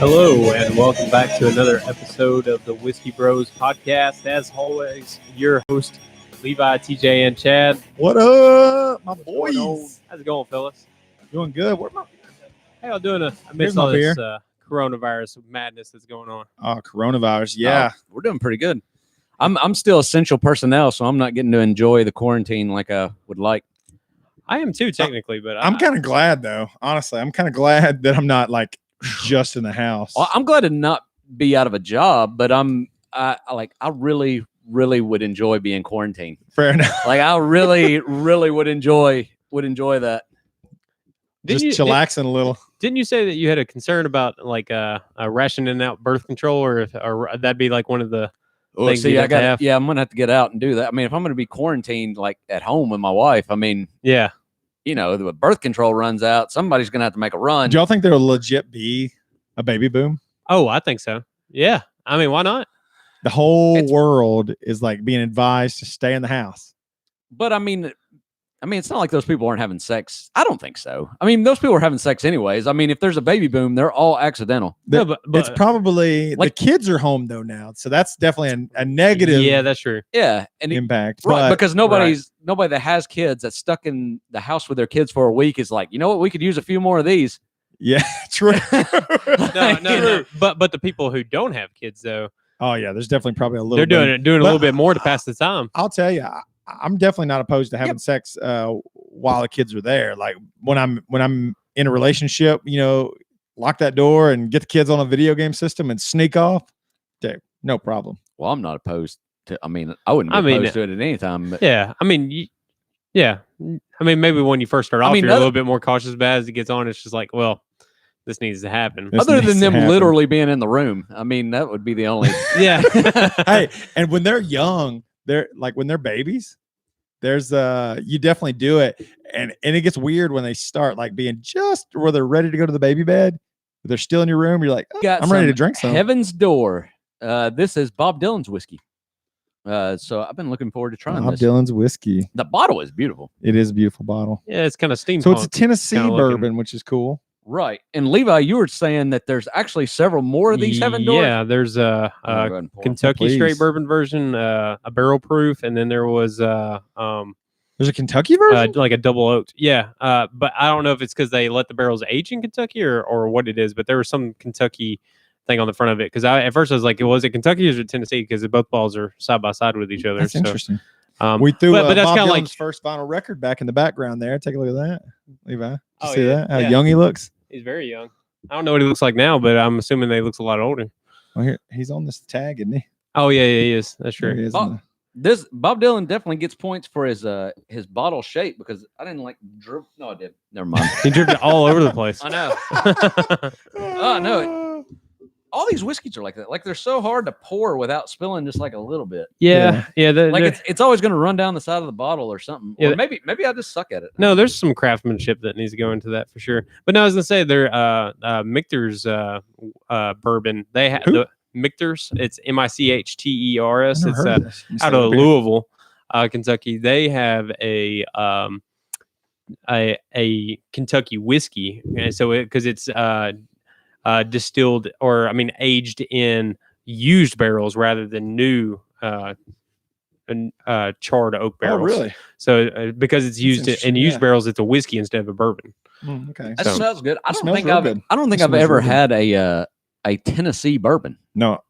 Hello, and welcome back to another episode of the Whiskey Bros podcast. As always, your host, Levi, TJ, and Chad. What up, my Going on? boys? How's it going, fellas? Doing good. What about How y'all doing Here's amidst my all this beer. coronavirus madness that's going on? coronavirus? Yeah. We're doing pretty good. I'm still essential personnel, so I'm not getting to enjoy the quarantine like I would like. I am too, technically, but I'm kind of glad though. Honestly, I'm kind of glad that I'm not like just in the house. Well, I'm glad to not be out of a job, but I really would enjoy being quarantined. Fair enough. Like I really would enjoy that. Didn't Just you- chillaxing a little. Didn't you say that you had a concern about like rationing out birth control, or that'd be like one of the Well, things see, you'd I have to got have? yeah, I'm gonna have to get out and do that. I mean, if I'm gonna be quarantined like at home with my wife, I mean, Yeah. you know, the birth control runs out. Somebody's gonna have to make a run. Do y'all think there'll legit be a baby boom? Oh, I think so. Yeah. I mean, why not? The whole It's- world is like being advised to stay in the house. But I mean, it's not like those people aren't having sex. I don't think so. I mean, those people are having sex anyways. I mean, if there's a baby boom, they're all accidental. No, but It's probably like- the kids are home though now, so that's definitely a negative Yeah, that's true. Yeah, and impact. right, But because nobody that has kids that's stuck in the house with their kids for a week is like, you know what, we could use a few more of these. yeah, true. No. But the people who don't have kids though, Oh yeah, there's definitely probably a little. they're doing bit. it, doing a But little bit more to pass the time. I'll tell you, I'm definitely not opposed to having sex while the kids are there. Like when I'm in a relationship, you know, lock that door and get the kids on a video game system and sneak off. Dude, no problem. Well, I'm not opposed to. I mean, I wouldn't be I mean, opposed to it at any time. But Yeah, I mean, yeah, I mean, maybe when you first start off, mean, you're a other- little bit more cautious, but as it gets on, it's just like, well, this needs to happen. This other needs than to them happen. literally being in the room, I mean, that would be the only. Yeah. Hey, and when they're young, they're like when they're babies, there's you definitely do it. And it gets weird when they start like being just where they're ready to go to the baby bed. They're still in your room. You're like, oh, Got I'm ready some to drink some. Heaven's Door. This is Bob Dylan's whiskey. So I've been looking forward to trying Bob this. Dylan's whiskey. The bottle is beautiful. It is a beautiful bottle. Yeah, it's kind of steampunk. So it's a Tennessee kinda looking. bourbon, which is cool. Right. And Levi, you were saying that there's actually several more of these Heaven Doors. Yeah, there's a I'm gonna go ahead and pour 'em. Kentucky please. straight bourbon version, a barrel proof, and then there was There's a Kentucky version. like a double oaked. Yeah, but I don't know if it's because they let the barrels age in Kentucky or what it is. But there was some Kentucky thing on the front of it because at first I was like, was it Kentucky or is it Tennessee? Because both balls are side by side with each other. That's so, interesting. We We threw but that's Bob kinda Dylan's like- first vinyl record back in the background there. Take a look at that, Levi. Did you Oh, see yeah. that? How Yeah. young he looks. he's very young. I don't know what he looks like now, but I'm assuming they looks a lot older. Well, here he's on this tag, isn't he? Oh yeah, he is. That's There true. he is Oh, in This Bob Dylan definitely gets points for his bottle shape because I didn't like drip. No, I did. Never mind. He dripped it all over the place. I know. Oh, no. All these whiskeys are like that. Like they're so hard to pour without spilling just like a little bit. Yeah. Like it's always going to run down the side of the bottle or something. Yeah, Or maybe I just suck at it. No, there's some craftsmanship that needs to go into that for sure. But no, I was gonna say they're Michter's bourbon. They have Who? the Michter's. It's Michters. I've It's never heard of this. You said out of it beer. Louisville, Kentucky. They have a Kentucky whiskey, and so because it's distilled or aged in used barrels rather than new charred oak barrels. Oh, really? So because it's used in interesting, used yeah. barrels, it's a whiskey instead of a bourbon. Okay. That So- smells good. I It don't smells think real I've good. I don't think It I've smells ever real good. had a Tennessee bourbon. No,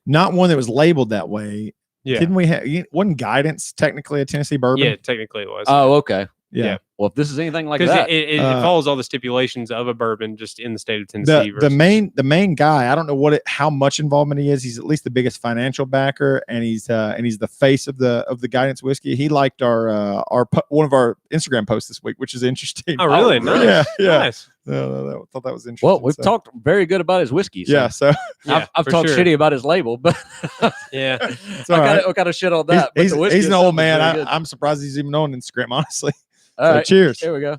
not one that was labeled that way. Yeah. Didn't we have? Wasn't Guidance technically a Tennessee bourbon? Yeah, technically it was. Oh, okay. yeah. Well, if this is anything like Because that, it Uh, follows all the stipulations of a bourbon just in the state of Tennessee. The main guy. I don't know how much involvement he is. He's at least the biggest financial backer, and he's the face of the Guidance whiskey. He liked our one of our Instagram posts this week, which is interesting. Oh, really? Oh, Nice. Yeah, yeah. Nice. Thought that was interesting. well, we've so- talked very good about his whiskey. So Yeah, so Yeah, I've for talked sure. shitty about his label, but Yeah. it's all right. I kind of shit on that. but He's, the whiskey he's an itself old is man. very good. I'm surprised he's even on Instagram, honestly. All So right, cheers. here we go.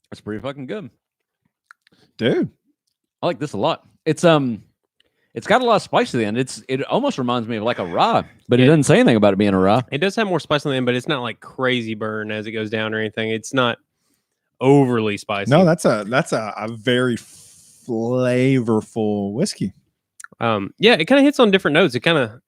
That's pretty fucking good. Dude. I like this a lot. It's It's got a lot of spice to the end. It almost reminds me of like a rye, but it doesn't say anything about it being a rye. It does have more spice on the end, but it's not like crazy burn as it goes down or anything. It's not overly spicy. No, that's a very flavorful whiskey. Yeah, it kind of hits on different notes. It kind of,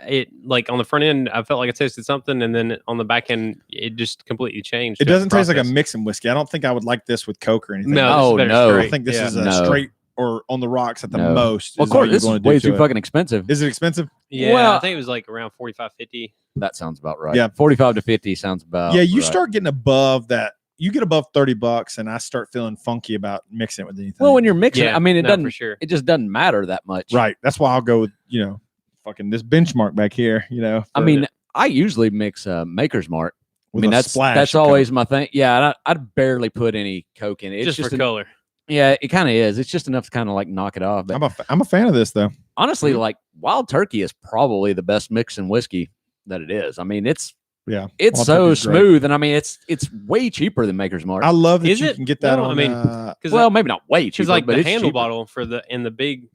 it like on the front end, I felt like I tasted something, and then on the back end, it just completely changed. It doesn't taste like a mixing whiskey. I don't think I would like this with Coke or anything. No, no. I think this is a straight or on the rocks at the most. Well, of course, this is way too fucking expensive. Is it expensive? Yeah, well, I think it was like around 45, 50. That sounds about right. Yeah, 45 to 50 sounds about. Yeah, you right. start getting above that. You get above $30, and I start feeling funky about mixing it with anything. Well, when you're mixing, Yeah, I mean, it doesn't. for sure. It just doesn't matter that much, right. That's why I'll go with fucking this benchmark back here. I mean, I usually mix Maker's Mark. I mean, that's always my thing. Yeah, I'd barely put any Coke in it. It's just for color. Yeah, it kind of is. It's just enough to kind of like knock it off. But I'm a fan of this though. Honestly, like Wild Turkey is probably the best mixing whiskey that it is. I mean, it's Wild so smooth, and I mean, it's way cheaper than Maker's Mark. I love that Is you it? can get that No, on. I mean, well, maybe not way cheaper, Because like but the it's handle cheaper. bottle for the big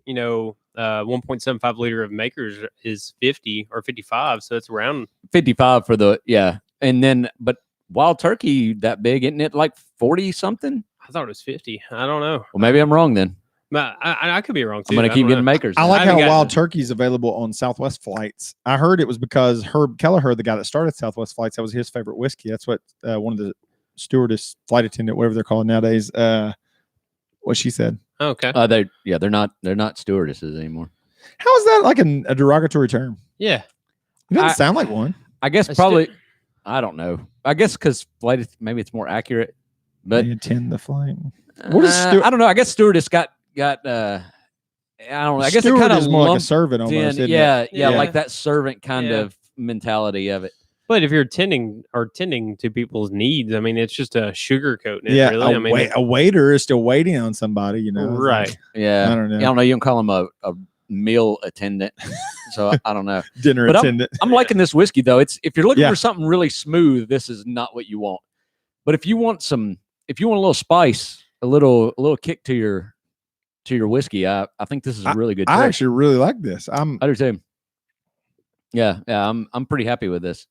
1.75 liter of Makers is 50 or 55, so it's around 55 for the and then but Wild Turkey that big, isn't it like 40 something? I thought it was 50. I don't know. Well, maybe I'm wrong then. But I could be wrong too. I'm gonna keep getting Makers. I like I haven't how gotten Wild it. Turkey is available on Southwest flights. I heard it was because Herb Kelleher, the guy that started Southwest flights, that was his favorite whiskey. That's what one of the stewardess, flight attendant, whatever they're called nowadays, what she said. Okay. They're not stewardesses anymore. How is that like a derogatory term? Yeah. It doesn't sound like one. I guess A probably. I don't know. I guess because flight maybe it's more accurate, but They attend the flight. What is I don't know. I guess stewardess got. I don't know. I guess it Steward kind of is more like a servant almost. isn't it? yeah, Yeah. like that servant kind Yeah. of mentality of it. But if you're tending to people's needs, I mean, it's just a sugarcoat. Yeah, Really. I mean, a waiter is still waiting on somebody, It's right. like, Yeah, I don't know. I don't know. You don't call him a meal attendant, so I don't know. Dinner But attendant. I'm liking this whiskey though. If you're looking Yeah. for something really smooth, this is not what you want. But if you want a little spice, a little kick to your whiskey, I think this is a really good. I choice. actually really like this. I do too. Yeah, I'm pretty happy with this.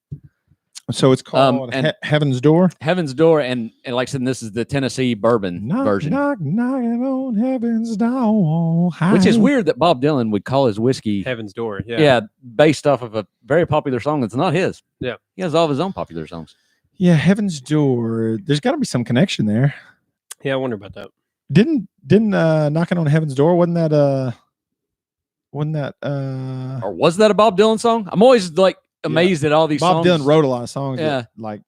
So it's called and- Heaven's Door. Heaven's Door, and like I said, this is the Tennessee bourbon Knock, version, knock, knocking on heaven's door. which is Hi. weird that Bob Dylan would call his whiskey, Heaven's Door. Yeah. yeah, based off of a very popular song that's not his. Yeah. He has all of his own popular songs. Yeah, Heaven's Door. There's got to be some connection there. Yeah. I wonder about that. Didn't knocking on Heaven's Door? Wasn't that Or was that a Bob Dylan song? I'm always like amazed at all these Bob songs. Dylan wrote a lot of songs. Yeah. That, like,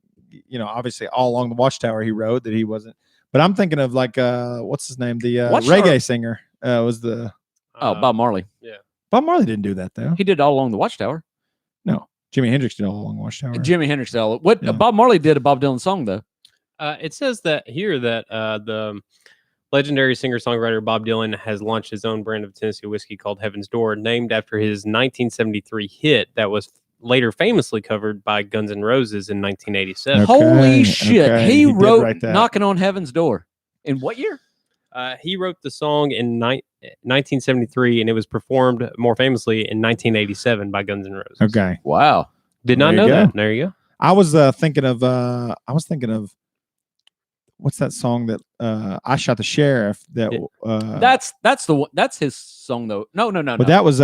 obviously all along the Watchtower he wrote that he wasn't. But I'm thinking of like what's his name? The Watchtower- reggae singer was the Bob Marley. Bob Marley didn't do that though. He did All Along the Watchtower. No, Jimi Hendrix did all along Watchtower. Jimi Hendrix did all. What Yeah. Bob Marley did a Bob Dylan song though. It says that the legendary singer-songwriter Bob Dylan has launched his own brand of Tennessee whiskey called Heaven's Door, named after his 1973 hit that was later famously covered by Guns N' Roses in 1987. Okay, Holy shit! okay, He he did wrote write that. "Knocking on Heaven's Door." In what year? He wrote the song in 1973, and it was performed more famously in 1987 by Guns N' Roses. Okay, Wow. Did not There know you go. that. There you go. I was thinking of what's that song that I Shot the Sheriff? That That's the one. That's his song though. No. but that was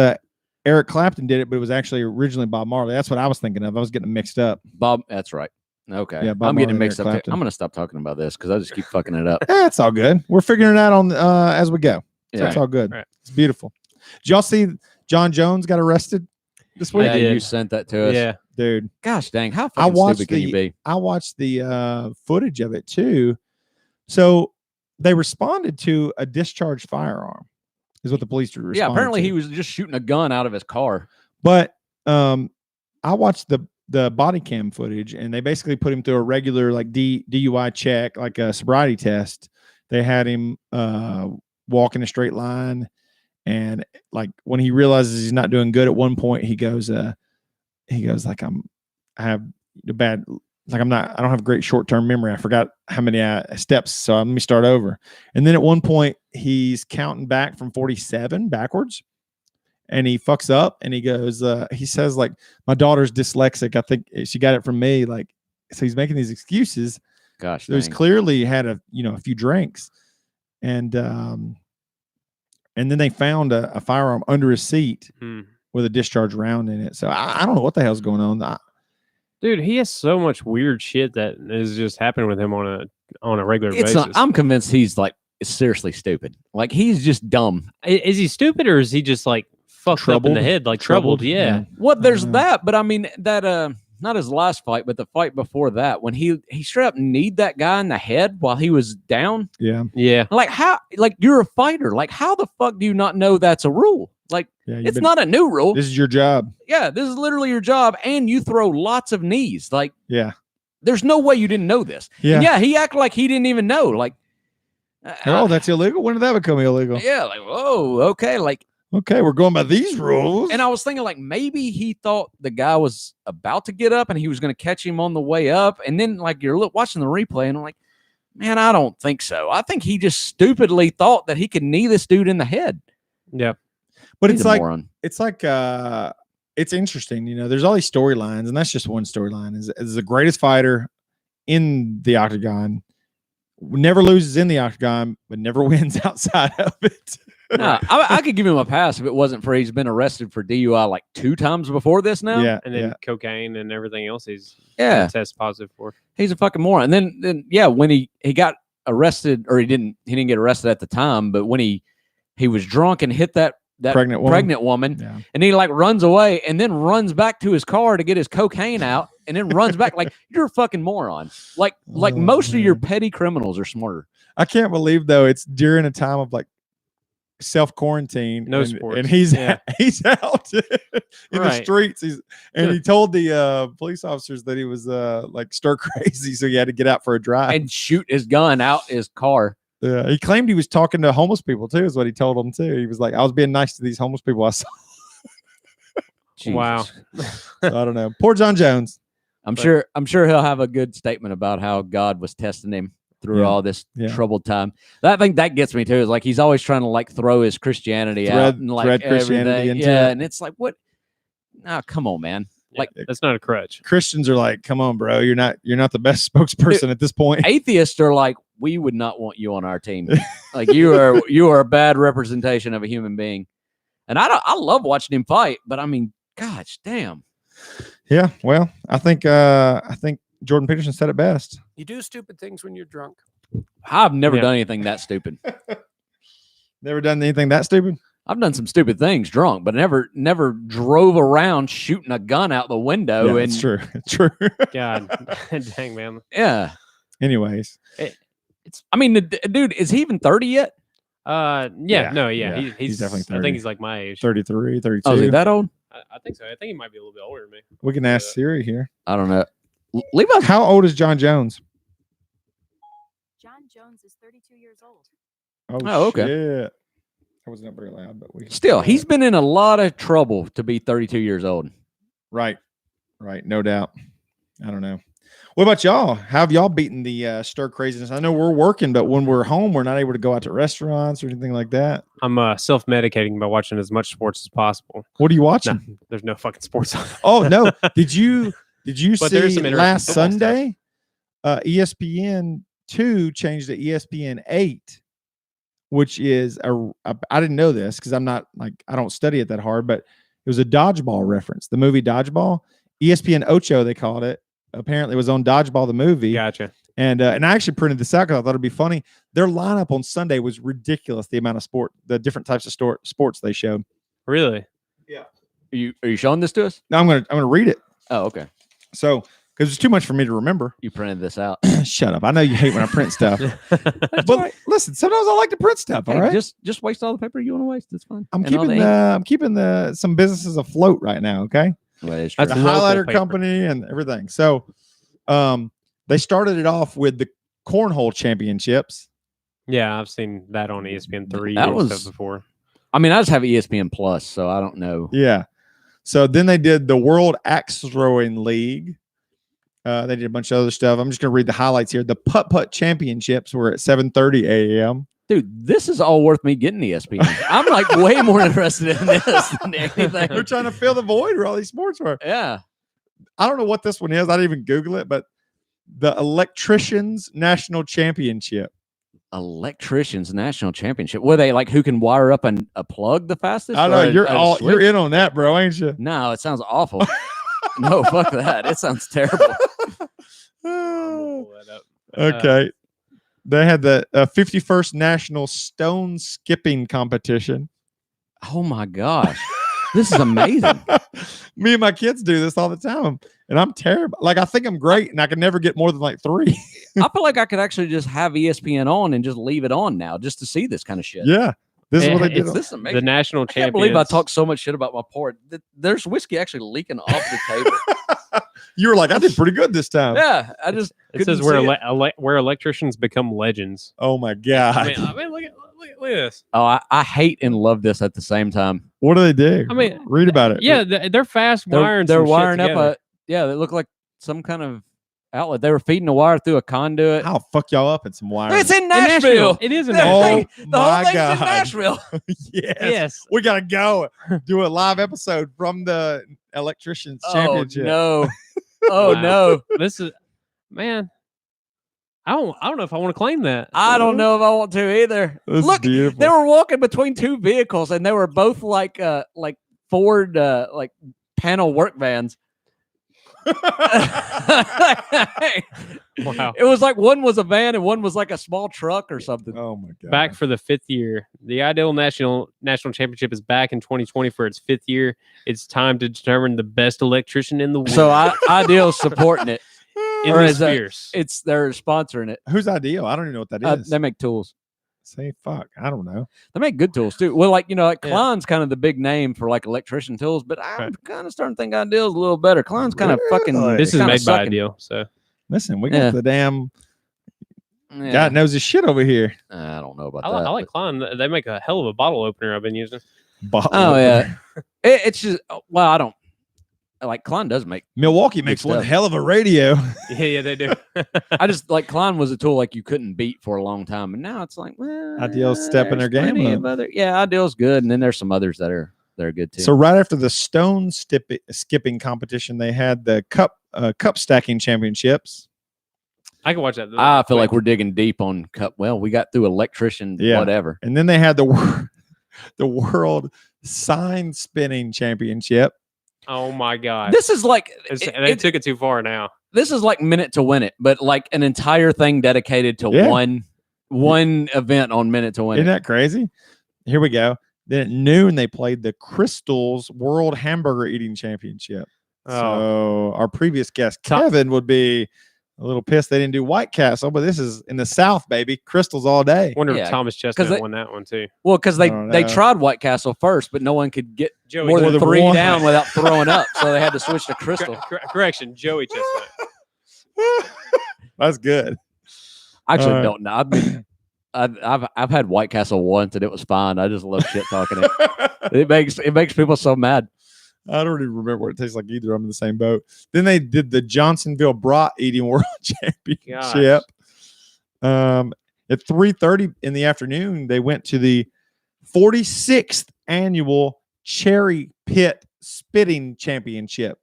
Eric Clapton did it, but it was actually originally Bob Marley. That's what I was thinking of. I was getting mixed up. Bob. That's right. Okay. Yeah, Bob I'm getting Marley, mixed Eric up. Clapton. I'm gonna stop talking about this because I just keep fucking it up. It's all good. We're figuring it out on as we go. So Yeah. it's all good. Right. It's beautiful. Did y'all see Jon Jones got arrested this week? Yeah, did. you sent that to us. Yeah. Dude, Gosh dang, how I fucking watched stupid can you be? I watched the footage of it too. So they responded to a discharged firearm, is what the police responded. Yeah, apparently to. he was just shooting a gun out of his car. But I watched the body cam footage, and they basically put him through a regular like DUI check, like a sobriety test. They had him walk in a straight line, and like when he realizes he's not doing good, at one point he goes like I have a bad. Like I don't have great short-term memory. I forgot how many steps. So let me start over. And then at one point he's counting back from 47 backwards. and he fucks up, and he goes, he says like, my daughter's dyslexic. I think she got it from me. Like, so he's making these excuses. Gosh, So he's clearly had a few drinks, and then they found a firearm under his seat with a discharge round in it. So I don't know what the hell's going on. Dude, he has so much weird shit that is just happening with him on a regular basis. I'm convinced he's like seriously stupid. Like he's just dumb. Is he stupid, or is he just like fucked up in the head, like troubled? Yeah. Well, there's that, but I mean that not his last fight, but the fight before that, when he straight up kneed that guy in the head while he was down. Yeah. Like how? Like you're a fighter. Like how the fuck do you not know that's a rule? Like it's not a new rule. This is your job. Yeah, this is literally your job, and you throw lots of knees. Like there's no way you didn't know this. Yeah. And yeah, he acted like he didn't even know. Like that's illegal. When did that become illegal? Yeah, like whoa, okay, like. Okay, we're going by these rules. And I was thinking, like, maybe he thought the guy was about to get up and he was going to catch him on the way up. And then, like, you're watching the replay and I'm like, man, I don't think so. I think he just stupidly thought that he could knee this dude in the head. Yeah. But it's like, it's interesting. There's all these storylines, and that's just one storyline. Is the greatest fighter in the octagon, never loses in the octagon, but never wins outside of it. No, I could give him a pass if it wasn't for he's been arrested for DUI like 2 times before this now. Yeah, and then cocaine and everything else he's test positive for. He's a fucking moron. And then when he got arrested, or he didn't get arrested at the time, but when he was drunk and hit that pregnant woman, and he like runs away and then runs back to his car to get his cocaine out and then runs back. Like, you're a fucking moron. Like most of your petty criminals are smarter. I can't believe though it's during a time of like self-quarantine, sports, and he's out in the streets. He told the police officers that he was like stir crazy, so he had to get out for a drive and shoot his gun out his car. Yeah, he claimed he was talking to homeless people too, is what he told them too. He was like, I was being nice to these homeless people I saw. Wow. So, I don't know. Poor Jon Jones. I'm sure he'll have a good statement about how God was testing him through all this troubled time. I think that gets me too. Is like he's always trying to like throw his Christianity out and like Christianity into it. And it's like, what? Oh, come on, man. Like that's not a crutch. Christians are like, come on, bro. You're not the best spokesperson at this point. Atheists are like, we would not want you on our team. Like you are a bad representation of a human being. And I love watching him fight, but I mean, gosh damn. Yeah, well, I think Jordan Peterson said it best. You do stupid things when you're drunk. I've never done anything that stupid. Never done anything that stupid? I've done some stupid things drunk, but never drove around shooting a gun out the window. Yeah, it's true. It's true. God, dang, man. Yeah. Anyways, I mean, dude, is he even 30 yet? He's definitely 30. I think he's like my age. 33, 32. Oh, is he that old? I think so. I think he might be a little bit older than me. We can ask Siri here. I don't know. Leave us. How old is Jon Jones? Jon Jones is 32 years old. Oh okay. Shit. That was not very loud, but he's been in a lot of trouble to be 32 years old. Right. No doubt. I don't know. What about y'all? How have y'all beaten the stir craziness? I know we're working, but when we're home, we're not able to go out to restaurants or anything like that. I'm self-medicating by watching as much sports as possible. What are you watching? No, there's no fucking sports on. Oh no! Did you see last Sunday? ESPN 2 changed to ESPN 8, which is I didn't know this because I'm not like I don't study it that hard, but it was a dodgeball reference. The movie Dodgeball, ESPN Ocho they called it. Apparently it was on Dodgeball the movie. Gotcha. And I actually printed this out because I thought it'd be funny. Their lineup on Sunday was ridiculous. The amount of the different types of sports they showed. Really? Yeah. Are you showing this to us? No, I'm gonna read it. Oh, okay. So because it's too much for me to remember. You printed this out. Shut up. I know you hate when I print stuff. But listen, sometimes I like to print stuff. All right. Just waste all the paper you want to waste. It's fine. I'm keeping some businesses afloat right now. Okay. Well, that's a highlighter company and everything. So they started it off with the cornhole championships. Yeah, I've seen that on ESPN 3 before. I mean, I just have ESPN Plus, so I don't know. Yeah. So then they did the World Axe Throwing League. They did a bunch of other stuff. I'm just going to read the highlights here. The Putt-Putt Championships were at 7:30 a.m. Dude, this is all worth me getting ESPN. I'm like way more interested in this than anything. They're trying to fill the void where all these sports were. Yeah. I don't know what this one is. I didn't even Google it, but the Electricians National Championship. Electricians National Championship. Were they like who can wire up a plug the fastest? I know you're in on that, bro, ain't you? No, it sounds awful. No, fuck that. It sounds terrible. Okay. They had the 51st National Stone Skipping Competition. Oh my gosh. This is amazing. Me and my kids do this all the time. And I'm terrible. Like, I think I'm great, and I can never get more than like 3. I feel like I could actually just have ESPN on and just leave it on now just to see this kind of shit. Yeah. This is what they did. This is amazing. The national I champions. can't believe I talked so much shit about my port. There's whiskey actually leaking off the table. You were like, I did pretty good this time. Yeah, I just it says where electricians become legends. Oh my god! I mean, look at this. Oh, I hate and love this at the same time. What do they do? I mean, read about it. Yeah, they're fast wiring. They're wiring up they look like some kind of outlet. They were feeding the wire through a conduit. I'll fuck y'all up in some wire. It's in Nashville. It is in Nashville. Oh The whole my thing's god! in Nashville. Yes. We gotta go do a live episode from the Electricians Championship. No. Oh no. This is, man. I don't know if I want to claim that. I don't know if I want to either. Look, beautiful. they were walking between 2 vehicles, and they were both like Ford like panel work vans. Wow. It was like one was a van and one was like a small truck or something. Oh my god! Back for the 5th year. The Ideal National Championship is back in 2020 for its 5th year. It's time to determine the best electrician in the world. So Ideal's supporting it. Or is they're sponsoring it. Who's Ideal? I don't even know what that is. They make tools. Say fuck. I don't know. They make good tools too. Well, Klein's kind of the big name for like electrician tools, but I'm kind of starting to think Ideal's a little better. Klein's kind of fucking. This is made by Ideal. So listen, we got the damn. God knows his shit over here. I don't know about that. I like Klein. They make a hell of a bottle opener I've been using. Yeah. It's just I don't. Like Klein does make Milwaukee makes one hell of a radio. Yeah, they do. I just like Klein was a tool like you couldn't beat for a long time, and now it's like Ideal's stepping their game up. Ideal's good, and then there's some others that are good too. So right after the stone skipping competition, they had the cup stacking championships. I can watch that. I feel like we're digging deep on cup. Well, we got through electrician, whatever, and then they had the world sign spinning championship. Oh my god! This is like they took it too far now. This is like Minute to Win It, but like an entire thing dedicated to one event on Minute to Win It. Isn't that crazy? Here we go. Then at noon they played the Crystals World Hamburger Eating Championship. So our previous guest Kevin would be a little pissed they didn't do White Castle, but this is in the South, baby. Crystals all day. Wonder if Thomas Chestnut won that one too. Well, because they tried White Castle first, but no one could get more than 3 down without throwing up, so they had to switch to Crystal. Correction, Joey Chestnut. That's good. I actually don't know. I've had White Castle once and it was fine. I just love shit talking it. It makes people so mad. I don't even remember what it tastes like either. I'm in the same boat. Then they did the Johnsonville Brat Eating World Championship. At 3:30 in the afternoon, they went to the 46th annual Cherry Pit Spitting Championship.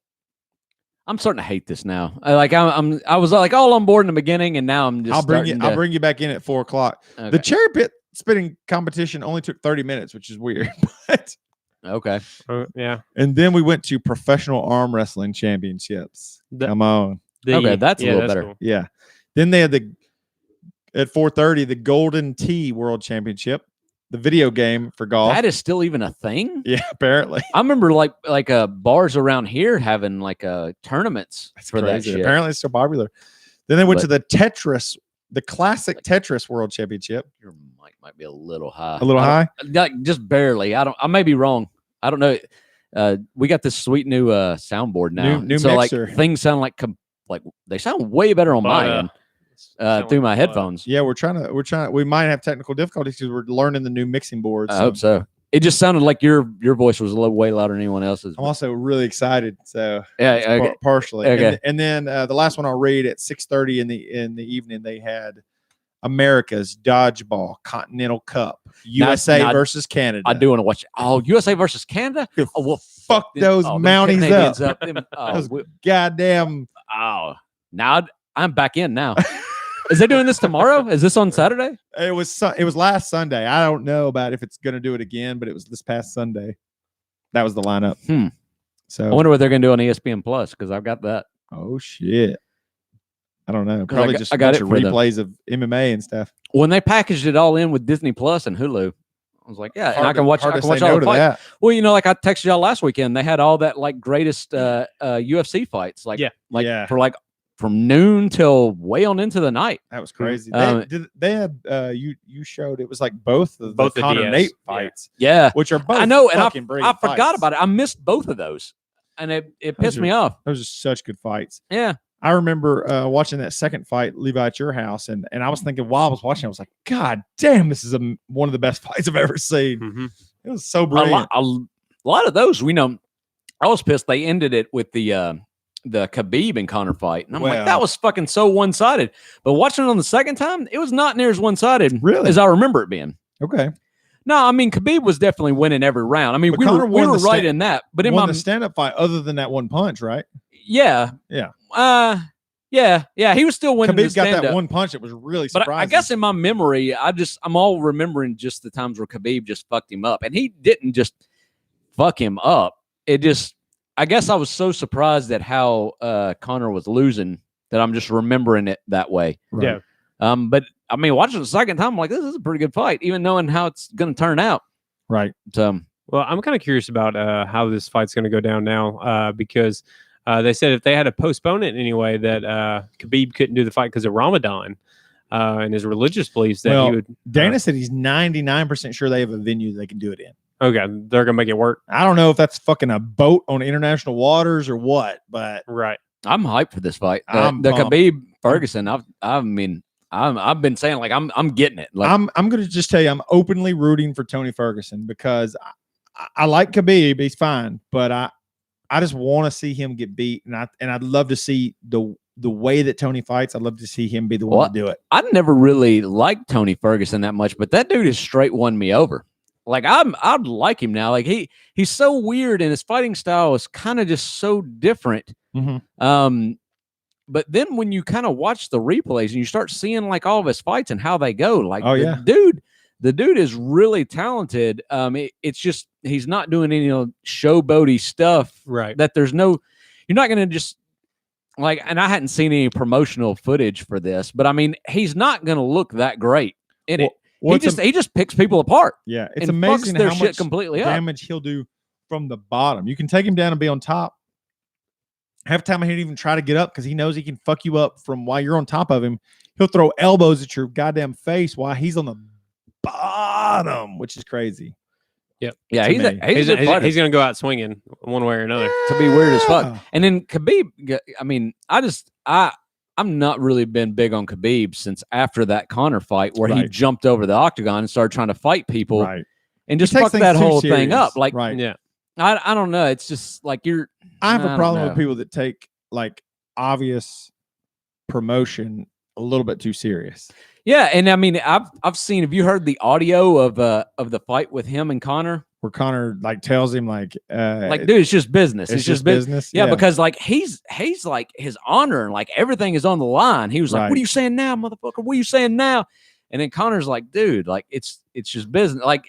I'm starting to hate this now. I was like all on board in the beginning, and now I'm just. I'll bring you back in at 4:00. Okay. The Cherry Pit Spitting competition only took 30 minutes, which is weird. But okay. Yeah. And then we went to Professional Arm Wrestling Championships. Come on. Okay, that's a little better. Cool. Yeah. Then they had at 4:30 the Golden Tee World Championship, the video game for golf. That is still even a thing? Yeah, apparently. I remember like bars around here having like tournaments for that shit. Apparently it's still popular. Then they went to the Tetris, the classic Tetris World Championship. Your mic might be a little high. A little high? Like just barely. I may be wrong. I don't know. We got this sweet new soundboard now. New so mixer. Like things sound like they sound way better on my end. Through my headphones. Yeah, we might have technical difficulties because we're learning the new mixing boards. I hope so. It just sounded like your voice was way louder than anyone else's. I'm also really excited. So yeah, partially. Okay. And then the last one I'll read at 6:30 in the evening, they had America's Dodgeball Continental Cup, USA versus Canada. I do want to watch it. Oh, USA versus Canada? Oh, well, fuck those Mounties up. Those goddamn. Oh, now I'm back in now. Is they doing this tomorrow? Is this on Saturday? It was last Sunday. I don't know about if it's going to do it again, but it was this past Sunday. That was the lineup. So I wonder what they're going to do on ESPN Plus because I've got that. Oh shit! I don't know. Probably just a got bunch of replays of MMA and stuff. When they packaged it all in with Disney Plus and Hulu, I was like, yeah, and I can watch all the fights. Well, like I texted y'all last weekend, they had all that like greatest UFC fights, from noon till way on into the night. That was crazy. They had you showed it was like both the Conor Nate fights, which are both. I know, and I forgot about it. I missed both of those, and it pissed me off. Those are such good fights. Yeah. I remember watching that second fight, Levi, at your house, and I was thinking while I was watching, I was like, God damn, this is one of the best fights I've ever seen. It was so brilliant. A lot of those, I was pissed they ended it with the Khabib and Conor fight, and I'm like, that was fucking so one-sided. But watching it on the second time, it was not near as one-sided as I remember it being. Okay. No, I mean Khabib was definitely winning every round. I mean, we were right in that, but in the stand-up fight, other than that one punch, right? Yeah. He was still winning. Khabib got that one punch. It was really surprising. But I guess in my memory, I'm all remembering just the times where Khabib just fucked him up, and he didn't just fuck him up. I guess I was so surprised at how Conor was losing that I'm just remembering it that way. Right. Yeah. But I mean, watching the second time, I'm like, this is a pretty good fight, even knowing how it's going to turn out. Right. Well, I'm kind of curious about how this fight's going to go down now because they said if they had to postpone it anyway, that Khabib couldn't do the fight because of Ramadan and his religious beliefs. That he would. Dana said he's 99% sure they have a venue they can do it in. Okay, they're gonna make it work. I don't know if that's fucking a boat on international waters or what, but right. I'm hyped for this fight. The Khabib Ferguson. I've been saying like I'm getting it. Like, I'm gonna just tell you I'm openly rooting for Tony Ferguson because I like Khabib. He's fine, but I just want to see him get beat, and I'd love to see the way that Tony fights. I'd love to see him be the one to do it. I never really liked Tony Ferguson that much, but that dude has straight won me over. Like I'd like him now. Like he's so weird, and his fighting style is kind of just so different. But then when you kind of watch the replays and you start seeing like all of his fights and how they go, like the dude is really talented. It's just he's not doing any showboaty stuff. Right. That you're not going to just like. And I hadn't seen any promotional footage for this, but I mean, he's not going to look that great in it. He just picks people apart. Yeah, it's amazing their how shit much completely damage he'll do from the bottom. You can take him down and be on top. Half the time, he'd even try to get up because he knows he can fuck you up from while you're on top of him. He'll throw elbows at your goddamn face while he's on the bottom, which is crazy. Yep. Yeah, he's going to go out swinging one way or another. To be weird as fuck. And then Khabib, I mean, I'm not really been big on Khabib since after that Conor fight where he jumped over the octagon and started trying to fight people and just fucked that whole thing up. Like, I don't know. It's just like I have a problem with people that take like obvious promotion a little bit too serious. Yeah, and I mean, I've seen. Have you heard the audio of the fight with him and Conor? Where Conor like tells him like dude, it's just business. It's just business. Yeah, because like he's like his honor and like everything is on the line. He was like, "What are you saying now, motherfucker? What are you saying now?" And then Conor's like, "Dude, like it's just business." Like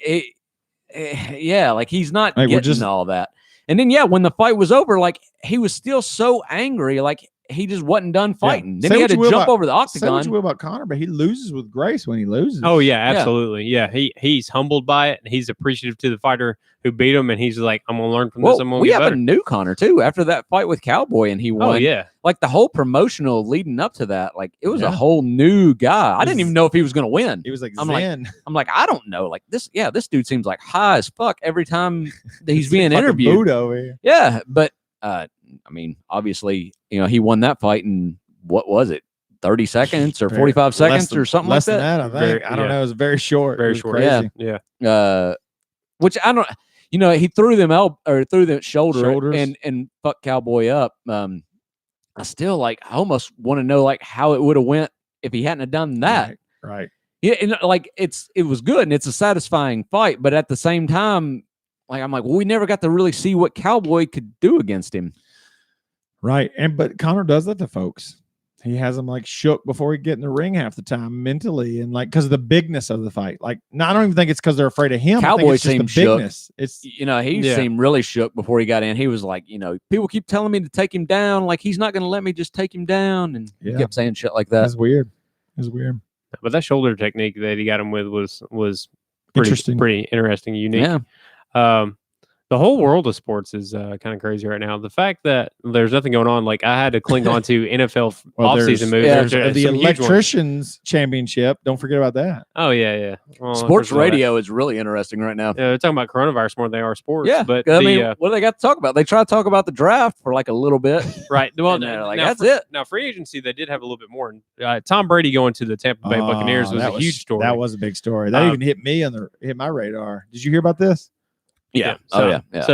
like he's not getting all that. And then when the fight was over, like he was still so angry, like he just wasn't done fighting. Then he had to jump over the octagon. Say what you will about Conor, but he loses with grace when he loses. Oh yeah, absolutely. Yeah, he's humbled by it. He's appreciative to the fighter who beat him, and he's like, "I'm gonna learn from this. I'm gonna we get have better." A new Conor too after that fight with Cowboy, and he won. Oh yeah, like the whole promotional leading up to that, like it was a whole new guy. I didn't even know if he was gonna win. He was like, I'm like, I don't know. Like this dude seems like high as fuck every time that he's being interviewed. Buddha over here. Yeah, but I mean, obviously, he won that fight in what was it, 30 seconds or 45 seconds or something like that? Less than that, I think. I don't know. It was very short. Very short. Crazy. Yeah. Which I don't. He threw them threw the shoulders and fucked Cowboy up. I still I almost want to know like how it would have went if he hadn't have done that. Right. Yeah, and like it was good and it's a satisfying fight, but at the same time, like I'm like, well, we never got to really see what Cowboy could do against him. Right. But Conor does that to folks. He has them like shook before he get in the ring half the time mentally, and like because of the bigness of the fight. Like, no, I don't even think it's because they're afraid of him. Cowboy seemed shook. Bigness. It's he seemed really shook before he got in. He was like, people keep telling me to take him down. Like he's not going to let me just take him down, and he kept saying shit like that. That's weird. It's weird. But that shoulder technique that he got him with was pretty interesting, unique. Yeah. The whole world of sports is kind of crazy right now. The fact that there's nothing going on, like I had to cling on to NFL offseason moves. Yeah, the electricians championship. Don't forget about that. Oh yeah. Well, sports radio is really interesting right now. Yeah, they're talking about coronavirus more than they are sports. Yeah, but I mean, what do they got to talk about? They try to talk about the draft for like a little bit, right? Well, like that's it. Now, free agency, they did have a little bit more. Tom Brady going to the Tampa Bay Buccaneers was a huge story. That was a big story. That even hit my radar. Did you hear about this? Yeah.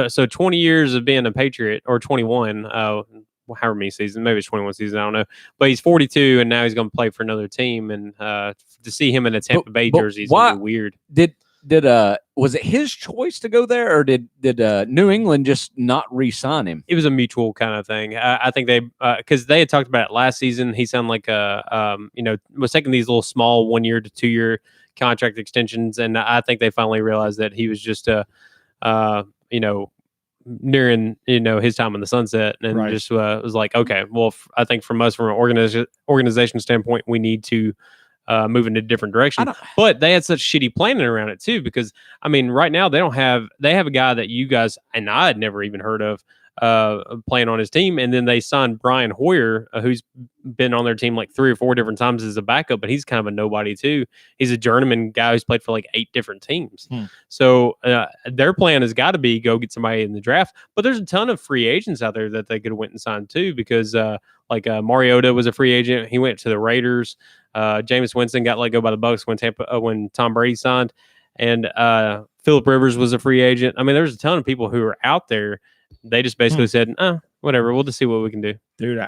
So 20 years of being a Patriot, or 21, however many seasons, maybe it's 21 seasons, I don't know. But he's 42, and now he's going to play for another team. And to see him in a Tampa Bay jersey is going to be weird. Did was it his choice to go there, or did New England just not re-sign him? It was a mutual kind of thing. I think they because they had talked about it last season. He sounded like was taking these little small 1 year to 2 year contract extensions, and I think they finally realized that he was just nearing his time in the sunset, and just was like, okay, well, I think from an organization standpoint, we need to move in a different direction. But they had such shitty planning around it too, because I mean, right now they have a guy that you guys and I had never even heard of playing on his team, and then they signed Brian Hoyer, who's been on their team like 3 or 4 different times as a backup, but he's kind of a nobody too. He's a journeyman guy who's played for like 8 different teams. So their plan has got to be go get somebody in the draft, but there's a ton of free agents out there that they could have went and signed too, because Mariota was a free agent. He went to the Raiders. Jameis Winston got let go by the Bucs when Tom Brady signed, and Phillip Rivers was a free agent. I mean, there's a ton of people who are out there. They just basically said, whatever, we'll just see what we can do. Dude,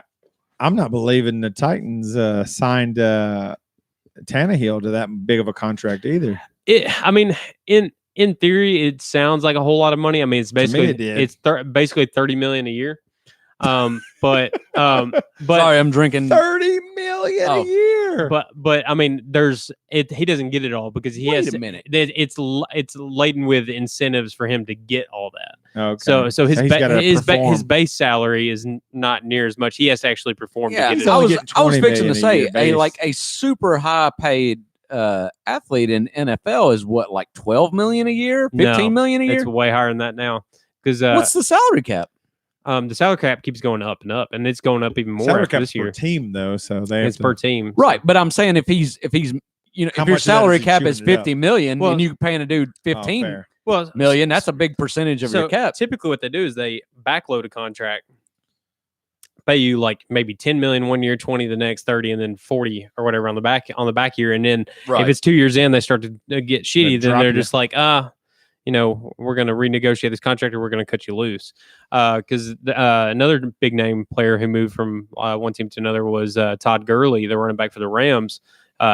I'm not believing the Titans signed Tannehill to that big of a contract either. In theory, it sounds like a whole lot of money. I mean, it's basically basically $30 million a year. But sorry, I'm drinking $30 million a year. But I mean, he doesn't get it all because Wait a minute. It's laden with incentives for him to get all that. Okay. So his base salary is not near as much. He has to actually perform. Yeah, to get I was fixing to say a super high paid athlete in NFL is what, like $12 million a year, $15 million a year. It's way higher than that now. Because what's the salary cap? The salary cap keeps going up and up, and it's going up even more salary after this year. Per team though, so it's per team, right? But I'm saying if he's if your salary cap is $50 million and you're paying a dude $15 million, that's a big percentage of your cap. Typically, what they do is they backload a contract, pay you like maybe $10 million 1 year, 20 the next, 30, and then 40 or whatever on the back year, and then if it's 2 years in, they start to get shitty. Then they're just like, we're going to renegotiate this contract, or we're going to cut you loose. Because another big name player who moved from one team to another was Todd Gurley, the running back for the Rams.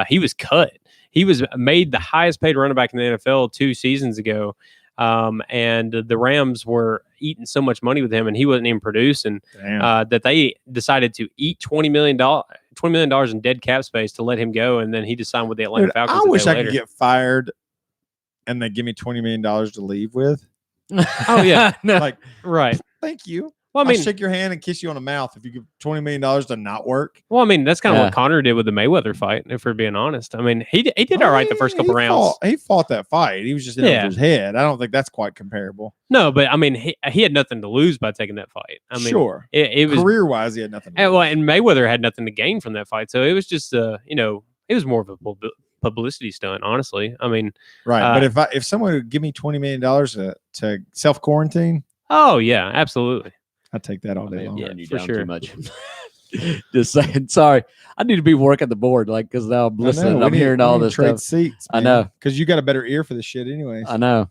He was cut. He was made the highest paid running back in the NFL 2 seasons ago. And the Rams were eating so much money with him, and he wasn't even producing, that they decided to eat $20 million in dead cap space to let him go. And then he just signed with the Atlanta Falcons. I wish I could get fired and they give me $20 million to leave with. Oh yeah. Right. Thank you. Well, I mean, I'll shake your hand and kiss you on the mouth if you give $20 million to not work. Well, I mean, that's kind of what Conor did with the Mayweather fight, if we're being honest. I mean, he did all right the first couple rounds. He fought that fight. He was just in over his head. I don't think that's quite comparable. No, but I mean, he had nothing to lose by taking that fight. I mean, sure. It was career-wise, he had nothing to lose. And Mayweather had nothing to gain from that fight. So it was just, it was more of a publicity stunt, honestly. I mean, right. But if someone would give me $20 million to self-quarantine. Oh, yeah, absolutely. I take that all day long. Yeah, for sure. Too much. Just saying. Sorry, I need to be working the board, because now I'm listening. I'm hearing all this trade stuff. Seats, man. I know, because you got a better ear for this shit, anyways. I know,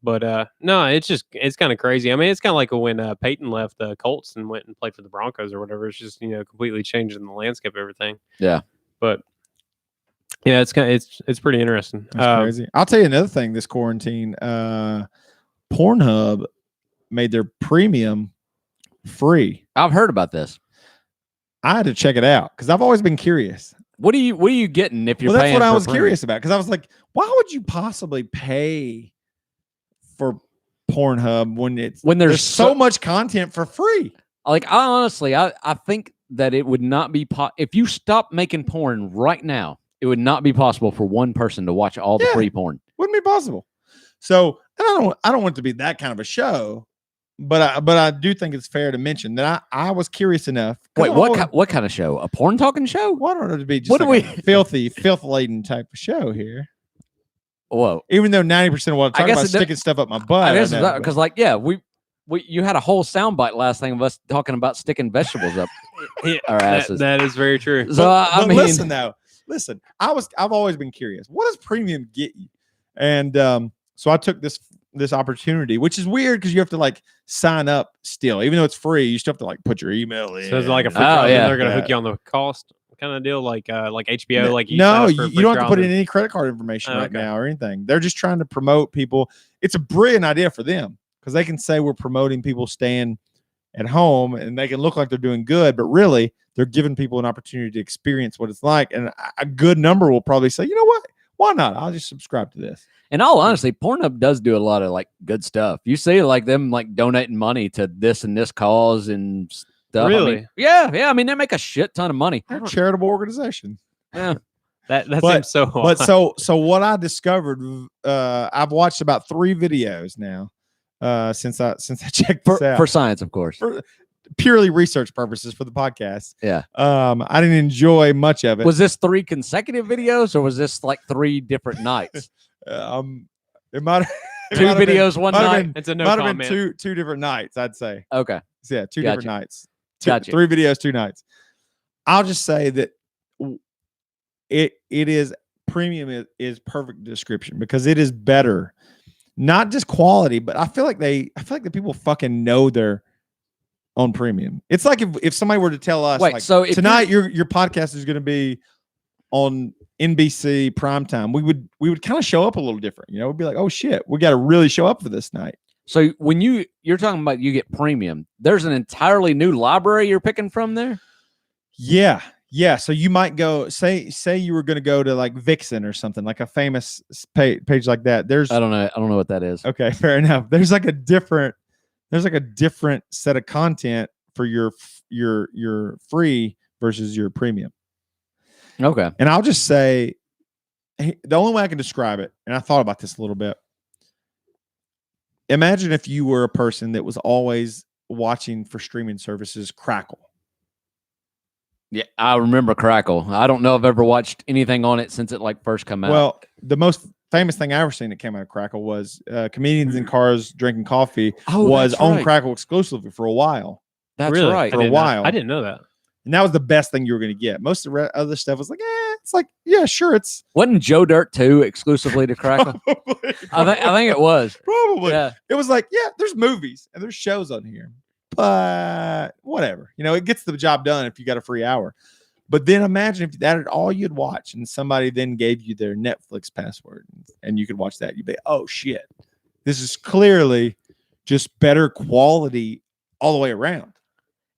but no, it's kind of crazy. I mean, it's kind of like when Peyton left the Colts and went and played for the Broncos or whatever. It's just completely changing the landscape of everything. Yeah, but Yeah, it's pretty interesting. That's crazy. I'll tell you another thing. This quarantine, Pornhub made their premium free. I've heard about this. I had to check it out because I've always been curious. What are you getting if you're? Well, that's paying what I for was premium? curious about, because I was like, why would you possibly pay for Pornhub when there's so much content for free? Like, I think that it would not be if you stop making porn right now, it would not be possible for one person to watch all the free porn. Wouldn't be possible. So, and I don't want it to be that kind of a show, but I do think it's fair to mention that I was curious enough. Wait, what kind of show? A porn talking show? Well, I don't know, to be just like a filth laden type of show here. Whoa! Even though 90% of what I talk about sticking stuff up my butt, I guess because you had a whole soundbite last thing of us talking about sticking vegetables up our asses. That is very true. So I mean, listen. I've always been curious. What does premium get you? And so I took this opportunity, which is weird because you have to like sign up still, even though it's free. You still have to like put your email in. So it's like a free trial, they're gonna hook you on the cost kind of deal, like HBO. No, like you don't have to put in any credit card information now or anything. They're just trying to promote people. It's a brilliant idea for them because they can say we're promoting people staying at home and they can look like they're doing good, but really they're giving people an opportunity to experience what it's like. And a good number will probably say, you know what? Why not? I'll just subscribe to this. In all honesty, Pornhub does do a lot of like good stuff. You see like them like donating money to this and this cause and stuff. Really? I mean, yeah. I mean, they make a shit ton of money. They're a charitable organization. Yeah. That seems so hard. But so what I discovered, I've watched about 3 videos now since I checked this out. For science, of course. For purely research purposes for the podcast. Yeah. I didn't enjoy much of it. Was this 3 consecutive videos or was this like 3 different nights? It might 2 videos one night. It's a no might comment. have been two different nights, I'd say. Okay. So yeah, 2 different nights. 3 videos, 2 nights. I'll just say that it is premium is perfect description because it is better, not just quality, but I feel like the people fucking know their own premium. It's like if somebody were to tell us, wait, like, so tonight your podcast is going to be on NBC primetime, we would kind of show up a little different. We'd be like, oh shit, we got to really show up for this night. So when you're talking about you get premium, there's an entirely new library you're picking from there? Yeah. So you might go say you were going to go to like Vixen or something, like a famous page like that. I don't know what that is. Okay, fair enough. There's like a different set of content for your free versus your premium. Okay. And I'll just say the only way I can describe it, and I thought about this a little bit. Imagine if you were a person that was always watching for streaming services Crackle. Yeah, I remember Crackle. I don't know if I've ever watched anything on it since it like first come out. Well, the most famous thing I ever seen that came out of Crackle was comedians in cars drinking coffee was on Crackle exclusively for a while. That's right. For a while. I didn't know that. And that was the best thing you were going to get. Most of the other stuff was like, it's like, yeah, sure. Wasn't Joe Dirt 2 exclusively to Crackle? Probably. I think it was. Probably. Yeah. It was like, yeah, there's movies and there's shows on here, but whatever. It gets the job done if you got a free hour. But then imagine if that is all you'd watch and somebody then gave you their Netflix password and you could watch that. You'd be, oh shit, this is clearly just better quality all the way around.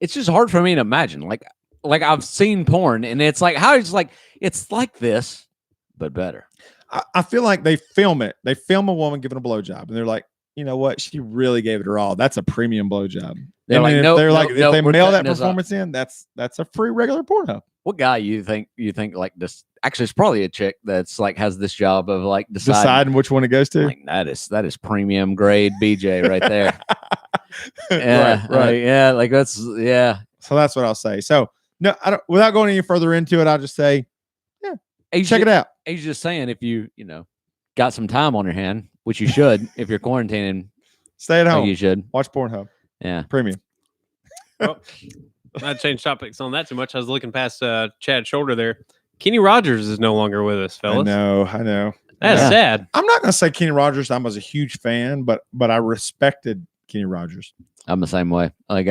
It's just hard for me to imagine. Like I've seen porn and it's like, how it's like this, but better. I feel like they film it. They film a woman giving a blowjob and they're like, you know what? She really gave it her all. That's a premium blowjob. They're like, if they mail that performance in, that's a free regular Pornhub. What guy you think like this? Actually, it's probably a chick that's like has this job of like deciding which one it goes to. Like that is premium grade BJ right there. Yeah, right. Yeah, like that's yeah. So that's what I'll say. So no, I don't. Without going any further into it, I'll just say, yeah, check it out. He's just saying if you got some time on your hand, which you should if you're quarantining, stay at home. You should watch Pornhub. Yeah, premium. Well, I changed topics on that too much. I was looking past Chad's shoulder there. Kenny Rogers is no longer with us, fellas. I know. That's sad. I'm not going to say Kenny Rogers. I was a huge fan, but I respected Kenny Rogers. I'm the same way. Like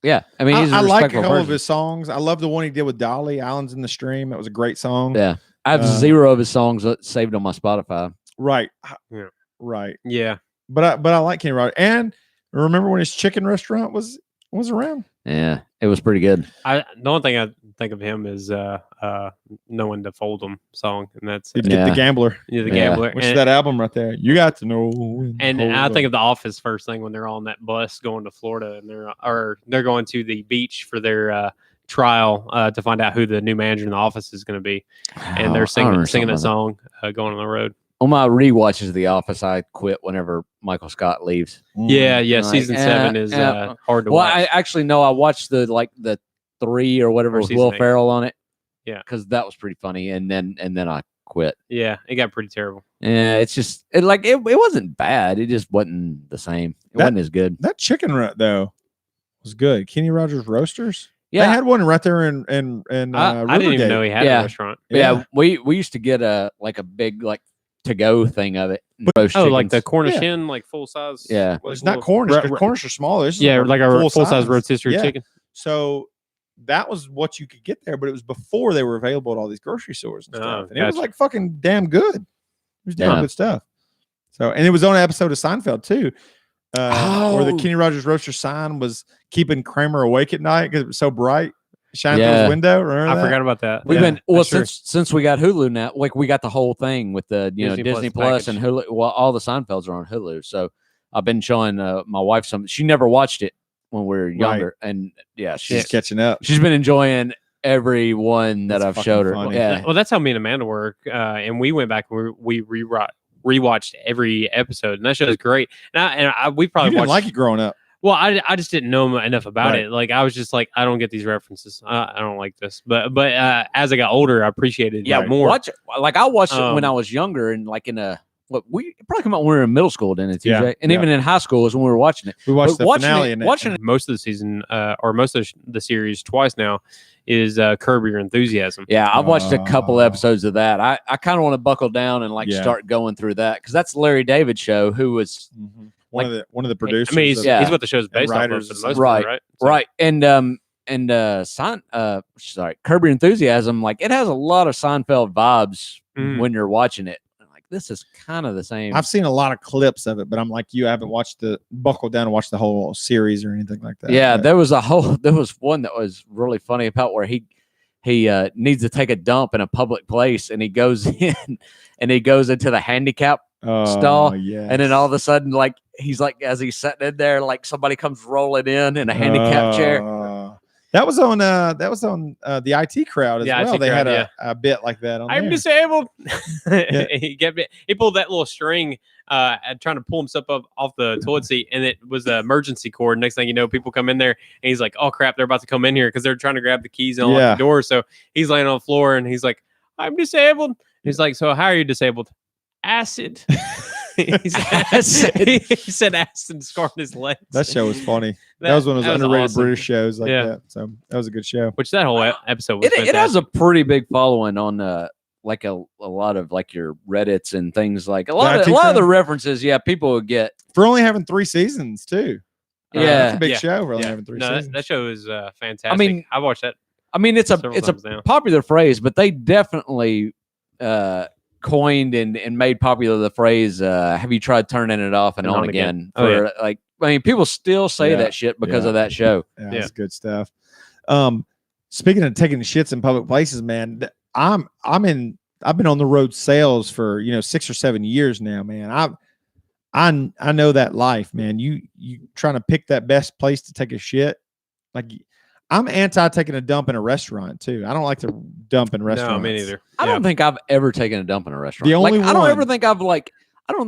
Yeah, I mean, he's a I like a respectful couple of person. his songs. I love the one he did with Dolly, Islands in the Stream. That was a great song. Yeah, I have 0 of his songs saved on my Spotify. Right. Yeah. Right. Yeah. But I like Kenny Rogers. And remember when his chicken restaurant was around? Yeah, it was pretty good. The only thing I think of him is knowing the Fold'em song, and that's The Gambler. Yeah, the Gambler. Which is that album right there. You got to know. And I think of The Office first thing when they're on that bus going to Florida, and they're going to the beach for their trial to find out who the new manager in The Office is going to be, and they're singing that song going on the road. On my rewatches of The Office, I quit whenever Michael Scott leaves. Yeah. Season 7 is hard to watch. I actually know I watched the 3 or whatever with Will Ferrell on it. Yeah, because that was pretty funny, and then I quit. Yeah, it got pretty terrible. Yeah, it's just it wasn't bad. It just wasn't the same. It wasn't as good. That chicken though was good. Kenny Rogers Roasters. Yeah, they had one right there in I didn't even know he had a restaurant. Yeah, we used to get a big to go thing of it. Like the Cornish hen, like full size. Yeah, well, it's not Cornish. Cornish are smaller. Like a full size rotisserie chicken. So that was what you could get there, but it was before they were available at all these grocery stores and stuff. And it was like fucking damn good. It was damn good stuff. So, and it was on an episode of Seinfeld too, where the Kenny Rogers Roaster sign was keeping Kramer awake at night because it was so bright. Shine through his window. Remember I forgot about that. We've been since we got Hulu now. Like we got the whole thing with the Disney Plus and Hulu. Well, all the Seinfelds are on Hulu. So I've been showing my wife some. She never watched it when we were younger, and she's catching up. She's been enjoying every one that I've showed her. Funny. Yeah. Well, that's how me and Amanda work. And we went back and we rewatched every episode, and that show is great. And we probably didn't like it growing up. Well, I just didn't know enough about it. Like I was just like, I don't get these references. I don't like this. But as I got older, I appreciated it more. Like I watched it when I was younger, and like in a we probably come out when we were in middle school, didn't it? TJ? And even in high school was when we were watching it. We watched the finale. Watching it most of the season, or most of the series twice now, is Curb Your Enthusiasm. Yeah, I've watched a couple episodes of that. I kind of want to buckle down and start going through that because that's Larry David show, who was one of the producers. I mean, he's what the show's based off of for the most part, right? So. Right. And Curb Your Enthusiasm, like it has a lot of Seinfeld vibes when you're watching it. Like this is kind of the same. I've seen a lot of clips of it, but I'm like you, I haven't watched buckled down and watched the whole series or anything like that. Yeah, there was one that was really funny about where he needs to take a dump in a public place, and he goes in and he goes into the handicap stall, and then all of a sudden, like he's like as he's sitting in there, like somebody comes rolling in a handicap chair. That was on the IT crowd as well. They had a bit like that on I'm disabled. He pulled that little string trying to pull himself up off the toilet seat, and it was an emergency cord. Next thing you know, people come in there, and he's like, oh crap, they're about to come in here because they're trying to grab the keys and unlock the door. So he's laying on the floor, and he's like, I'm disabled. He's like, so how are you disabled? Acid. He said acid scarred his legs. That show was funny. That was one of those underrated British shows like that. So that was a good show. Which that whole episode was it has a pretty big following on like a lot of like your Reddits and things like a lot of the references. Yeah, people would get for only having 3 seasons too. That's a big show for only having 3 seasons. That show is fantastic. I mean, I watched that. I mean, it's a popular phrase, but they definitely coined and made popular the phrase have you tried turning it off and on again for like I mean people still say that shit because of that show. That's good stuff. Speaking of taking shits in public places, man, I've been on the road sales for 6 or 7 years now, man. I know that life, man. You trying to pick that best place to take a shit. Like I'm anti taking a dump in a restaurant too. I don't like to dump in restaurants. No, me neither. I don't think I've ever taken a dump in a restaurant. The only one. I don't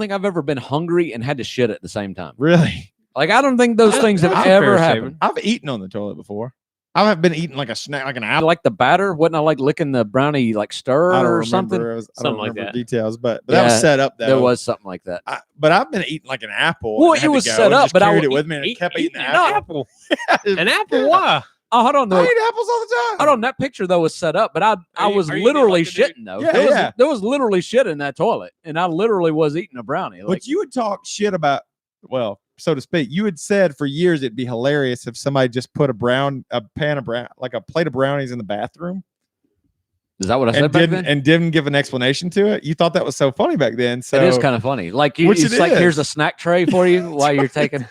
think I've ever been hungry and had to shit at the same time. Really? Like I don't think those things have ever happened. I've eaten on the toilet before. I've been eating like a snack, like an apple. Like the batter, wasn't I like licking the brownie like stir or something? Something like that. Details, but that was set up. There was something like that. But I've been eating like an apple. Well, it was set up, but I carried it with me and kept eating the apple. An apple? Why? Oh, hold on. I eat apples all the time. Hold on. That picture though was set up, but I was literally shitting though. There was literally shit in that toilet, and I literally was eating a brownie. But you would talk shit about. Well, so to speak. You had said for years it'd be hilarious if somebody just put a plate of brownies in the bathroom. Is that what I said back then? And didn't give an explanation to it. You thought that was so funny back then. So it is kind of funny. Like it's like here's a snack tray for you while you're taking.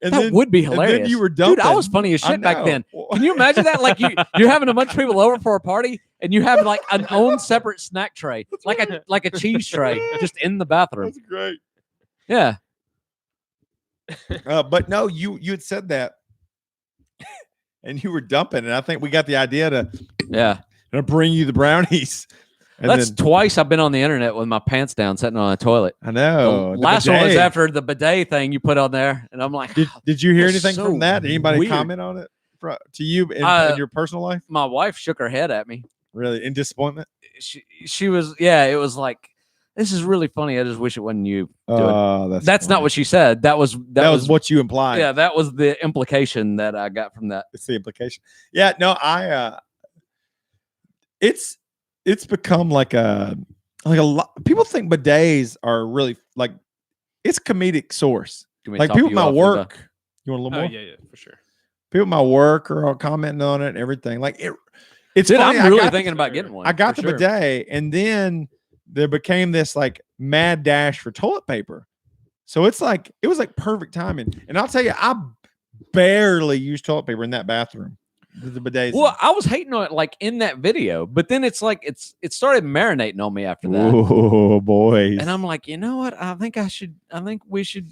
That would be hilarious. And then you were dumping. Dude, I was funny as shit back then. Can you imagine that? Like you're having a bunch of people over for a party and you have like an own separate snack tray, like a cheese tray, just in the bathroom. That's great. Yeah. But no, you had said that, and you were dumping, and I think we got the idea to bring you the brownies. And that's twice I've been on the internet with my pants down, sitting on a toilet. I know. The last one was after the bidet thing you put on there, and I'm like, did you hear anything from that? Did anybody comment on it to you in your personal life? My wife shook her head at me. Really, in disappointment? She was, it was like, this is really funny. I just wish it wasn't you. That's not what she said. That was what you implied. Yeah, that was the implication that I got from that. It's the implication. Yeah, no, it's become like a lot. People think bidets are really like it's comedic source. Like people at my work. You want a little more? Yeah, for sure. People at my work are all commenting on it and everything. Like it's funny. I'm really thinking about getting one. I got the bidet, and then there became this like mad dash for toilet paper. So it was like perfect timing. And I'll tell you, I barely used toilet paper in that bathroom. The bidet. Well, I was hating on it like in that video, but then it's like it started marinating on me after that. Oh boy. And I'm like, you know what? I think we should,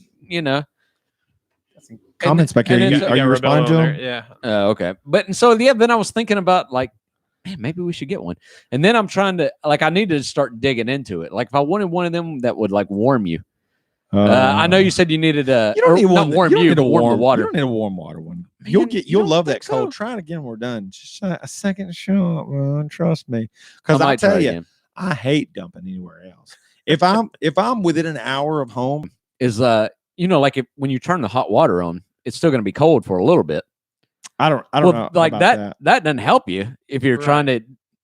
Comments back here. Are you responding to them? Yeah. Okay. But so then I was thinking about like, man, maybe we should get one. And then I'm trying to I need to start digging into it. Like if I wanted one of them that would like warm you. I know you said you needed a. You don't need one. Warm you. Don't warm the water. You don't need a warm water one. Man, you'll love that cold. So? Try it again. We're done. Just a second shot, man. Trust me. Because I tell you, I hate dumping anywhere else. If I'm within an hour of home, is like when you turn the hot water on, it's still going to be cold for a little bit. I don't know. Like that doesn't help you if you're trying to.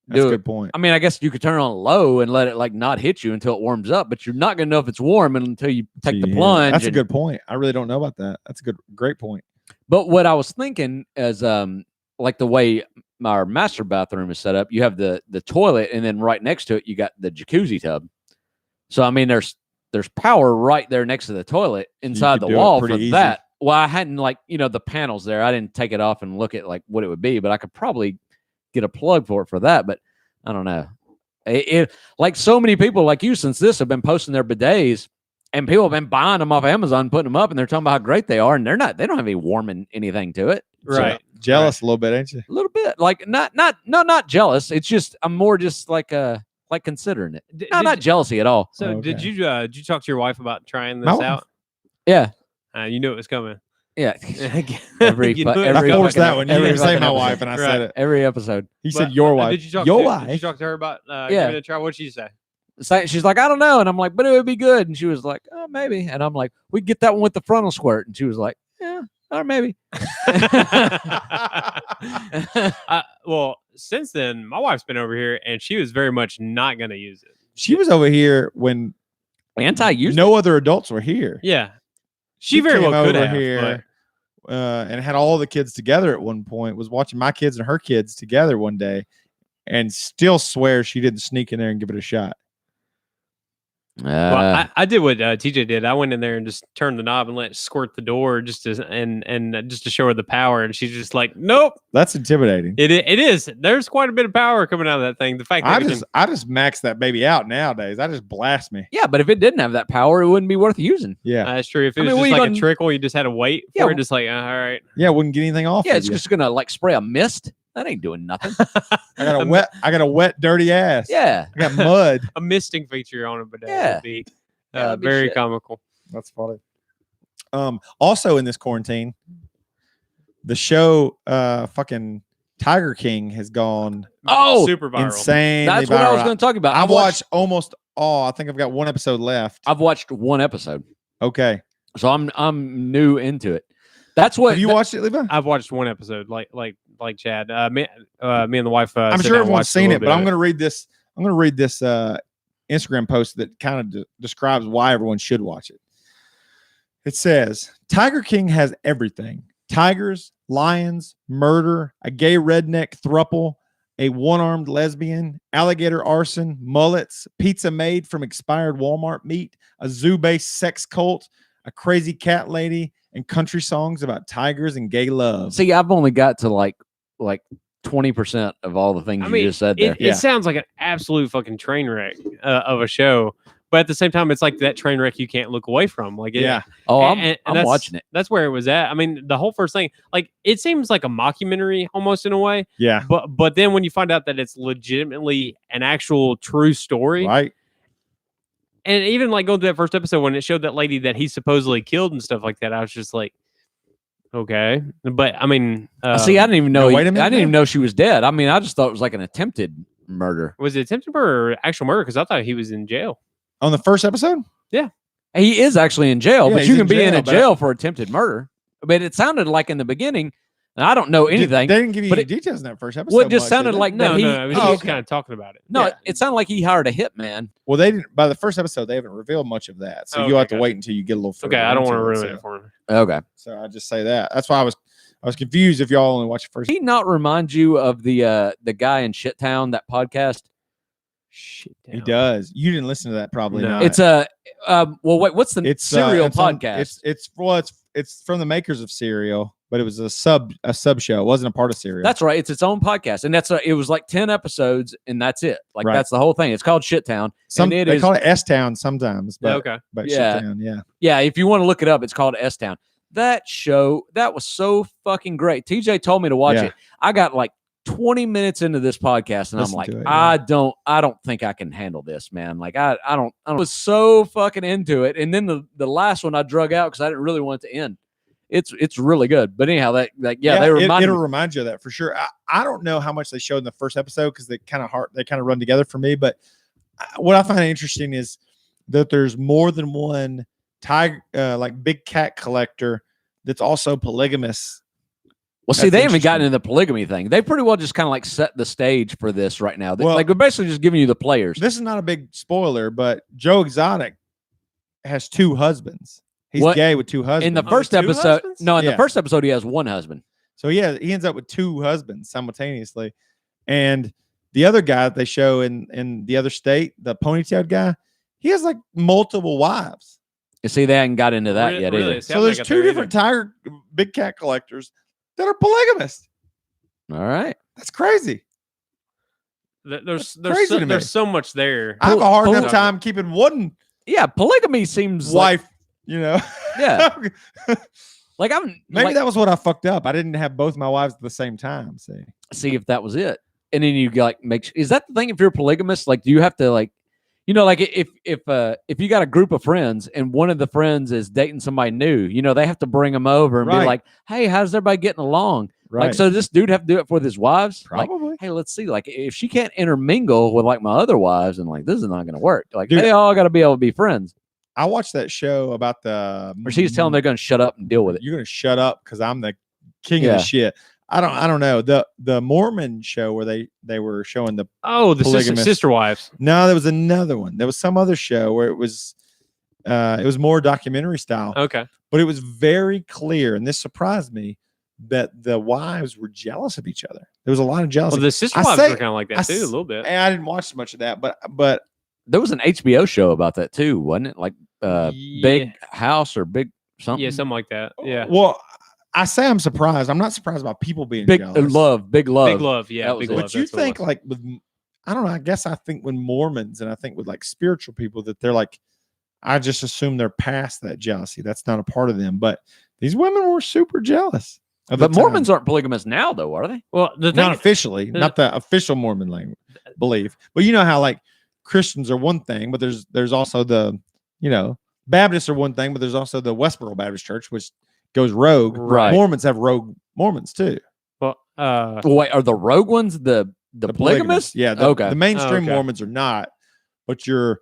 That's a good point. I mean, I guess you could turn it on low and let it like not hit you until it warms up, but you're not going to know if it's warm until you take the plunge. That's a good point. I really don't know about that. That's a great point. But what I was thinking is, like the way our master bathroom is set up, you have the toilet, and then right next to it, you got the jacuzzi tub. So I mean, there's power right there next to the toilet inside the wall for that. Well, I hadn't the panels there. I didn't take it off and look at like what it would be, but I could probably get a plug for that, but I don't know. Like so many people like you since this have been posting their bidets, and people have been buying them off Amazon, putting them up, and they're talking about how great they are, and they don't have any warming anything to it. Right. So, jealous a little bit, ain't you? A little bit. Like not jealous. It's just I'm more just like considering it. Not jealousy at all. So did you talk to your wife about trying this out? Yeah. You knew it was coming. Yeah. I forced that one. You didn't say my wife, and I said it. Every episode. He said your wife. Did you talk wife? Did you talk to her about giving it a try? What did she say? She's like, I don't know. And I'm like, but it would be good. And she was like, oh, maybe. And I'm like, we get that one with the frontal squirt. And she was like, yeah, or maybe. Well, since then, my wife's been over here, and she was very much not going to use it. She was over here when anti-use. No other adults were here. Yeah. She very well could have here, and had all the kids together at one point. Was watching my kids and her kids together one day, and still swears she didn't sneak in there and give it a shot. Well, I did what TJ did. I went in there and just turned the knob and let it squirt the door just to show her the power, and she's just like, "Nope." That's intimidating. It is. There's quite a bit of power coming out of that thing. The fact that I just max that baby out nowadays. I just blast me. Yeah, but if it didn't have that power, it wouldn't be worth using. Yeah, that's true. If it was just like a trickle, you just had to wait for it. Just like, all right. Yeah, wouldn't get anything off. Yeah, it's just gonna like spray a mist. That ain't doing nothing. I got a wet, dirty ass. Yeah, I got mud. A misting feature on it, but yeah, would be very comical. That's funny. Also in this quarantine, the show fucking Tiger King has gone super viral. Insane. That's what I was going to talk about. I've watched almost all. I think I've got one episode left. I've watched one episode. Okay. So I'm new into it. That's what have you watched it, Levi? I've watched one episode, like Chad. Me and the wife. I'm sure everyone's seen it, but I'm going to read this. I'm going to read this Instagram post that kind of describes why everyone should watch it. It says Tiger King has everything: tigers, lions, murder, a gay redneck throuple, a one-armed lesbian, alligator arson, mullets, pizza made from expired Walmart meat, a zoo-based sex cult, a crazy cat lady, and country songs about tigers and gay love. See, I've only got to like 20% of all the things you just said there. It sounds like an absolute fucking train wreck of a show. But at the same time, it's like that train wreck you can't look away from. Like, I'm watching it. That's where it was at. I mean, the whole first thing, like, it seems like a mockumentary almost in a way. Yeah. But then when you find out that it's legitimately an actual true story, right? And even like going to that first episode when it showed that lady that he supposedly killed and stuff like that, I was just like, okay. But I mean, see, I didn't even know. wait a minute, I didn't even know she was dead. I mean, I just thought it was like an attempted murder. Was it attempted murder or actual murder? Because I thought he was in jail. On the first episode? Yeah. He is actually in jail, Yeah, but he's you can in be in jail, a jail for attempted murder. But it sounded like in the beginning, and I don't know anything. They didn't give you but any details in that first episode. Well, it just much, sounded did they? like No, that he. it was just kind of talking about it. No, Yeah. it sounded like he hired a hitman. Well, they didn't. By the first episode, they haven't revealed much of that, so you'll have to wait until you get a little further. Okay, I don't want to into ruin it for him. Okay. So I just say that. That's why I was confused if y'all only watched the first. Did he not remind you of the guy in Shit Town, that podcast? Shit. He does. You didn't listen to that, probably No. not. It's a well, wait, what's the Serial it's on- podcast? it's from the makers of Serial, but it was a sub show. It wasn't a part of Serial. That's right. It's its own podcast, and it was like 10 episodes, and that's it. Like Right. that's the whole thing. It's called Shit Town. They call it S Town sometimes, but Okay. but Yeah. Shit Town, yeah. Yeah, if you want to look it up, it's called S Town. That show, that was so fucking great. TJ told me to watch Yeah. it. I got like 20 minutes into this podcast, and Listen I'm like, to it, yeah. I don't think I can handle this, man. Like I was so fucking into it. And then the last one I drug out because I didn't really want it to end. It's really good. But anyhow, they reminded it'll me. remind you of that for sure. I don't know how much they showed in the first episode because they kind of run together for me. But what I find interesting is that there's more than one tiger, like big cat collector that's also polygamous. Well, see, That's they haven't gotten interesting. into the polygamy thing. They pretty well just kind of like set the stage for this right now. Well, Like they're basically just giving you the players. This is not a big spoiler, but Joe Exotic has 2 husbands. He's What? gay with 2 husbands. In the Oh, first 2 episode, husbands? no, in the Yeah. first episode, he has one husband. So he ends up with 2 husbands simultaneously. And the other guy that they show in the other state, the ponytailed guy, he has like multiple wives. You see, they haven't got into that yet Really? either. See, So I'm there's not 2 there different tiger big cat collectors that are polygamous. All right. That's crazy. There's crazy to me. there's so much there. I have a hard enough Poly- time keeping one Yeah, polygamy seems like, wife, you know. yeah. Like I'm Maybe like, that was what I fucked up. I didn't have both my wives at the same time. see if that was it. And then you like is that the thing if you're polygamous? Like, do you have to like, you know, like if you got a group of friends and one of the friends is dating somebody new, you know, they have to bring them over and be Right. like, hey, how's everybody getting along? Right. Like, so this dude have to do it for his wives? Like, Probably. hey, let's see. Like, if she can't intermingle with like my other wives, and like this is not going to work. Like, Dude, they all got to be able to be friends. I watched that show about the. Or she's telling them they're going to shut up and deal with it. You're gonna shut up because I'm the king of Yeah. the shit. I don't know the Mormon show where they were showing the. Oh, the Polygamous. sister wives. No, there was another one. There was some other show where it was more documentary style, Okay. but it was very clear, and this surprised me that the wives were jealous of each other. There was a lot of jealousy. Well, the sister I wives say- were kind of like I that too, s- a little bit. And I didn't watch much of that, but There was an HBO show about that too, wasn't it? Like Big House or Big something. Yeah, something like that. Yeah. Well, I say I'm surprised. I'm not surprised about people being Big jealous. love, big love. Big love. Yeah. That was Big it. love. But you that's what it think was. like with, I don't know. I guess I think when Mormons and I think with like spiritual people that they're like, I just assume they're past that jealousy. That's not a part of them. But these women were super jealous. of the But Mormons time. aren't polygamous now, though, are they? Well, the thing, Not officially, not the official Mormon language belief. But you know how like Christians are one thing, but there's also the, you know, Baptists are one thing, but there's also the Westboro Baptist Church, which goes rogue. Right. Mormons have rogue Mormons too. well, Wait, are the rogue ones the polygamists? Yeah. Okay. The mainstream Okay. Mormons are not, but your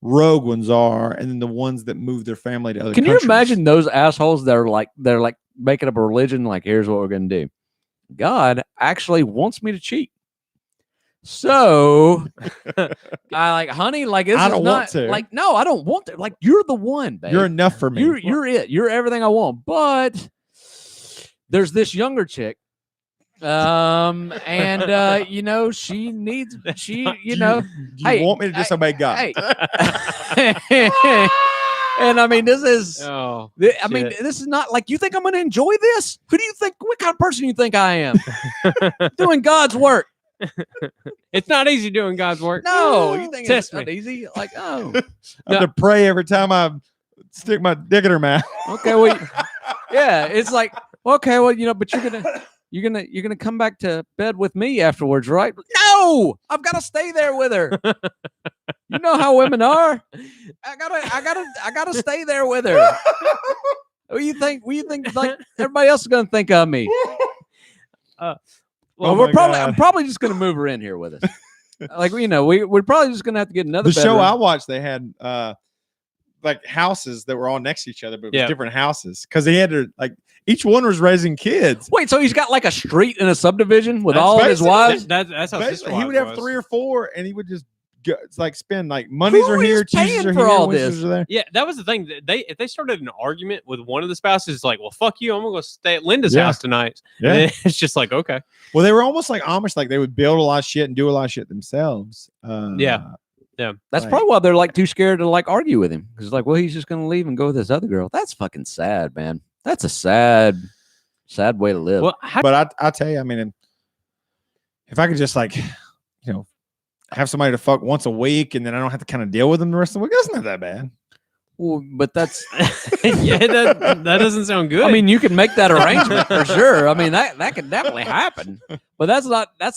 rogue ones are, and then the ones that move their family to other Can you countries. imagine those assholes that are like they're like making up a religion? Like, here's what we're gonna do. God actually wants me to cheat. So I like, honey, like this I is don't not want to. like, no, I don't want to. Like, you're the one, babe. You're enough for me. You're it. You're everything I want. But there's this younger chick. And you know, she needs Do you hey, want me to disobey God? Hey. And I mean, this is Oh, I mean, this is not like, you think I'm going to enjoy this? Who do you think, what kind of person do you think I am? Doing God's work. it's not easy doing God's work. No, you think Test it's not me. easy? Like, oh, I have to pray every time I stick my dick in her mouth. okay, well, yeah, it's like, okay, well, you know, but you're gonna come back to bed with me afterwards, right? No, I've got to stay there with her. You know how women are. I gotta stay there with her. What do you think? Like everybody else is gonna think of me? Well, I'm probably just gonna move her in here with us. Like, you know, we're probably just gonna have to get another. The show bedroom. I watched, they had like houses that were all next to each other, but it was different houses because they had to like each one was raising kids. Wait, so he's got like a street in a subdivision with all of his wives? That's how he would have 3 or 4, and he would just it's like spend like Mondays are here, Tuesdays are for here, all Wednesdays this? are there. Yeah, that was the thing. If they started an argument with one of the spouses, it's like, well, fuck you, I'm gonna go stay at Linda's house tonight. Yeah, and it's just like, okay. Well, they were almost like Amish, like they would build a lot of shit and do a lot of shit themselves. Yeah. That's probably why they're like too scared to like argue with him, because like, well, he's just gonna leave and go with this other girl. That's fucking sad, man. That's a sad way to live. Well, but I tell you, I mean, if I could just like, you know, have somebody to fuck once a week and then I don't have to kind of deal with them the rest of the week, that's not that bad. Well, but that's yeah, that doesn't sound good. I mean, you can make that arrangement for sure. I mean, that could definitely happen. But that's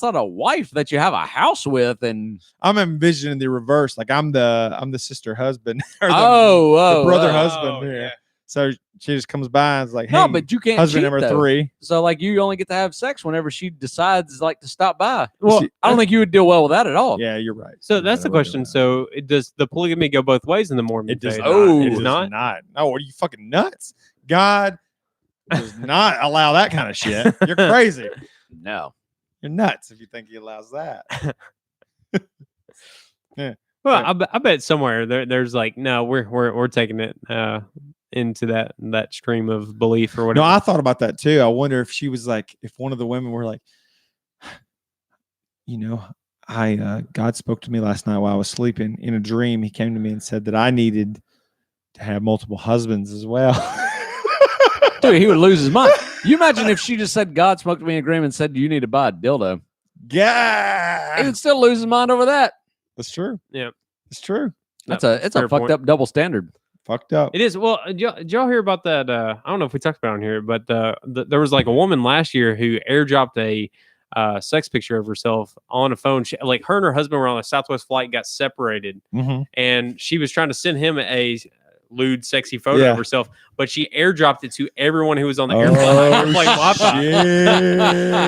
not a wife that you have a house with. And I'm envisioning the reverse. Like I'm the sister husband or the brother husband here. Yeah. So she just comes by and is like, hey, no, but you can't husband cheat, number though. 3. So like you only get to have sex whenever she decides like to stop by. Well, I don't think you would deal well with that at all. Yeah, you're right. So that's the question. So does the polygamy go both ways in the Mormon It does faith? not. Oh, it does not. No, are you fucking nuts? God does not allow that kind of shit. You're crazy. No. You're nuts if you think he allows that. Yeah. Well, I bet somewhere there's like, no, we're taking it into that stream of belief or whatever. No, I thought about that too. I wonder if she was like, if one of the women were like, you know, God spoke to me last night while I was sleeping in a dream. He came to me and said that I needed to have multiple husbands as well. Dude, he would lose his mind. You imagine if she just said, God spoke to me in a dream and said, you need to buy a dildo. Yeah. He would still lose his mind over that. That's true. Yeah. It's true. It's a fucked up double standard. Fucked up. It is. Well, did y'all hear about that? I don't know if we talked about it on here, but there was like a woman last year who airdropped a sex picture of herself on a phone. Like her and her husband were on a Southwest flight, got separated, and she was trying to send him a lewd, sexy photo of herself, but she airdropped it to everyone who was on the airplane. Wi-Fi.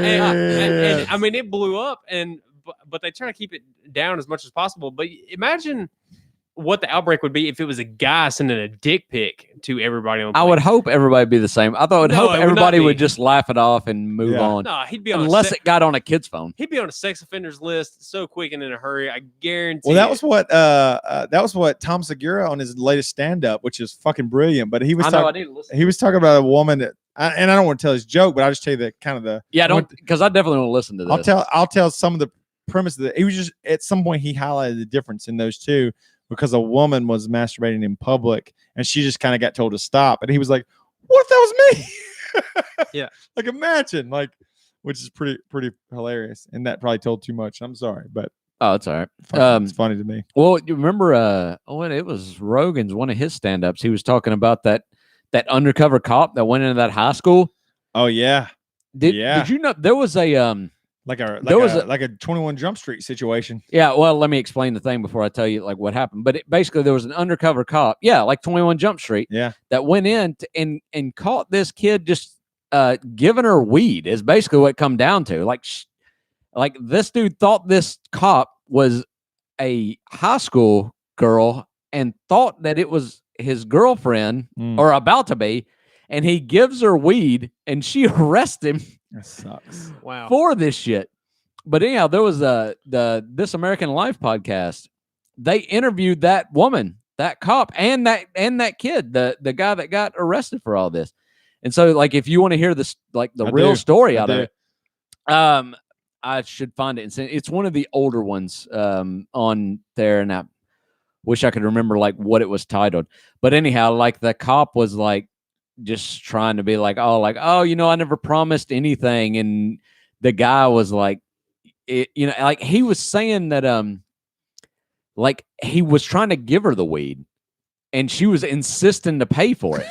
and I mean, it blew up, but they try to keep it down as much as possible. But imagine what the outbreak would be if it was a guy sending a dick pic to everybody on the plane. I would hope everybody would be the same. I thought everybody would just laugh it off and move on. No, he'd be on unless it got on a kid's phone. He'd be on a sex offenders list so quick and in a hurry. I guarantee. Well, that was what Tom Segura on his latest stand-up, which is fucking brilliant. But he was talking about a woman that, and I don't want to tell his joke, but I'll just tell you because I definitely want to listen to this. I'll tell some of the premise of that. He was just at some point he highlighted the difference in those two. Because a woman was masturbating in public and she just kind of got told to stop. And he was like, what if that was me? Yeah. Like imagine, which is pretty hilarious. And that probably told too much. I'm sorry, but oh, it's all right. It's funny to me. Well, you remember it was Rogan's one of his stand-ups. He was talking about that undercover cop that went into that high school. Oh yeah. Did you know there was a like a 21 Jump Street situation. Yeah, well, let me explain the thing before I tell you like what happened. But basically, there was an undercover cop, like 21 Jump Street, that went in and caught this kid just giving her weed. Is basically what it come down to. Like this dude thought this cop was a high school girl and thought that it was his girlfriend or about to be, and he gives her weed and she arrests him. That sucks. Wow. For this shit. But anyhow, there was the This American Life podcast. They interviewed that woman, that cop, and that kid, the guy that got arrested for all this. And so, like, if you want to hear this, like the real story out of it, I should find it. It's one of the older ones on there, and I wish I could remember like what it was titled. But anyhow, like the cop was like just trying to be like, oh, you know, I never promised anything, and the guy was like, like he was saying that like he was trying to give her the weed, and she was insisting to pay for it.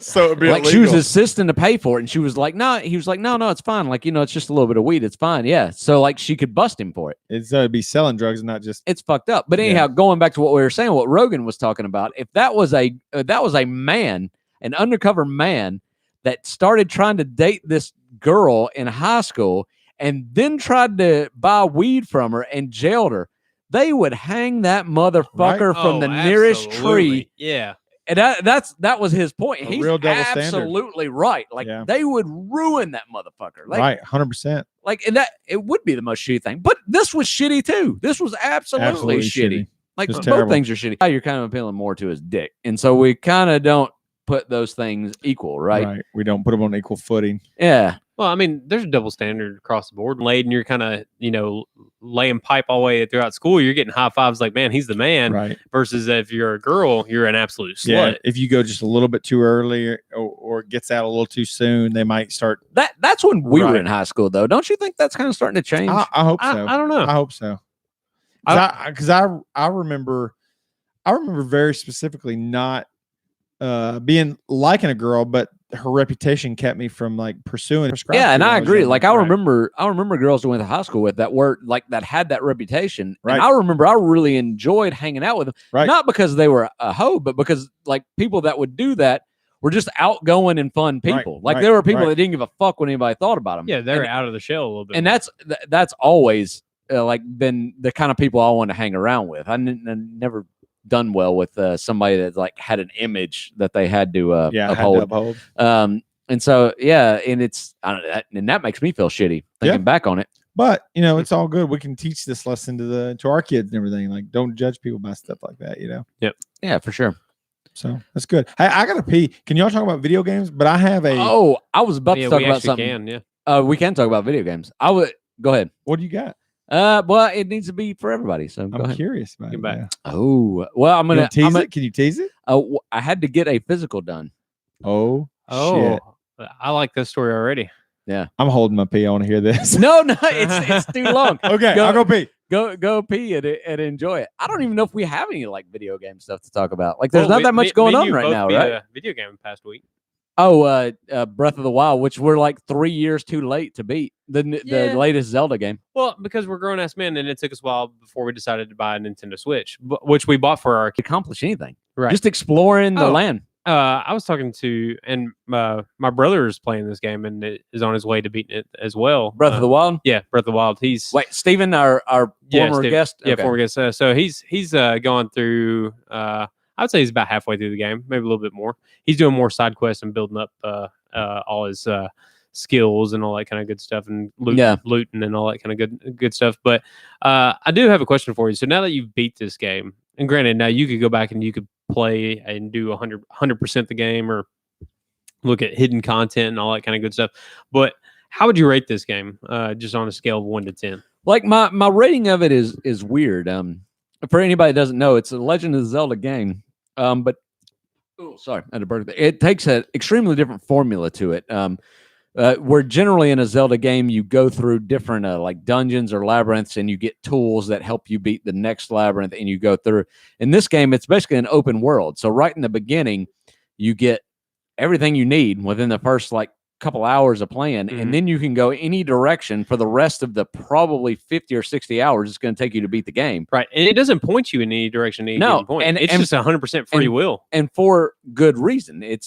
So it'd be like illegal. She was insisting to pay for it, and she was like, "No." He was like, "No, it's fine. Like, you know, it's just a little bit of weed. It's fine." Yeah. So like she could bust him for it. It'd be selling drugs, not just. It's fucked up. But anyhow, going back to what we were saying, what Rogan was talking about, if that was a man, an undercover man that started trying to date this girl in high school and then tried to buy weed from her and jailed her, they would hang that motherfucker from the nearest tree. Yeah. And that was his point. He's real double absolutely standard. right. Like they would ruin that motherfucker. Like, right, 100%. Like, and that it would be the most shitty thing. But this was shitty too. This was absolutely shitty. Like both terrible. things are shitty. You're kind of appealing more to his dick, and so we kind of don't put those things equal, right? Right. We don't put them on equal footing. Yeah. Well, I mean, there's a double standard across the board. Late, and you're kind of, you know, laying pipe all the way throughout school. You're getting high fives like, man, he's the man. Right. Versus if you're a girl, you're an absolute slut. Yeah. If you go just a little bit too early or gets out a little too soon, they might start. That's when we were in high school, though. Don't you think that's kind of starting to change? I hope so. I don't know. I hope so. Because I remember very specifically not being liking a girl, but her reputation kept me from like pursuing. Yeah, and I agree. Like I remember girls I went to high school with that were like that had that reputation. Right. And I remember I really enjoyed hanging out with them. Right. Not because they were a hoe, but because like people that would do that were just outgoing and fun people. Right. Like there were people that didn't give a fuck what anybody thought about them. Yeah, they're out of the shell a little bit. And that's always like been the kind of people I want to hang around with. I never done well with somebody that like had an image that they had to uphold. And so and it's and that makes me feel shitty thinking back on it. But you know, it's all good. We can teach this lesson to our kids and everything. Like, don't judge people by stuff like that. You know. Yep. Yeah, for sure. So that's good. Hey, I gotta pee. Can y'all talk about video games? But I have a. Oh, I was about to talk about something. We can talk about video games. I would go ahead. What do you got? Well, it needs to be for everybody. So I'm curious about it. Yeah. Oh, well, I'm gonna tease it. Can you tease it? I had to get a physical done. Oh, shit. I like this story already. Yeah, I'm holding my pee. I want to hear this. No, it's too long. Okay, I'll go pee. Go pee and enjoy it. I don't even know if we have any like video game stuff to talk about. Like, there's not that much going on right now, right? Video game past week. Oh, Breath of the Wild, which we're like 3 years too late to beat the latest Zelda game. Well, because we're grown ass men, and it took us a while before we decided to buy a Nintendo Switch, which we bought for our accomplish anything. Right, just exploring the land. I was talking to, and my brother is playing this game and is on his way to beating it as well. Breath of the Wild. Yeah, Breath of the Wild. Steven, our former guest. Yeah, former guest. So he's going through. I would say he's about halfway through the game, maybe a little bit more. He's doing more side quests and building up all his skills and all that kind of good stuff, and looting and all that kind of good stuff. But I do have a question for you. So now that you've beat this game, and granted, now you could go back and you could play and do 100% the game, or look at hidden content and all that kind of good stuff. But how would you rate this game, just on a scale of 1 to 10? Like my rating of it is weird. For anybody that doesn't know, it's a Legend of Zelda game. But sorry, I had a birthday. It takes an extremely different formula to it. Where generally in a Zelda game, you go through different like dungeons or labyrinths, and you get tools that help you beat the next labyrinth, and you go through. In this game, it's basically an open world. So right in the beginning, you get everything you need within the first like couple hours of playing, and then you can go any direction for the rest of the probably 50 or 60 hours it's going to take you to beat the game. Right. And it doesn't point you in any direction at any given point. And it's just 100% free will. And for good reason. It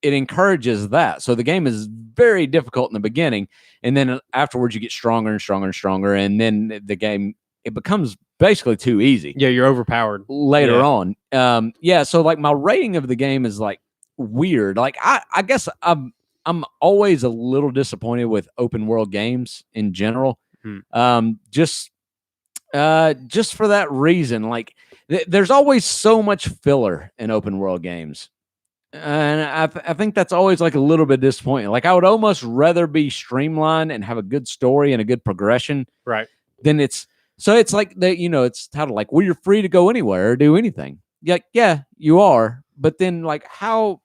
encourages that. So the game is very difficult in the beginning, and then afterwards you get stronger and stronger and stronger, and then the game, it becomes basically too easy. Yeah, you're overpowered later on. So like my rating of the game is like weird. Like I guess I'm always a little disappointed with open world games in general. Just for that reason, like there's always so much filler in open world games. And I think that's always like a little bit disappointing. Like I would almost rather be streamlined and have a good story and a good progression. Right. Then it's like that, it's titled like, well, you're free to go anywhere or do anything. Yeah, you are. But then like how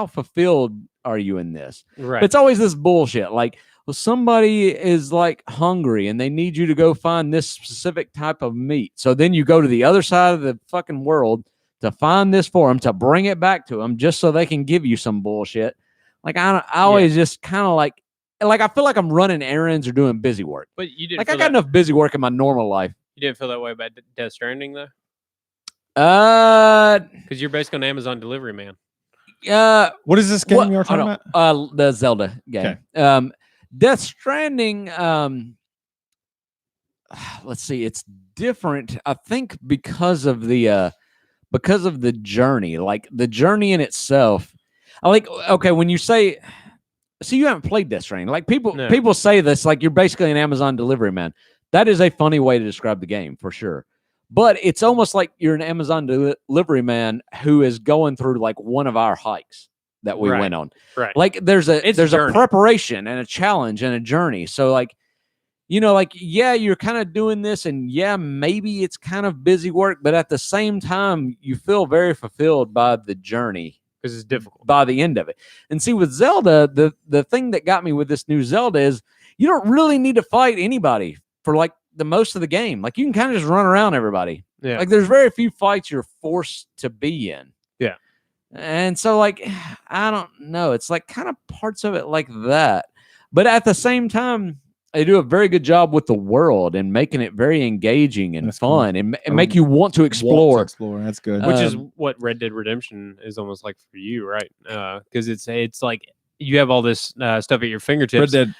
fulfilled are you in this? Right. But it's always this bullshit. Like, well, somebody is like hungry and they need you to go find this specific type of meat. So then you go to the other side of the fucking world to find this for them, to bring it back to them just so they can give you some bullshit. Like I always just kind of like I feel like I'm running errands or doing busy work. But you didn't like I got enough busy work in my normal life. You didn't feel that way about Death Stranding though? Because you're basically an Amazon delivery man. What is this game you're talking about? The Zelda game. Okay. Death Stranding. Let's see. It's different. I think because of the journey, like the journey in itself. Okay, when you say, so you haven't played Death Stranding. Like people say this, like you're basically an Amazon delivery man. That is a funny way to describe the game for sure. But it's almost like you're an Amazon delivery man who is going through like one of our hikes that we went on. Right. Like there's a preparation and a challenge and a journey. So like, yeah, you're kind of doing this and yeah, maybe it's kind of busy work, but at the same time, you feel very fulfilled by the journey. Because it's difficult. By the end of it. And see, with Zelda, the thing that got me with this new Zelda is you don't really need to fight anybody for like the most of the game. Like you can kind of just run around everybody. Yeah. Like there's very few fights you're forced to be in. Yeah. And so like, I don't know. It's like kind of parts of it like that. But at the same time, they do a very good job with the world and making it very engaging and fun and make you want to explore. That's good. Which is what Red Dead Redemption is almost like for you, right? Because it's like you have all this stuff at your fingertips. Red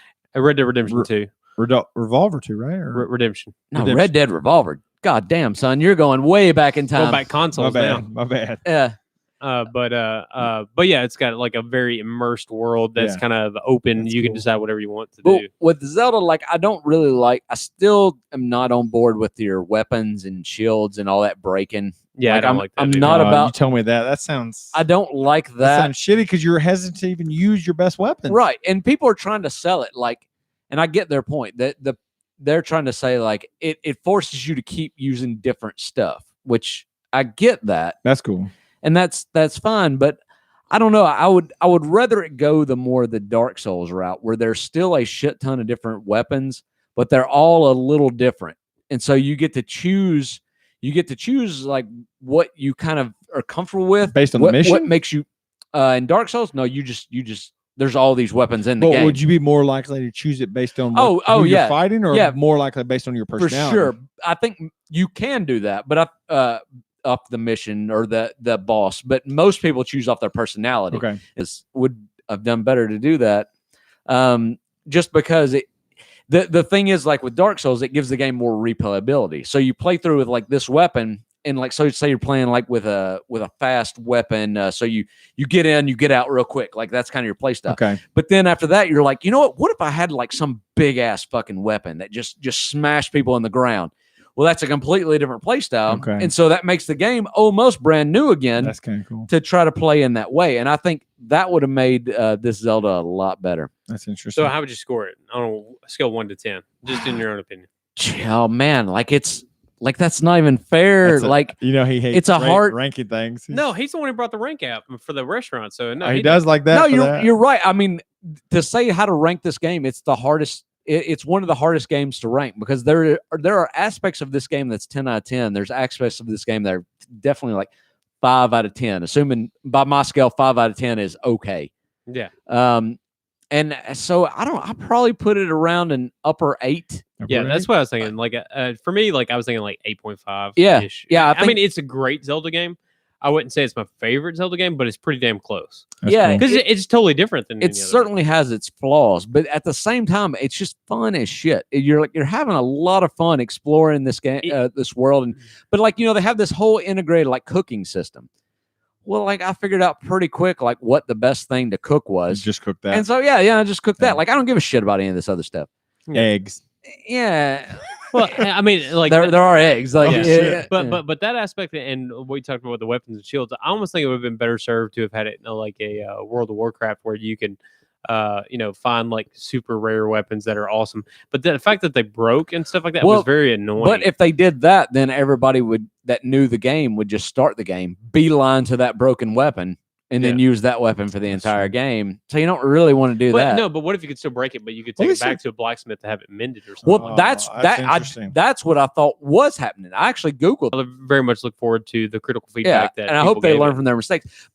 Dead Redemption 2. Revolver 2, right? Or Redemption. No, Redemption. Red Dead Revolver. God damn, son, you're going way back in time. Going back consoles now. My bad. Yeah. But yeah, it's got like a very immersed world that's kind of open. You can decide whatever you want to do. With Zelda, like I still am not on board with your weapons and shields and all that breaking. Yeah, like, I don't like that. I'm not about. You tell me that. That sounds. I don't like that. That sounds shitty because you're hesitant to even use your best weapons. Right, and people are trying to sell it like, and I get their point that they're trying to say like it forces you to keep using different stuff, which I get that. That's cool. And that's fine, but I don't know. I would rather it go the Dark Souls route where there's still a shit ton of different weapons, but they're all a little different. And so you get to choose like what you kind of are comfortable with based on the mission. What makes you in Dark Souls? No, you just there's all these weapons in the game. Would you be more likely to choose it based on who you're fighting, or more likely based on your personality? For sure. I think you can do that, but up the mission or the boss, but most people choose off their personality. Okay. Would have done better to do that. Just because the thing is, like with Dark Souls, it gives the game more replayability. So you play through with like this weapon, and like, so say you're playing like with a fast weapon. So you get in, you get out real quick. Like that's kind of your play style. Okay. But then after that, you're like, you know what if I had like some big ass fucking weapon that just smashed people in the ground? Well, that's a completely different play style. Okay. And so that makes the game almost brand new again. That's kind of cool. To try to play in that way. And I think that would have made this Zelda a lot better. That's interesting. So how would you score it on a scale 1 to 10? Just in your own opinion. Oh, man. That's not even fair. He hates it's a hard ranking things. No, he's the one who brought the rank out for the restaurant. So no, he does like that. No, you're right. I mean, to say how to rank this game, it's the hardest. It's one of the hardest games to rank because there are aspects of this game that's 10 out of 10. There's aspects of this game that are definitely like 5 out of 10. Assuming by my scale, 5 out of 10 is okay. Yeah. And so I probably put it around an upper 8. Yeah, that's what I was thinking. Like, for me, like I was thinking like 8.5. Yeah. I mean, it's a great Zelda game. I wouldn't say it's my favorite Zelda game, but it's pretty damn close. That's because it's totally different than it certainly has its flaws, but at the same time, it's just fun as shit. You're having a lot of fun exploring this game, this world, but they have this whole integrated like cooking system. Well, like I figured out pretty quick, like what the best thing to cook was. Just cook that. And so, I just cooked that. Like, I don't give a shit about any of this other stuff. Eggs. Yeah. Well, I mean, like there are eggs. Like, but that aspect, and we talked about the weapons and shields. I almost think it would have been better served to have had it like a World of Warcraft, where you can, find like super rare weapons that are awesome. But the fact that they broke and stuff like that was very annoying. But if they did that, then everybody that knew the game would just start the game, beeline to that broken weapon, and then use that weapon for the entire game. So you don't really want to do that. No, but what if you could still break it, but you could take it back to a blacksmith to have it mended or something? Well, that's what I thought was happening. I actually Googled. I very much look forward to the critical feedback that, and I hope they learn from their mistakes.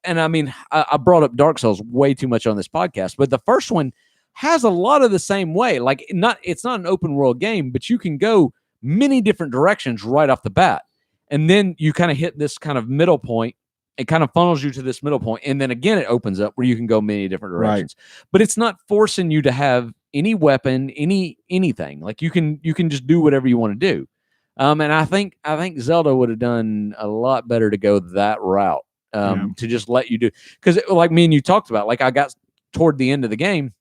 And I mean, I brought up Dark Souls way too much on this podcast, but the first one has a lot of the same way. Like, it's not an open world game, but you can go many different directions right off the bat. And then you kind of hit this kind of middle point. It kind of funnels you to this middle point, and then again it opens up where you can go many different directions. Right. But it's not forcing you to have any weapon, anything. Like you can just do whatever you want to do. And I think Zelda would have done a lot better to go that route. To just let you do, because like me and you talked about, like I got toward the end of the game,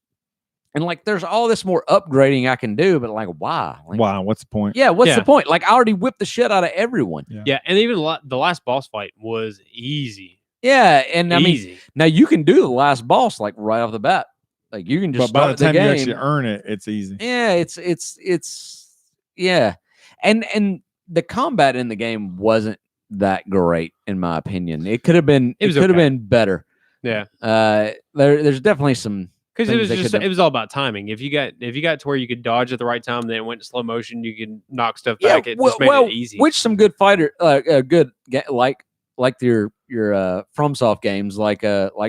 and like there's all this more upgrading I can do, but like why? Like, wow, what's the point? Yeah, what's the point? Like I already whipped the shit out of everyone. Yeah, and even the last boss fight was easy. Yeah, and I mean, now you can do the last boss like right off the bat. Like you can just. But by the time you actually earn it, it's easy. Yeah, it's yeah, and the combat in the game wasn't that great in my opinion. It could have been. It could have been better. Yeah. There's definitely some. Because it was all about timing. If you got to where you could dodge at the right time, then it went to slow motion. You could knock stuff back. It just made it easy. Which some good fighter, good like your FromSoft games, like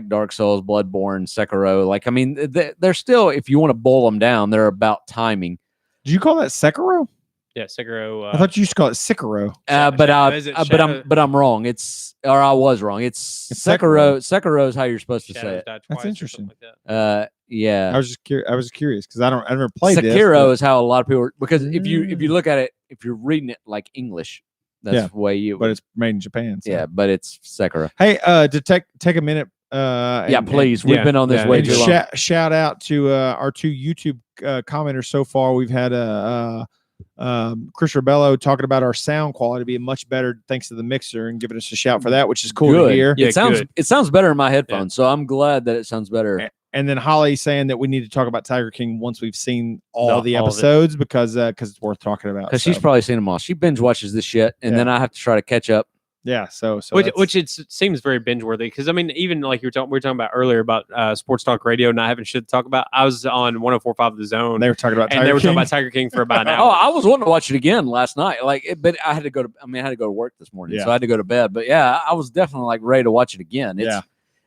Dark Souls, Bloodborne, Sekiro. Like I mean, they're still, if you want to boil them down, they're about timing. Did you call that Sekiro? Yeah, Sekiro. I thought you used to call it Sekiro. But I'm wrong. I was wrong. It's Sekiro. Sekiro is how you're supposed to say it. That's interesting. Like yeah. I was just curious because I never played Sekiro is how a lot of people because if you look at it, if you're reading it like English, that's the way you. But it's made in Japan. So. Yeah, but it's Sekiro. Hey, to take a minute. Please. We've been on this way too long. Shout out to our two YouTube commenters so far. We've had Chris Rebello talking about our sound quality being much better thanks to the mixer and giving us a shout for that, which is cool to hear. Yeah, it sounds better in my headphones, so I'm glad that it sounds better. And then Holly saying that we need to talk about Tiger King once we've seen all the episodes because it's worth talking about. Because she's probably seen them all. She binge watches this shit, and then I have to try to catch up. Yeah, so which it seems very binge worthy because I mean even like we were talking about earlier about sports talk radio not having shit to talk about. I was on 104.5 The Zone. They were talking about Tiger King for about an hour. Oh, I was wanting to watch it again last night. But I had to go to. I had to go to work this morning, so I had to go to bed. But yeah, I was definitely like ready to watch it again.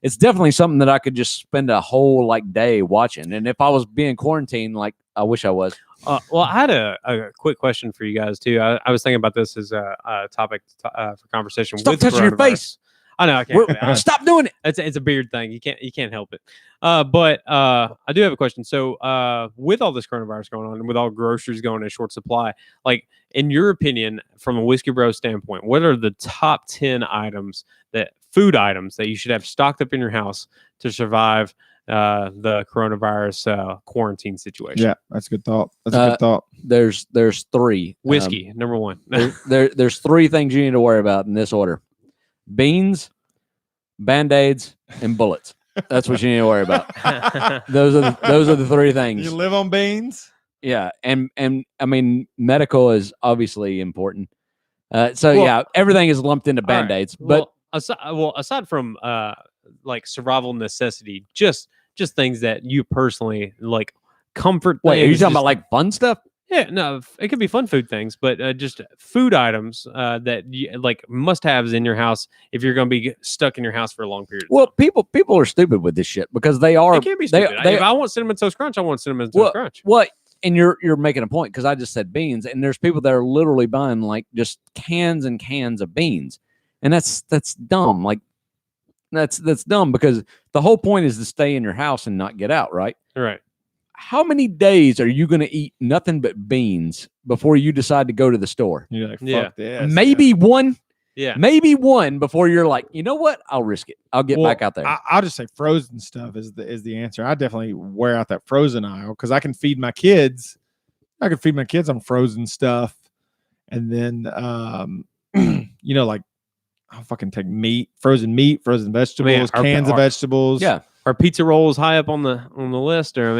It's definitely something that I could just spend a whole like day watching. And if I was being quarantined, like I wish I was. Well, I had a quick question for you guys too. I was thinking about this as a topic for conversation. Stop touching your face. I know I can't. Stop doing it. It's a beard thing. You can't help it. But I do have a question. So with all this coronavirus going on and with all groceries going in short supply, like in your opinion, from a Whiskey Bro standpoint, what are the top 10 food items that you should have stocked up in your house to survive the coronavirus quarantine situation? Yeah, that's a good thought. Good thought. There's three. Whiskey, number one. There's three things you need to worry about in this order: beans, Band-Aids, and bullets. That's what you need to worry about. Those are the three things. You live on beans? Yeah, and I mean medical is obviously important. Everything is lumped into Band-Aids. Right. But aside from like survival necessity, just things that you personally like, comfort. Wait, are you talking about like fun stuff? Yeah, no, it could be fun food things, but just food items that you like must-haves in your house if you're going to be stuck in your house for a long period. Well, people are stupid with this shit because they are. They can't be stupid. If I want cinnamon toast crunch, I want cinnamon toast crunch. What? And you're making a point because I just said beans, and there's people that are literally buying like just cans and cans of beans, and that's dumb. Like that's dumb because the whole point is to stay in your house and not get out, right? Right. How many days are you going to eat nothing but beans before you decide to go to the store? You're like, fuck this. Maybe one. Yeah. Maybe one before you're like, you know what? I'll risk it. I'll get back out there. I'll just say frozen stuff is the answer. I definitely wear out that frozen aisle because I can feed my kids. I can feed my kids on frozen stuff, and then like I'll fucking take frozen vegetables, cans of vegetables. Yeah. Are pizza rolls high up on the list, or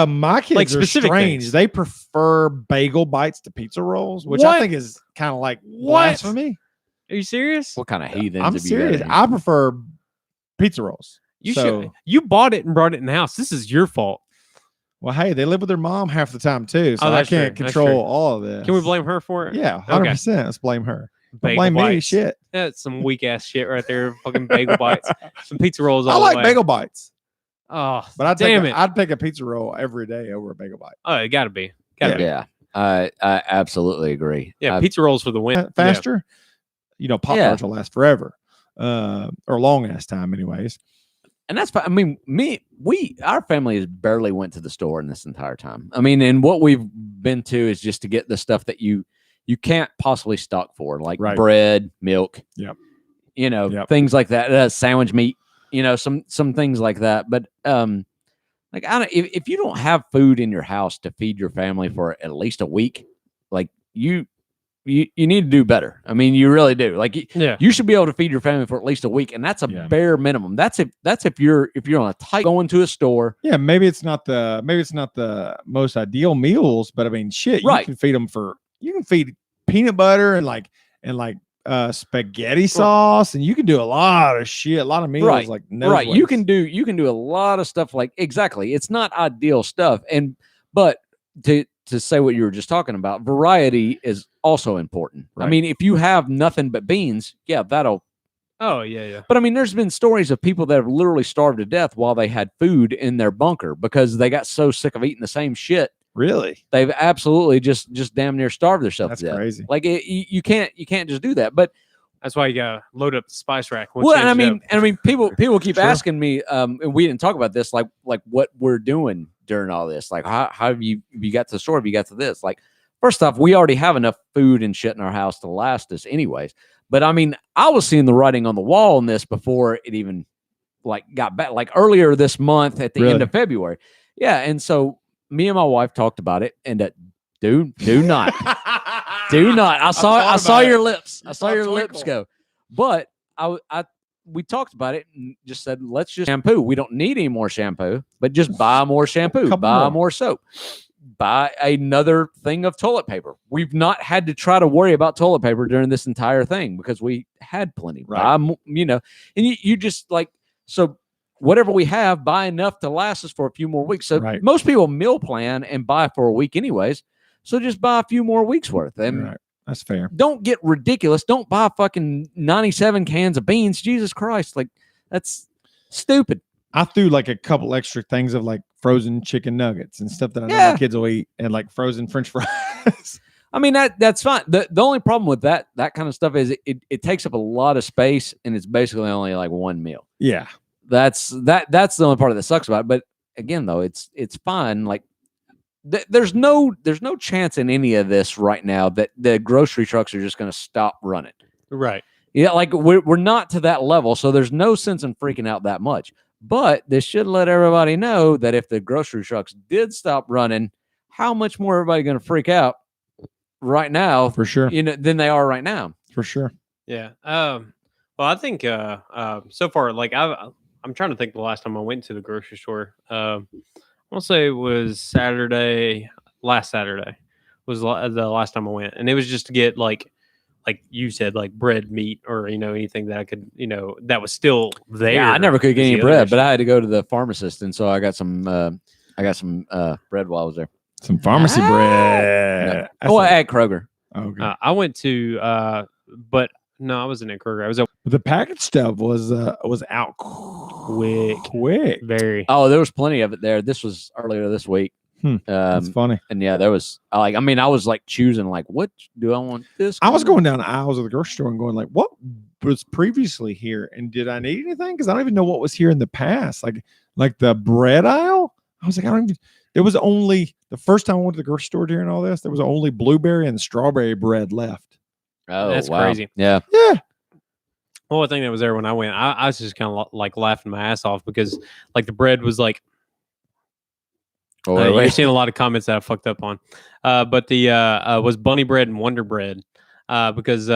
my kids are strange. Things. They prefer bagel bites to pizza rolls, which I think is kind of like blasphemy. Are you serious? What kind of heathens? I'm serious. I prefer pizza rolls. You bought it and brought it in the house. This is your fault. Well, hey, they live with their mom half the time too, so I can't control all of this. Can we blame her for it? Yeah, 100%. Let's blame her. Blame bites. me. Shit. That's some weak ass shit right there. Fucking bagel bites. Some pizza rolls. I like bagel bites. Oh, but I'd take a pizza roll every day over a bagel bite. Oh, it gotta be. Yeah. I absolutely agree. Yeah, pizza rolls for the win. Faster. Pop-Tarts will last forever. Or long ass time anyways. And that's fine. I mean, our family has barely went to the store in this entire time. I mean, and what we've been to is just to get the stuff that you can't possibly stock for, like bread, milk, things like that, sandwich meat, some things like that. But if you don't have food in your house to feed your family for at least a week, like you need to do better. I mean, you really do. Like, you should be able to feed your family for at least a week, and that's a bare minimum. That's if you're on a tight going to a store. Yeah, maybe it's not the most ideal meals, but I mean, shit, you can feed them you can feed peanut butter and spaghetti sauce, and you can do a lot of shit, a lot of meals. Right. You can do a lot of stuff. Like, exactly. It's not ideal stuff, but to say what you were just talking about, variety is also important. Right. I mean, if you have nothing but beans, that'll. Oh, yeah. But I mean, there's been stories of people that have literally starved to death while they had food in their bunker because they got so sick of eating the same shit. Really? They've absolutely just damn near starved themselves to death. That's crazy. Like, you can't just do that. But that's why you gotta load up the spice rack. Well, and I mean, people keep asking me, and we didn't talk about this, like what we're doing during all this. Like, how have you got to the store? Have you got to this? Like, first off, we already have enough food and shit in our house to last us anyways. But I mean, I was seeing the writing on the wall on this before it even got back, like earlier this month at the end of February. Yeah, and so me and my wife talked about it, and do not. Do not. I saw your lips. I saw your lips go. But we talked about it and just said, let's just shampoo. We don't need any more shampoo, but just buy more shampoo, buy more soap, buy another thing of toilet paper. We've not had to try to worry about toilet paper during this entire thing because we had plenty. Right. And you just so whatever we have, buy enough to last us for a few more weeks. So most people meal plan and buy for a week anyways. So just buy a few more weeks worth. And that's fair. Don't get ridiculous. Don't buy fucking 97 cans of beans. Jesus Christ. Like, that's stupid. I threw a couple extra things of frozen chicken nuggets and stuff that I know my kids will eat, and frozen French fries. I mean, that's fine. The only problem with that kind of stuff is it takes up a lot of space, and it's basically only one meal. Yeah. That's the only part that sucks about it. But again, though, it's fine. There's no chance in any of this right now that the grocery trucks are just going to stop running. Right. Yeah, we're not to that level, so there's no sense in freaking out that much. But this should let everybody know that if the grocery trucks did stop running, how much more everybody going to freak out right now, for sure, than they are right now, for sure. Yeah. Well, I think so far, I'm trying to think the last time I went to the grocery store. I'll say it was last Saturday was the last time I went. And it was just to get like you said, bread, meat, or, anything that I could, that was still there. Yeah, I never could get any bread, but I had to go to the pharmacist. And so I got some bread while I was there. Some pharmacy bread. At Kroger. Okay. I went to, but no, I wasn't at Kroger. I was at the packaged stuff was out quick. Very. Oh, there was plenty of it there. This was earlier this week. That's funny. And yeah, there was I was choosing what do I want this? I was going down the aisles of the grocery store and going what was previously here, and did I need anything? Because I don't even know what was here in the past. Like the bread aisle. I was like, I don't even. There was only the first time I went to the grocery store during all this. There was only blueberry and strawberry bread left. Oh, that's wow. crazy. Yeah. Yeah. One thing that was there when I went, I was just kind of like laughing my ass off because like the bread was like. You're seeing a lot of comments that I fucked up on, but the was bunny bread and Wonder Bread, because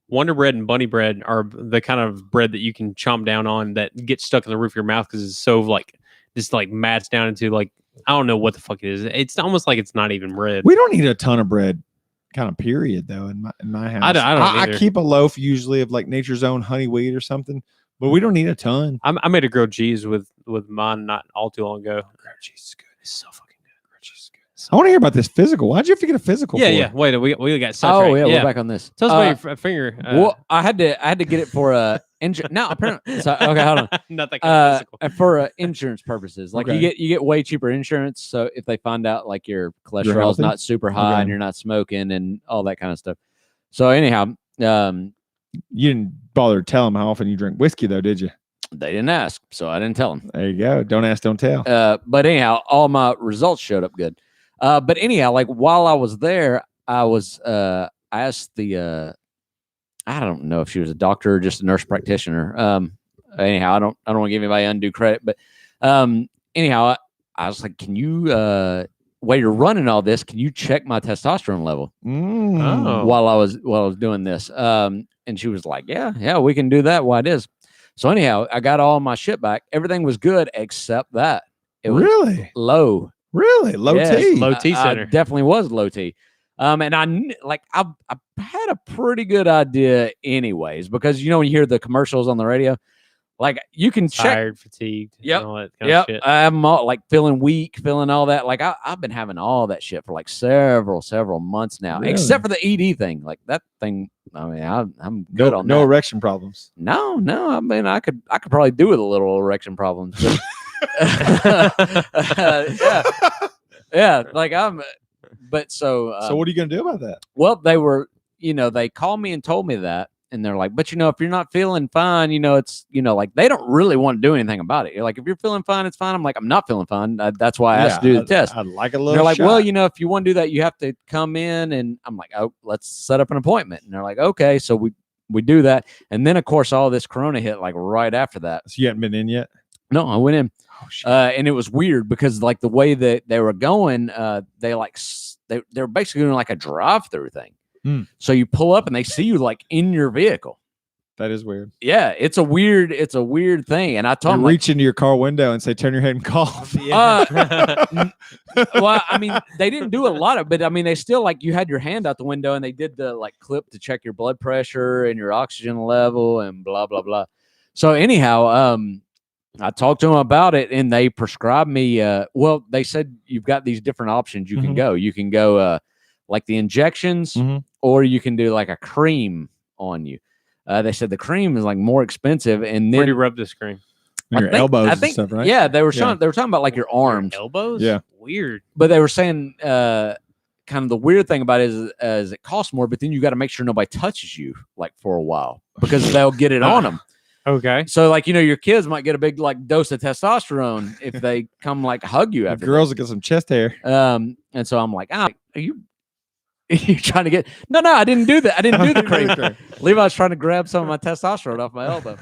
Wonder Bread and Bunny Bread are the kind of bread that you can chomp down on that gets stuck in the roof of your mouth because it's so like just like mats down into like I don't know what the fuck it is. It's almost like it's not even bread. We don't eat a ton of bread, kind of period though. In my house, I keep a loaf usually of like Nature's Own honey wheat or something, but we don't eat a ton. I made a grilled cheese with mine not all too long ago. Grilled cheese is good. It's so fucking good. Grilled cheese is good. I want to hear about this physical. Why'd you have to get a physical? Yeah. Wait, we got sidetracked. Oh yeah, we're back on this. Tell us about your finger. Well, I had to get it for a now apparently. So, okay, hold on. Not that kind of physical. For insurance purposes, like you get way cheaper insurance. So if they find out like your cholesterol is not super high and you're not smoking and all that kind of stuff. So anyhow, you didn't bother to tell them how often you drink whiskey though, did you? They didn't ask, so I didn't tell them. There you go. Don't ask, don't tell. But anyhow, all my results showed up good. But anyhow, like while I was there, I was asked the I don't know if she was a doctor or just a nurse practitioner. Anyhow, I don't want to give anybody undue credit, but anyhow, I was like, can you while you're running all this, can you check my testosterone level? While I was doing this? And she was like, yeah, we can do that. Why it is. So anyhow, I got all my shit back. Everything was good except that. It was really low. Really? Low T. Low T center. I definitely was low T. And I had a pretty good idea anyways, because you know when you hear the commercials on the radio, like you can check tired, fatigued, yep, all that kind of shit. I'm all, like feeling weak, feeling all that. Like I've been having all that shit for like several months now, except for the ED thing. Like that thing, I mean, I'm good on that. No erection problems. No. I mean, I could probably do with a little erection problems. But, yeah. Like but so what are you gonna do about that? Well, they called me and told me that, and they're like, but if you're not feeling fine, it's like they don't really want to do anything about it. You're like, if you're feeling fine, it's fine. I'm like, I'm not feeling fine. That's why I asked to do the test. I'd like a little. They're like, shot. well, if you want to do that, you have to come in, and I'm like, oh, let's set up an appointment. And they're like, okay, so we do that, and then of course all this corona hit like right after that. So you haven't been in yet? No, I went in. Oh, shit. And it was weird because like the way that they were going, they're basically doing like a drive-through thing. So you pull up and they see you like in your vehicle. That is weird. Yeah, it's a weird thing. And I told them, reach into your car window and say, "Turn your head and cough." Well, I mean, they didn't do a lot of, but I mean, they still like you had your hand out the window and they did the like clip to check your blood pressure and your oxygen level and blah blah blah. So anyhow, I talked to them about it and they prescribed me. They said you've got these different options. You can go. You can go like the injections, or you can do like a cream on you. They said the cream is like more expensive, and then where do you rub this cream? Your elbows and stuff, right? Yeah, they were talking about like your arms, your elbows. Yeah, weird. But they were saying kind of the weird thing about it is it costs more, but then you got to make sure nobody touches you like for a while because they'll get it on them. Okay. So like your kids might get a big like dose of testosterone if they come like hug you after. Girls will get some chest hair. And so I'm like, are you trying to get? No, I didn't do that. I didn't do the cream. Levi's trying to grab some of my testosterone off my elbow.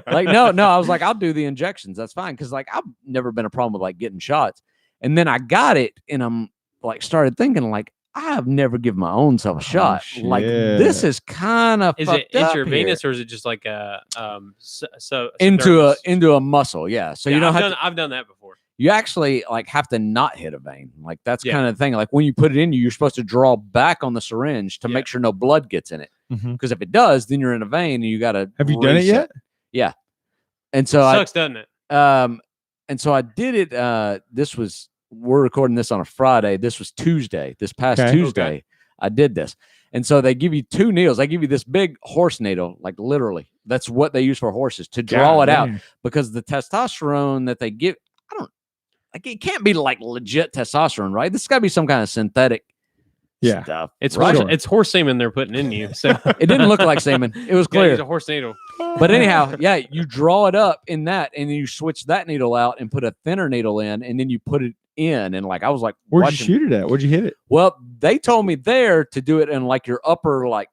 Like, no, I was like, I'll do the injections. That's fine. Cause like, I've never been a problem with like getting shots. And then I got it and I'm like, started thinking like, I have never given my own self a shot. Like this is kind of is it intravenous or is it just like a into a muscle? Yeah. So you don't I've done that before. You actually like have to not hit a vein. Like that's kind of the thing. Like when you put it in you're supposed to draw back on the syringe to make sure no blood gets in it. Because if it does, then you're in a vein and you got to. Have you done it yet? Yeah. And so sucks, doesn't it? And so I did it. We're recording this on a Friday. This was Tuesday. This past Tuesday, I did this. And so they give you 2 needles. They give you this big horse needle, like literally. That's what they use for horses to draw it out because the testosterone that they give, it can't be like legit testosterone, right? This has got to be some kind of synthetic stuff. It's horse semen they're putting in you. So it didn't look like semen. It was clear. It's a horse needle. But anyhow, you draw it up in that, and then you switch that needle out and put a thinner needle in, and then you put it in. And like I was like, where'd you shoot it at? Where'd you hit it? Well, they told me there to do it in like your upper like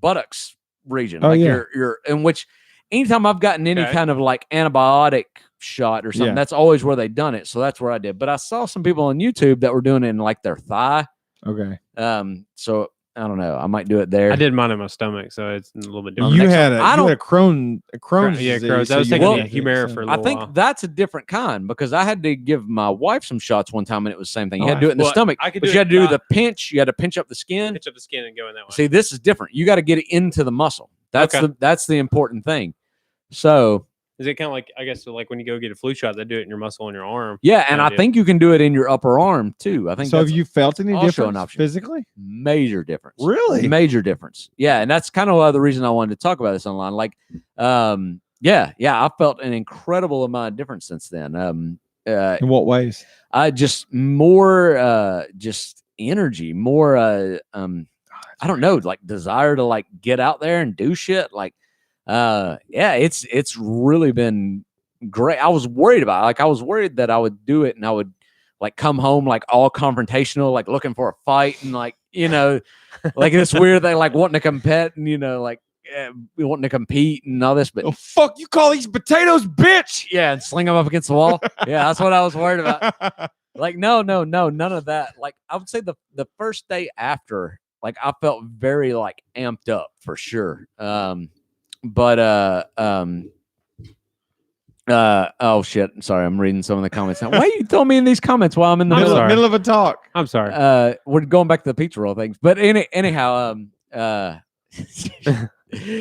buttocks region. Oh, like yeah. you're in which anytime I've gotten any kind of like antibiotic shot or something, that's always where they done it. So that's where I did. But I saw some people on YouTube that were doing it in like their thigh. Okay. So I don't know. I might do it there. I did mine in my stomach, so it's a little bit different. You had a Crohn's disease. Crohn's. I was taking Humira for a little while. I think that's a different kind because I had to give my wife some shots one time and it was the same thing. You had to do it in the stomach, but you had to do the pinch. You had to pinch up the skin. Pinch up the skin and go in that way. See, this is different. You got to get it into the muscle. That's the important thing. So is it kind of like, I guess, so like when you go get a flu shot, they do it in your muscle in your arm? Yeah, and I think you can do it in your upper arm too. I think. So have you felt any difference physically? Major difference. Really? Major difference. Yeah, and that's kind of the reason I wanted to talk about this online. Like, yeah, I felt an incredible amount of difference since then. In what ways? I just more, just energy, more. I don't know, like desire to like get out there and do shit. Like, yeah, it's really been great. I was worried about it. Like I was worried that I would do it and I would like come home like all confrontational, like looking for a fight and like, you know, like this weird thing, like wanting to compete and, you know, like wanting to compete and all this, but oh, fuck, you call these potatoes, bitch? Yeah, and sling them up against the wall. Yeah, that's what I was worried about. Like, no, none of that. Like I would say the first day after, like I felt very like amped up for sure. Oh shit! Sorry, I'm reading some of the comments now. Why are you throwing me in these comments while I'm in the middle of a talk? I'm sorry. We're going back to the pizza roll things, but anyhow,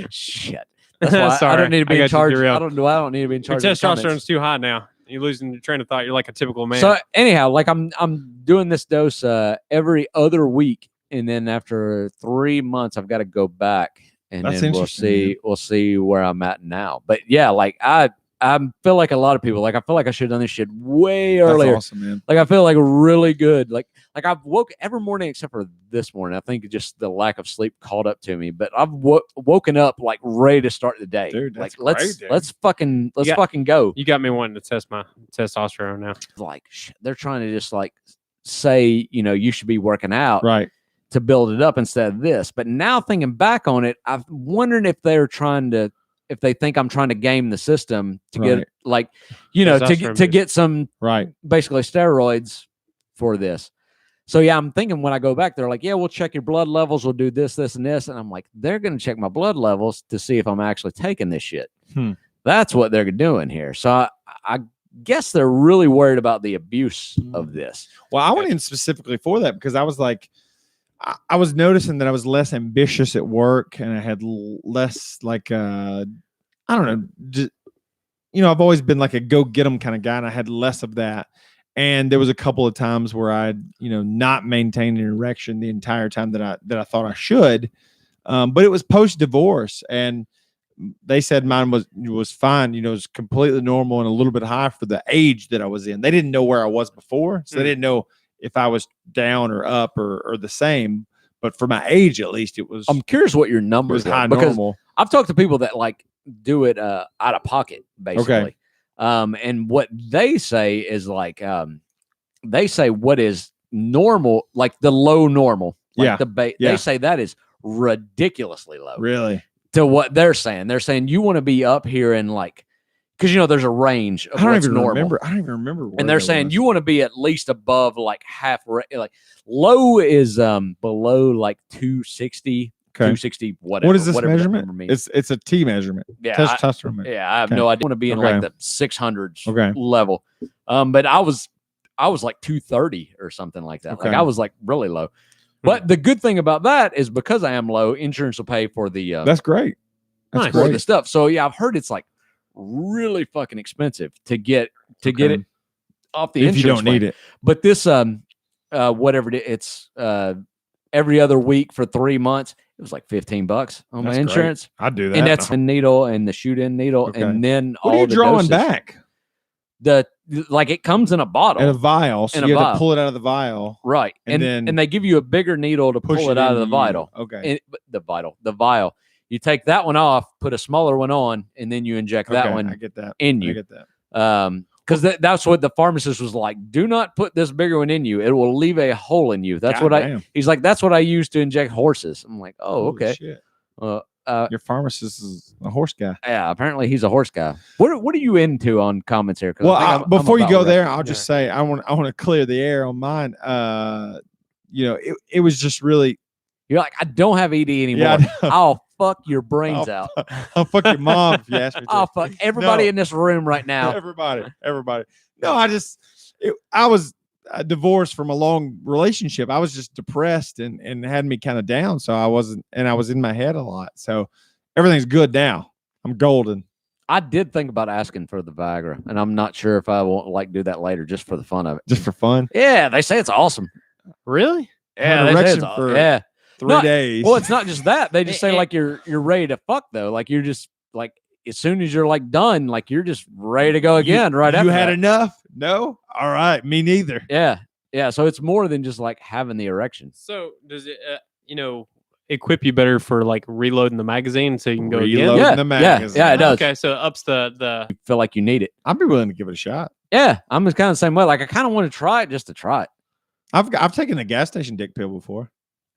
shit. That's why sorry. I don't need to be in charge. I don't need to be in charge. Your testosterone's too high now. You're losing your train of thought. You're like a typical man. So anyhow, like I'm doing this dose every other week, and then after 3 months, I've got to go back. And that's then we'll see where I'm at now. But yeah, like I feel like a lot of people, like I feel like I should have done this shit way earlier. That's awesome, man. Like I feel like really good. Like I've woke every morning except for this morning. I think just the lack of sleep caught up to me. But I've woken up like ready to start the day. Dude, that's like great, let's fucking go. You got me wanting to test my testosterone now. Like shit, they're trying to just like say, you know, you should be working out. Right. To build it up instead of this. But now thinking back on it, I'm wondering if if they think I'm trying to game the system to get like, you know, to get some basically steroids for this. So yeah, I'm thinking when I go back, they're like, yeah, we'll check your blood levels. We'll do this, this, and this. And I'm like, they're going to check my blood levels to see if I'm actually taking this shit. That's what they're doing here. So I guess they're really worried about the abuse of this. Well, I went in specifically for that because I was like, I was noticing that I was less ambitious at work and I had less like, I don't know, just, you know, I've always been like a go get 'em kind of guy and I had less of that. And there was a couple of times where I'd, you know, not maintained an erection the entire time that I thought I should. But it was post-divorce and they said mine was fine. You know, it was completely normal and a little bit high for the age that I was in. They didn't know where I was before. So they didn't know if I was down or up or the same, but for my age, at least it was. I'm curious what your numbers high because normal. I've talked to people that like do it out of pocket, basically. Okay. And what they say is like, they say what is normal, like the low normal. Like they say that is ridiculously low. Really? To what they're saying. They're saying you want to be up here and like, because, you know, there's a range of what's normal. I don't even remember. And they're saying you want to be at least above like half, like low is below like 260, 260, whatever. What is this measurement? It's a T measurement. Yeah. Testosterone. I have no idea. I want to be in like the 600s level. But I was like 230 or something like that. Like I was like really low. But the good thing about that is because I am low, insurance will pay for the that's great. That's great. For the stuff. So yeah, I've heard it's like really fucking expensive to get it off the insurance. If you don't need it. But this whatever it's every other week for 3 months, it was like $15 on my insurance. I do that. And that's the needle and the shoot-in needle. And then what are you drawing back? Like it comes in a bottle. In a vial. So you have to pull it out of the vial. Right. And they give you a bigger needle to pull it out of the vial. Okay. The vial. You take that one off, put a smaller one on, and then you inject that one. I get that. In you. I get that. Because that's what the pharmacist was like. Do not put this bigger one in you. It will leave a hole in you. That's he's like, that's what I use to inject horses. I'm like, oh, okay. Shit. Your pharmacist is a horse guy. Yeah, apparently he's a horse guy. What are you into on comments here? Well, before you go there, I'll just say I want to clear the air on mine. It was just really. You're like, I don't have ED anymore. Yeah, I'll fuck your brains out. I'll fuck your mom if you ask me to. I'll fuck everybody in this room right now. Everybody. No, I was divorced from a long relationship. I was just depressed and had me kind of down. So I was in my head a lot. So everything's good now. I'm golden. I did think about asking for the Viagra, and I'm not sure if I won't do that later just for the fun of it. Just for fun? Yeah, they say it's awesome. Really? Yeah, they say it's awesome. 3 days. Well, it's not just that. They just say like you're ready to fuck though. Like you're just like as soon as you're like done, like you're just ready to go again. Right after you had enough? No? All right. Me neither. Yeah. Yeah. So it's more than just like having the erection. So does it equip you better for like reloading the magazine so you can go reloading again? the magazine. Yeah, it does. Okay, so it ups the you feel like you need it. I'd be willing to give it a shot. Yeah. I'm just kind of the same way. Like I kind of want to try it just to try it. I've taken the gas station dick pill before.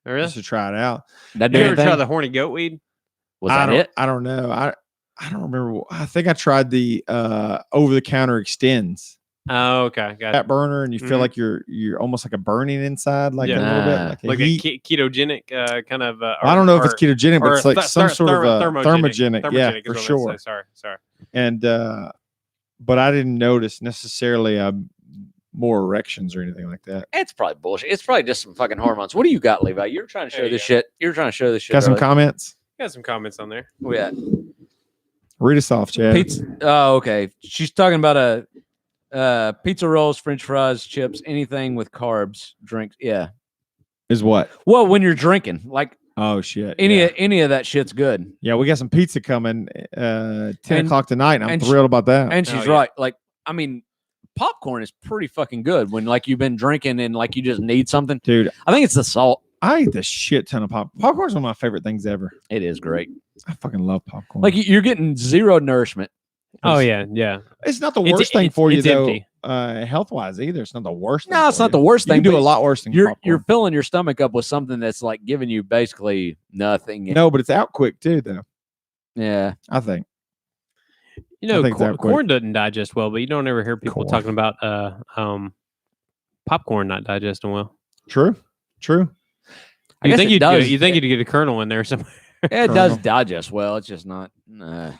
Really? Just to try it out. Did you ever try the horny goat weed? Was that it? I don't know. I don't remember. I think I tried the over-the-counter extends. Oh, okay. Got that burner, and you feel like you're almost like a burning inside, like a little bit, like a ketogenic kind of. I don't know if it's ketogenic, but it's like some sort of thermogenic. Yeah, for sure. Sorry. And but I didn't notice necessarily more erections or anything like that. It's probably bullshit. It's probably just some fucking hormones. What do you got, Levi? You're trying to show this shit. You're trying to show this shit. Got some comments? Got some comments on there. Yeah. Read us off, Chad. Pizza. Oh, okay. She's talking about pizza rolls, French fries, chips, anything with carbs, drinks. Yeah. Is what? Well, when you're drinking, like. Oh shit! Any of that shit's good. Yeah, we got some pizza coming 10 o'clock tonight, and I'm thrilled about that. And she's right. Like, I mean, popcorn is pretty fucking good when like you've been drinking and like you just need something. Dude, I think it's the salt. I eat the shit ton of popcorn. Popcorn's one of my favorite things ever. It is great. I fucking love popcorn. Like you're getting zero nourishment. Oh yeah. It's not the worst thing for you though. Health wise either. It's not the worst. No, it's not the worst thing. You can do a lot worse than you're filling your stomach up with something that's like giving you basically nothing. No, but it's out quick too though. Yeah, I think. Corn doesn't digest well, but you don't ever hear people talking about popcorn not digesting well. True. You think you'd get a kernel in there somewhere. Yeah, it does digest well. It's just not.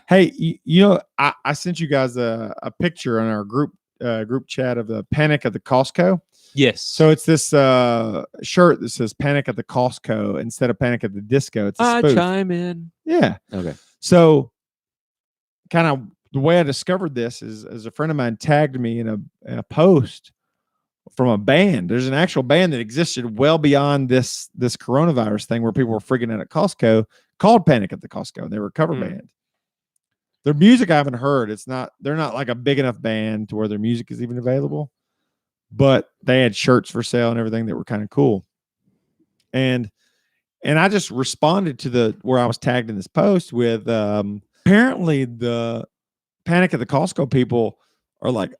Hey, I sent you guys a picture on our group chat of the Panic at the Costco. Yes. So it's this shirt that says Panic at the Costco instead of Panic at the Disco. It's a spoof. I chime in. Yeah. Okay. So kind of the way I discovered this is a friend of mine tagged me in a post from a band. There's an actual band that existed well beyond this coronavirus thing where people were freaking out at Costco called Panic at the Costco. They were a cover band. Their music I haven't heard. They're not like a big enough band to where their music is even available, but they had shirts for sale and everything that were kind of cool. And I just responded to where I was tagged in this post with apparently the Panic at the Costco people are like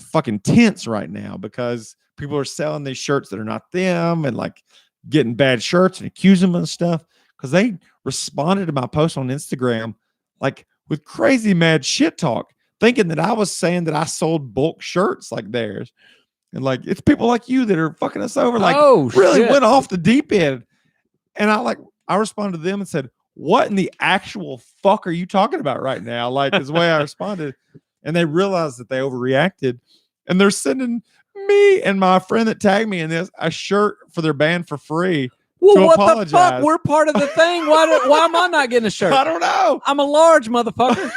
fucking tense right now because people are selling these shirts that are not them and like getting bad shirts and accusing them of stuff because they responded to my post on Instagram like with crazy mad shit talk, thinking that I was saying that I sold bulk shirts like theirs. And like, it's people like you that are fucking us over. Like, went off the deep end. And I responded to them and said, what in the actual fuck are you talking about right now? Like, is the way I responded. And they realized that they overreacted. And they're sending me and my friend that tagged me in this a shirt for their band for free. Well, what the fuck? We're part of the thing. Why am I not getting a shirt? I don't know. I'm a large motherfucker.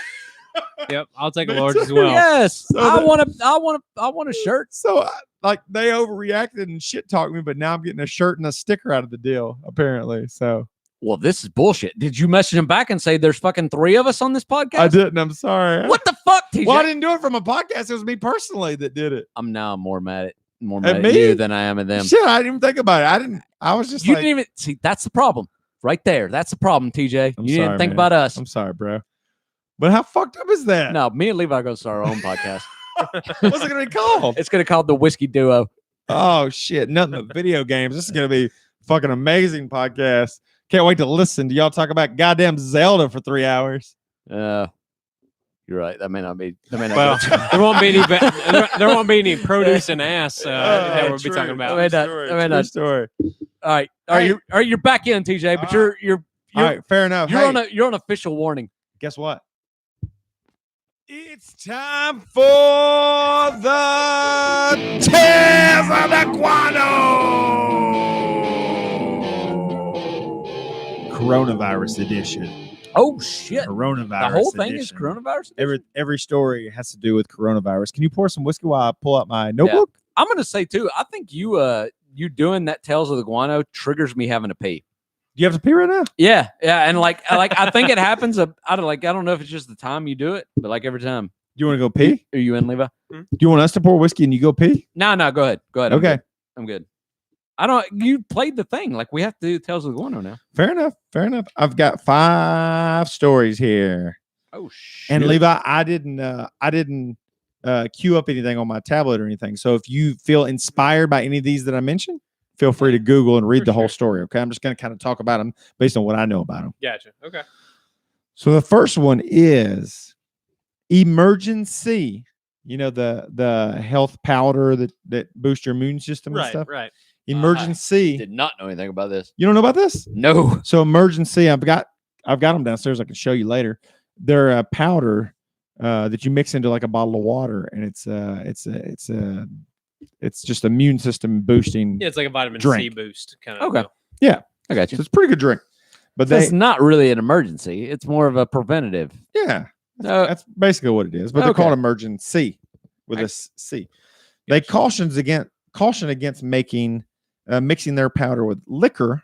Yep, I'll take a large as well. Yes, so I want a shirt. So like they overreacted and shit talked me, but now I'm getting a shirt and a sticker out of the deal apparently. So, well, this is bullshit. Did you message him back and say there's fucking 3 of us on this podcast? I didn't. I'm sorry. What the fuck, TJ? Well, I didn't do it from a podcast. It was me personally that did it. I'm now more mad at you than I am at them. Shit, I didn't even think about it. I was just didn't even see. That's the problem right there. That's the problem, TJ. You didn't think about us. I'm sorry, bro. But how fucked up is that? No, me and Levi are going to start our own podcast. What's it going to be called? It's going to be called The Whiskey Duo. Oh, shit. Nothing but video games. This is going to be fucking amazing podcast. Can't wait to listen to y'all talk about goddamn Zelda for 3 hours. You're right. That may not be. Well, there won't be any. There won't be any produce and ass that we'll be talking about. True story. All right. You're back in, TJ, but you're all right. Fair enough. You're on official warning. Guess what? It's time for the Tales of the Guano Coronavirus edition. Oh shit! Coronavirus. The whole thing edition. is coronavirus edition? Every story has to do with coronavirus. Can you pour some whiskey while I pull out my notebook? Yeah. I'm gonna say too. I think you doing that Tales of the Guano triggers me having to pee. Do you have to pee right now? Yeah, and like I think it happens. I don't know if it's just the time you do it, but like every time. Do you want to go pee? Are you in, Levi? Do you want us to pour whiskey and you go pee? No, go ahead. Okay. I'm good. I don't. You played the thing. Like we have to do Tales of the Guano now. Fair enough. I've got 5 stories here. Oh shit! And Levi, I didn't queue up anything on my tablet or anything. So if you feel inspired by any of these that I mentioned, feel free to Google and read the whole story. Okay, I'm just going to kind of talk about them based on what I know about them. Gotcha. Okay. So the first one is Emergency. You know, the health powder that boosts your immune system and stuff. Right. Emergency. I did not know anything about this. You don't know about this? No. So Emergency, I've got them downstairs. I can show you later. They're a powder that you mix into like a bottle of water, and it's just immune system boosting. Yeah, it's like a vitamin drink. C boost kind of. Okay. Deal. Yeah, I got you. So it's a pretty good drink. But It's not really an emergency. It's more of a preventative. Yeah, that's basically what it is. But they're called Emergency with a C. They caution against making mixing their powder with liquor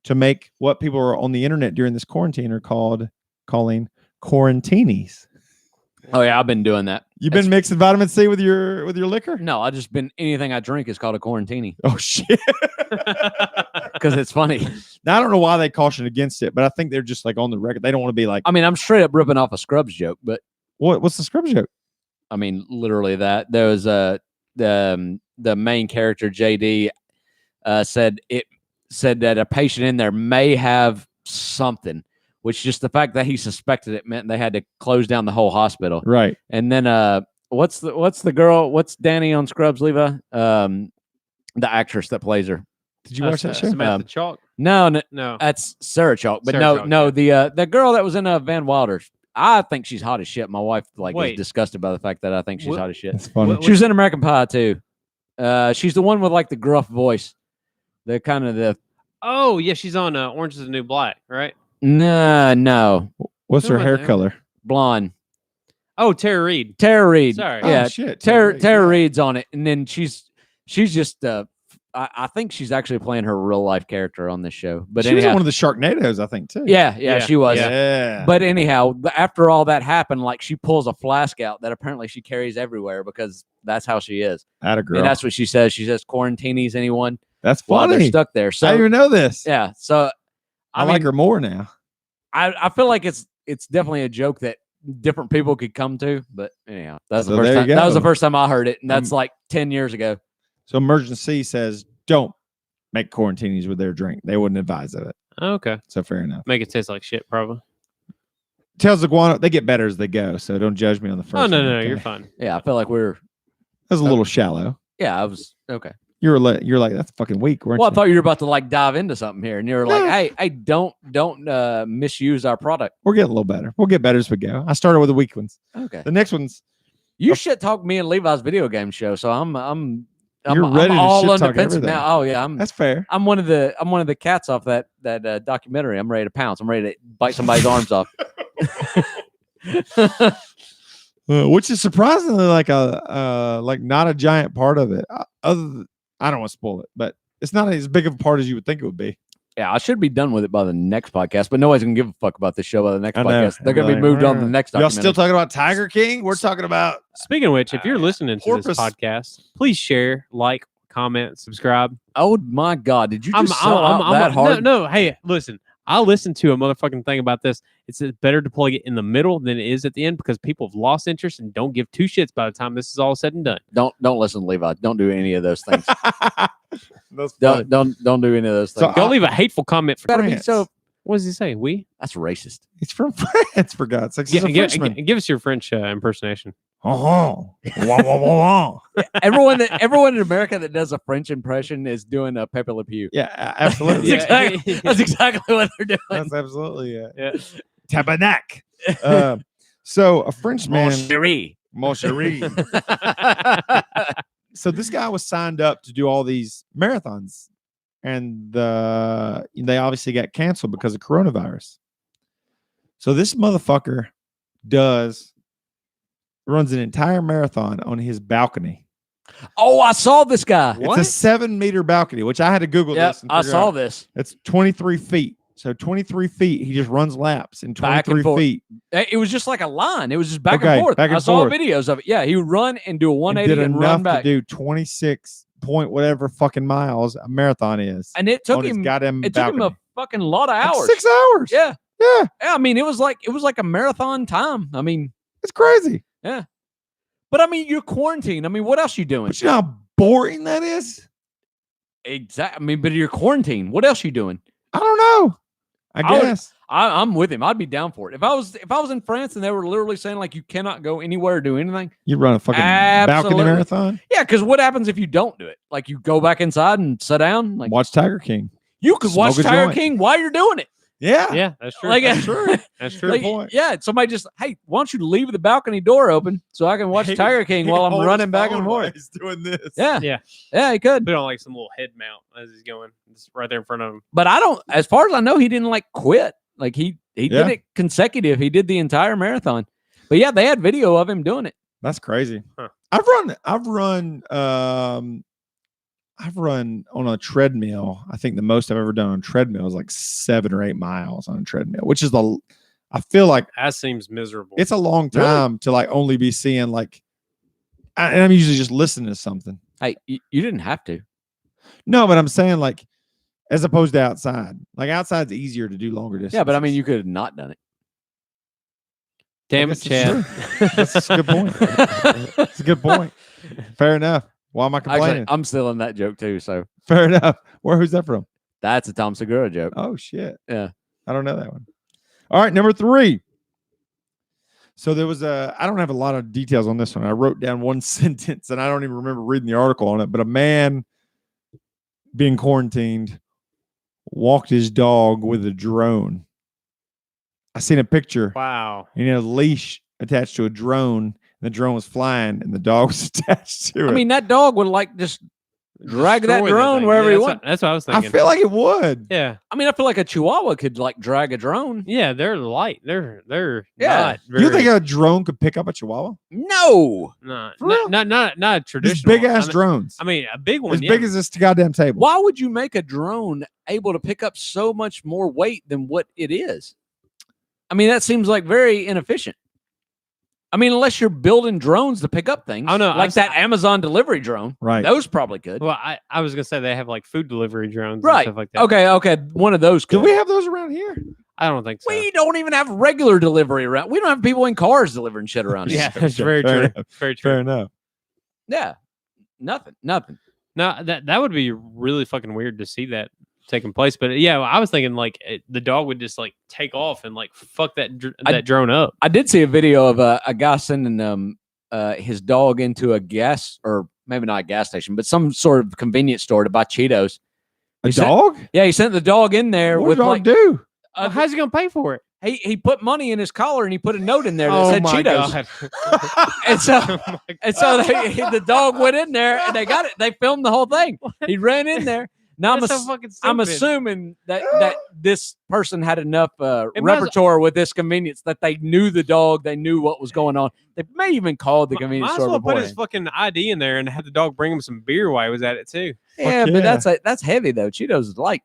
to make what people are on the internet during this quarantine are calling Quarantinis. Oh yeah, I've been doing that. You've been mixing vitamin C with your liquor? No, I just been anything I drink is called a quarantini. Oh shit. Because it's funny. Now I don't know why they caution against it, but I think they're just like on the record. They don't want to be like. I mean, I'm straight up ripping off a Scrubs joke, but what's the Scrubs joke? I mean, literally that. There was the main character JD said that a patient in there may have something, which just the fact that he suspected it meant they had to close down the whole hospital. Right. And then what's the girl? What's Danny on Scrubs, Levi? The actress that plays her. Did you watch that show? Samantha Chalk? No, No. that's Sarah Chalk. But Sarah Chalk, the girl that was in Van Wilder. I think she's hot as shit. My wife is disgusted by the fact that I think she's hot as shit. That's funny. She was in American Pie too. She's the one with like the gruff voice. The kind of the. Oh yeah, she's on Orange Is the New Black, right? No. What's her hair color? Blonde. Oh, Tara Reid. Sorry. Yeah. Oh, shit. Tara Reid's on it, and then she's just. I think she's actually playing her real life character on this show. But she was in one of the Sharknadoes, I think, too. Yeah, she was. Yeah. But anyhow, after all that happened, like she pulls a flask out that apparently she carries everywhere because that's how she is. Atta girl. And that's what she says. She says, "Quarantinis, anyone?" That's while funny. they're stuck there. So I didn't even know this. Yeah. So I like her more now. I feel like it's definitely a joke that different people could come to. But anyhow, that's the first time. That was the first time I heard it, and that's like 10 years ago. So Emergency says, don't make Quarantinis with their drink. They wouldn't advise of it. Okay. So fair enough. Make it taste like shit, probably. Tells the Guano, they get better as they go. So don't judge me on the first one. No, you're fine. Yeah, I feel like that was a little shallow. Yeah, I was okay. You're like, that's fucking weak. Well, I thought you were about to like dive into something here, and you were like, hey, don't misuse our product. We're getting a little better. We'll get better as we go. I started with the weak ones. Okay. The next one's you shit talk me and Levi's video game show, so I'm ready to all shit on talk defensive everything. now. Oh yeah, that's fair. I'm one of the cats off that documentary. I'm ready to pounce. I'm ready to bite somebody's arms off. Which is surprisingly like not a giant part of it. I don't want to spoil it, but it's not as big of a part as you would think it would be. Yeah, I should be done with it by the next podcast, but nobody's gonna give a fuck about this show by the next podcast. They're gonna be moved on to the next. Y'all still talking about Tiger King? We're talking about. Speaking of which, if you're listening to this podcast, please share, like, comment, subscribe. Oh my God, did you just that hard? No, hey, listen. I listened to a motherfucking thing about this. It's better to plug it in the middle than it is at the end because people have lost interest and don't give two shits by the time this is all said and done. Don't listen to Levi. Don't do any of those things. Don't do any of those things. So don't leave a hateful comment for France. So what does he say? We? That's racist. He's from France, for God's sake. He's a Frenchman. Give us your French impersonation. Everyone in America that does a French impression is doing a Pepe Le Pew. Yeah, absolutely. That's exactly what they're doing. That's absolutely yeah. Tabernacle. So a Frenchman, Mon chéri. So this guy was signed up to do all these marathons, and they obviously got canceled because of coronavirus. So this motherfucker runs an entire marathon on his balcony. Oh, I saw this guy. It's a 7-meter balcony, which I had to Google this. I saw this. It's 23 feet. So 23 feet. He just runs laps in 23 feet. It was just like a line. It was just back and forth. I saw videos of it. Yeah, he would run and do a 180 and run back. To do 26 point whatever fucking miles a marathon is. And it took him a fucking lot of hours. 6 hours. Yeah. Yeah. I mean, it was like a marathon time. I mean, it's crazy. Yeah. But I mean, you're quarantined. I mean, what else are you doing? But you know how boring that is? Exactly. I mean, but you're quarantined. What else are you doing? I don't know. I guess. I'm with him. I'd be down for it. If I was in France and they were literally saying like you cannot go anywhere or do anything, you'd run a fucking balcony marathon. Yeah, because what happens if you don't do it? Like you go back inside and sit down, like watch Tiger King. You could watch Tiger King while you're doing it. Yeah, that's true. Like, that's true. That's true. Like, point. Yeah, somebody just, hey, why don't you leave the balcony door open so I can watch Tiger King while I'm running back and forth? He's doing this. Yeah, he could. Put on like some little head mount as he's going, just right there in front of him. But as far as I know, he didn't like quit. Like he did it consecutive. He did the entire marathon. But yeah, they had video of him doing it. That's crazy. Huh. I've run on a treadmill. I think the most I've ever done on a treadmill is like 7 or 8 miles on a treadmill, which is I feel like that seems miserable. It's a long time to like only be seeing like, and I'm usually just listening to something. Hey, you didn't have to. No, but I'm saying like, as opposed to outside. Like outside's easier to do longer distance. Yeah, but I mean, you could have not done it. Damn it, Chad. That's a good point. That's a good point. Fair enough. Why am I complaining? Actually, I'm still in that joke too. So fair enough. Who's that from? That's a Tom Segura joke. Oh shit. Yeah. I don't know that one. All right, number 3. So there was I don't have a lot of details on this one. I wrote down one sentence and I don't even remember reading the article on it, but a man being quarantined walked his dog with a drone. I seen a picture. Wow. And he had a leash attached to a drone. The drone was flying and the dog was attached to it. I mean, that dog would like just drag that drone wherever he wants. That's what I was thinking. I feel like it would. Yeah. I mean, I feel like a Chihuahua could like drag a drone. Yeah, they're light. They're Yeah. not very, You think a drone could pick up a Chihuahua? No. not Just traditional. big ass drones. I mean, a big one. As big as this goddamn table. Why would you make a drone able to pick up so much more weight than what it is? I mean, that seems like very inefficient. I mean, unless you're building drones to pick up things. Oh, no. Like that Amazon delivery drone. Right. Those probably could. Well, I was going to say they have like food delivery drones Right. and stuff like that. Okay. One of those could. Do we have those around here? I don't think so. We don't even have regular delivery around. We don't have people in cars delivering shit around here. Yeah, that's very Fair true. enough. Very true. Fair enough. Yeah. Nothing. No, that would be really fucking weird to see that taking place. But yeah, I was thinking like the dog would just like take off and like fuck that drone up. I did see a video of a guy sending his dog into a gas, or maybe not a gas station, but some sort of convenience store to buy Cheetos. A dog? He sent the dog in there. What with did dog like, do? How's he gonna pay for it? He put money in his collar and he put a note in there that said Cheetos. And so the dog went in there and they got it. They filmed the whole thing. He ran in there. Now I'm assuming that this person had enough repertoire with this convenience that they knew the dog, they knew what was going on. They may even call the convenience store. Might as well put his fucking ID in there and have the dog bring him some beer while he was at it too. Yeah, but that's heavy though. Cheetos is light.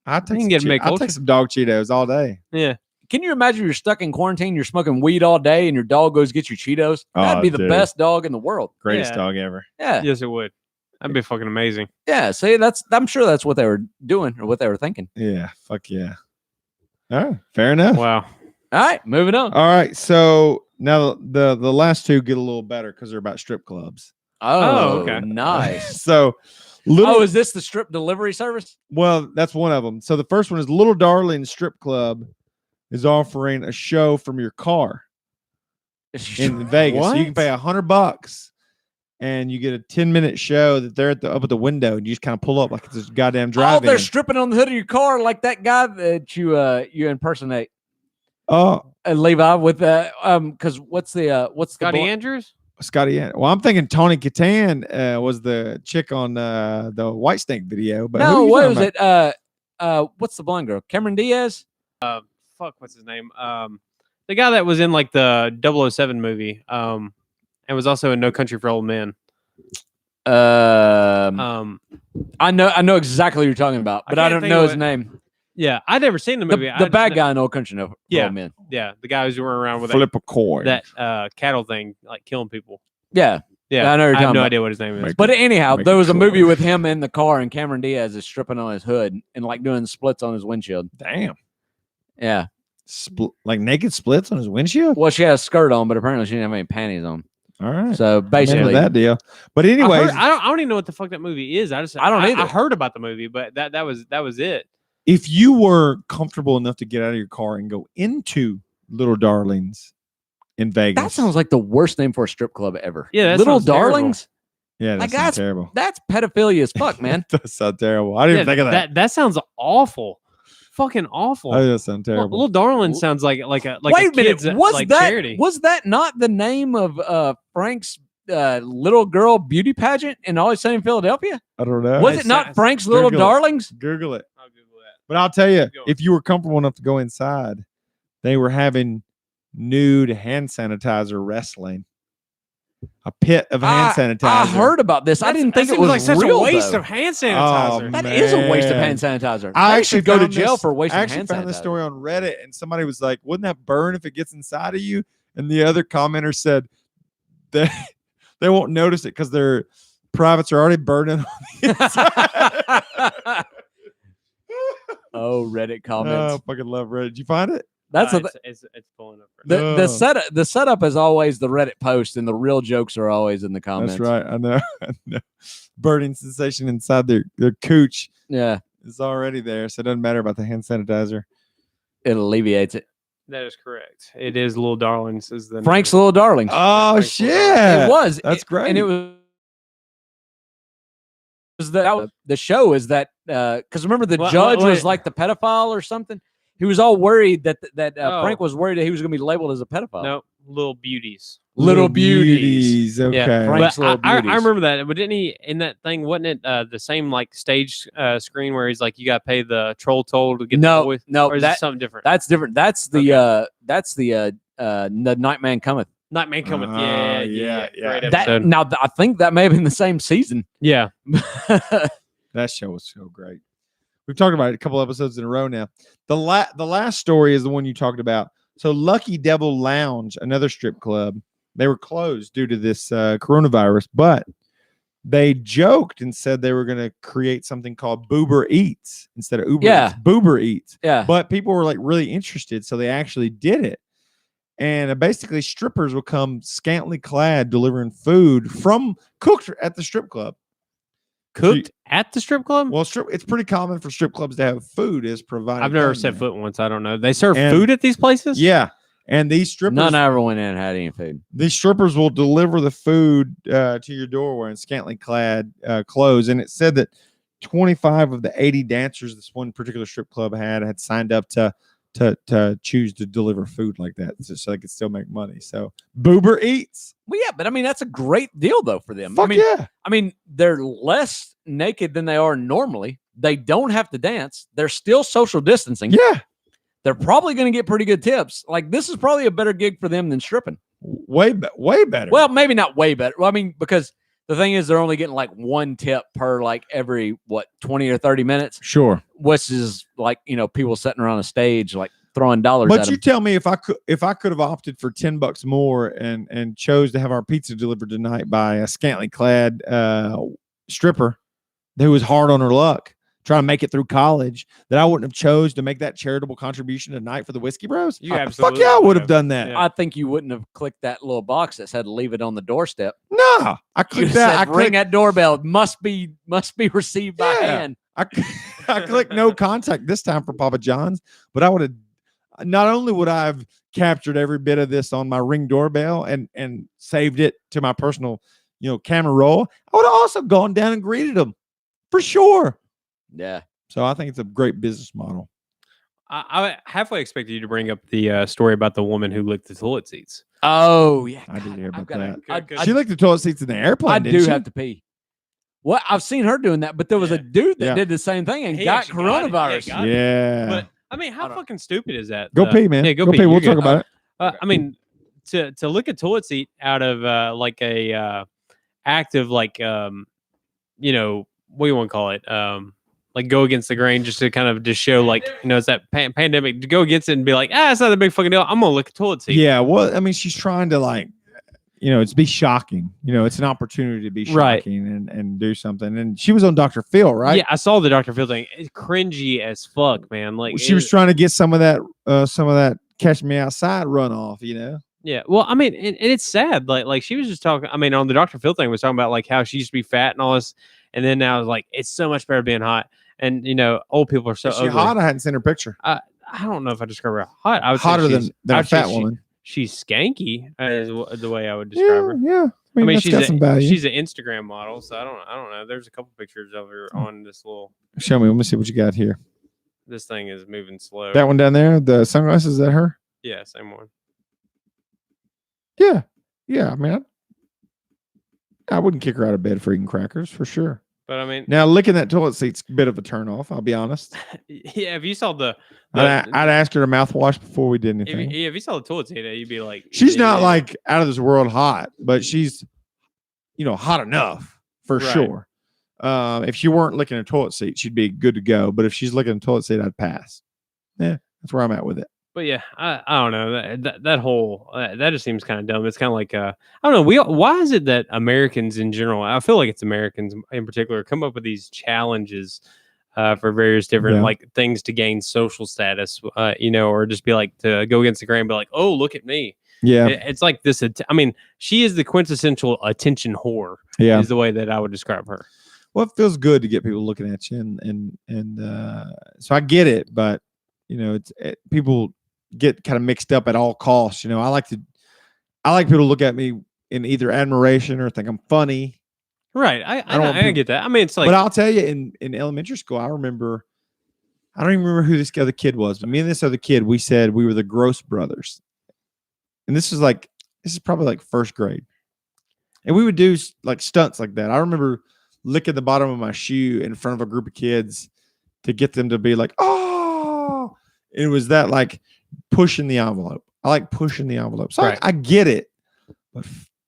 I'll take some dog Cheetos all day. Yeah. Can you imagine you're stuck in quarantine, you're smoking weed all day, and your dog goes get you Cheetos? That'd be the best dog in the world. Greatest dog ever. Yeah. Yes, it would. That'd be fucking amazing. Yeah. See, I'm sure that's what they were doing or what they were thinking. Yeah. Fuck yeah. Oh, fair enough. Wow. All right, moving on. All right, so now the last two get a little better because they're about strip clubs. Oh, okay. Nice. So, is this the strip delivery service? Well, that's one of them. So the first one is Little Darling Strip Club is offering a show from your car in Vegas. What? So you can pay $100 and you get a 10-minute show that they're up at the window and you just kind of pull up like it's this goddamn drive-in. Oh, they're stripping on the hood of your car like that guy that you impersonate. Oh, Levi with because what's Scotty Andrews? Scotty. Well, I'm thinking Tony Catan was the chick on the White Snake video. But no, what was it? What's the blonde girl? Cameron Diaz? Fuck, what's his name? The guy that was in like the 007 movie. And was also in No Country for Old Men. I know exactly what you're talking about, but I don't know his name. Yeah, I'd never seen the movie. The bad guy in Old Country for Old Men. Yeah, the guy who's running around with flip a coin, that cattle thing, like killing people. Yeah, I know. I have no idea what his name is. But anyhow, there was a movie with him in the car, and Cameron Diaz is stripping on his hood and like doing splits on his windshield. Damn. Yeah. Like naked splits on his windshield? Well, she had a skirt on, but apparently she didn't have any panties on. All right. So basically that deal. But anyways, I don't even know what the fuck that movie is. I don't either. I heard about the movie, but that was it. If you were comfortable enough to get out of your car and go into Little Darlings in Vegas. That sounds like the worst name for a strip club ever. Yeah, Little Darlings. Terrible. Yeah, that's terrible. That's pedophilia as fuck, man. That sounds terrible. I didn't even think of that. That sounds awful. Fucking awful. Oh, that sounds terrible. Little Darling sounds like a Wait a minute. kid's charity. Was that not the name of Frank's little girl beauty pageant in Always Sunny in Philadelphia? I don't know. Was it not Frank's Little Darlings? Google it. I'll Google that. But I'll tell you, if you were comfortable enough to go inside, they were having nude hand sanitizer wrestling. A pit of hand sanitizer. I heard about this. I didn't think it was like such real, a waste though. of hand sanitizer. That is a waste of hand sanitizer. I actually go to jail for wasting hand sanitizer. I actually found this story on Reddit, and somebody was like, "Wouldn't that burn if it gets inside of you?" And the other commenter said they won't notice it because their privates are already burning on the inside. Oh, Reddit comments. Oh, I fucking love Reddit. Did you find it? That's it's pulling up. The setup is always the Reddit post, and the real jokes are always in the comments. That's right. I know. Burning sensation inside their cooch. Yeah, is already there, so it doesn't matter about the hand sanitizer. It alleviates it. That is correct. It is Little Darlings. Is the Frank's Little Darlings. Oh shit! It was. That's great. And it was the show is that because remember the judge was like the pedophile or something. He was all worried that Frank was worried that he was going to be labeled as a pedophile. No, Little Beauties. Little Beauties. Okay. Yeah, Frank's Little Beauties. I remember that. But didn't he in that thing? Wasn't it the same like stage screen where he's like, you got to pay the troll toll to get the voice? No, or is that something different? That's different. That's the Nightman Cometh. Nightman Cometh. Yeah. Great episode. I think that may have been the same season. Yeah. That show was so great. We've talked about it a couple episodes in a row now. The last story is the one you talked about. So Lucky Devil Lounge, another strip club, they were closed due to this coronavirus, but they joked and said they were going to create something called Boober Eats instead of Uber Eats. Boober Eats. Yeah. But people were like really interested, so they actually did it. And basically strippers will come scantily clad delivering food from cooked at the strip club. Cooked at the strip club? Well, it's pretty common for strip clubs to have food as provided. I've never set foot once. I don't know. They serve food at these places? Yeah. And these strippers. None ever went in and had any food. These strippers will deliver the food to your door wearing scantily clad clothes. And it said that 25 of the 80 dancers this one particular strip club had signed up to choose to deliver food like that so they could still make money. So Boober Eats. Well, yeah, but I mean, that's a great deal though for them. Fuck yeah. I mean, they're less naked than they are normally. They don't have to dance. They're still social distancing. Yeah. They're probably going to get pretty good tips. Like this is probably a better gig for them than stripping. Way better. Well, maybe not way better. Well, I mean, because the thing is they're only getting like one tip per like every 20 or 30 minutes. Sure. Which is like, people sitting around a stage like throwing dollars at them. But you tell me if I could have opted for $10 more and chose to have our pizza delivered tonight by a scantily clad stripper who was hard on her luck. trying to make it through college, that I wouldn't have chose to make that charitable contribution tonight for the Whiskey Bros? Fuck yeah, I would have done that. Yeah. I think you wouldn't have clicked that little box that said leave it on the doorstep. No, I clicked that. I ring that doorbell. Must be received by hand. I clicked no contact this time for Papa John's, but I would have. Not only would I have captured every bit of this on my Ring doorbell and saved it to my personal, camera roll, I would have also gone down and greeted them for sure. Yeah. So I think it's a great business model. I halfway expected you to bring up the story about the woman who licked the toilet seats. Oh yeah, I did hear about that. Good. She licked the toilet seats in the airplane. I do have to pee. Well, I've seen her doing that, but there was a dude that did the same thing and got coronavirus. Yeah. But I mean, how fucking stupid is that? Go pee, man. Yeah, go pee. We'll talk about it. I mean, to lick a toilet seat out of like a active what do you want to call it? Like go against the grain, just to kind of just show it's that pandemic, to go against it and be like, it's not a big fucking deal. I'm gonna lick a toilet seat. Yeah, well, I mean, she's trying to it's be shocking. It's an opportunity to be shocking and do something. And she was on Dr. Phil, right? Yeah, I saw the Dr. Phil thing. It's cringy as fuck, man. Like she was trying to get some of that Catch Me Outside runoff, Yeah, well, I mean, and it's sad. Like she was just talking. I mean, on the Dr. Phil thing, was talking about how she used to be fat and all this, and then now it's so much better being hot. And old people are so Is she ugly. hot? I hadn't seen her picture. I don't know if I describe her hot. I would hotter say than a fat woman. She's skanky, is the way I would describe her. Yeah. I mean she's an Instagram model, so I don't know. There's a couple pictures of her on this little. Show me. Let me see what you got here. This thing is moving slow. That one down there, the sunglasses, is that her? Yeah, same one. Yeah. I mean, I wouldn't kick her out of bed for eating crackers for sure. But I mean, now licking that toilet seat's a bit of a turn off. I'll be honest. Yeah, if you saw I'd ask her to mouthwash before we did anything. If you saw the toilet seat, you'd be like, she's not out of this world hot, but she's, hot enough for sure. If she weren't licking a toilet seat, she'd be good to go. But if she's licking a toilet seat, I'd pass. Yeah, that's where I'm at with it. But yeah, I don't know that whole that just seems kind of dumb. It's kind of like I don't know. Why is it that Americans in general? I feel like it's Americans in particular come up with these challenges for various different things to gain social status, or just be like to go against the grain, and be like, oh, look at me. Yeah, it's like this. I mean, she is the quintessential attention whore. Yeah, is the way that I would describe her. Well, it feels good to get people looking at you, and so I get it, but people get kind of mixed up at all costs. I like people to look at me in either admiration or think I'm funny. Right. I get that. I mean, it's like, but I'll tell you, in elementary school, I don't even remember who this other kid was, but me and this other kid, we said we were the Gross Brothers. And this is probably like first grade. And we would do stunts like that. I remember licking the bottom of my shoe in front of a group of kids to get them to be like, oh, it was that pushing the envelope. I like pushing the envelope. So I get it. But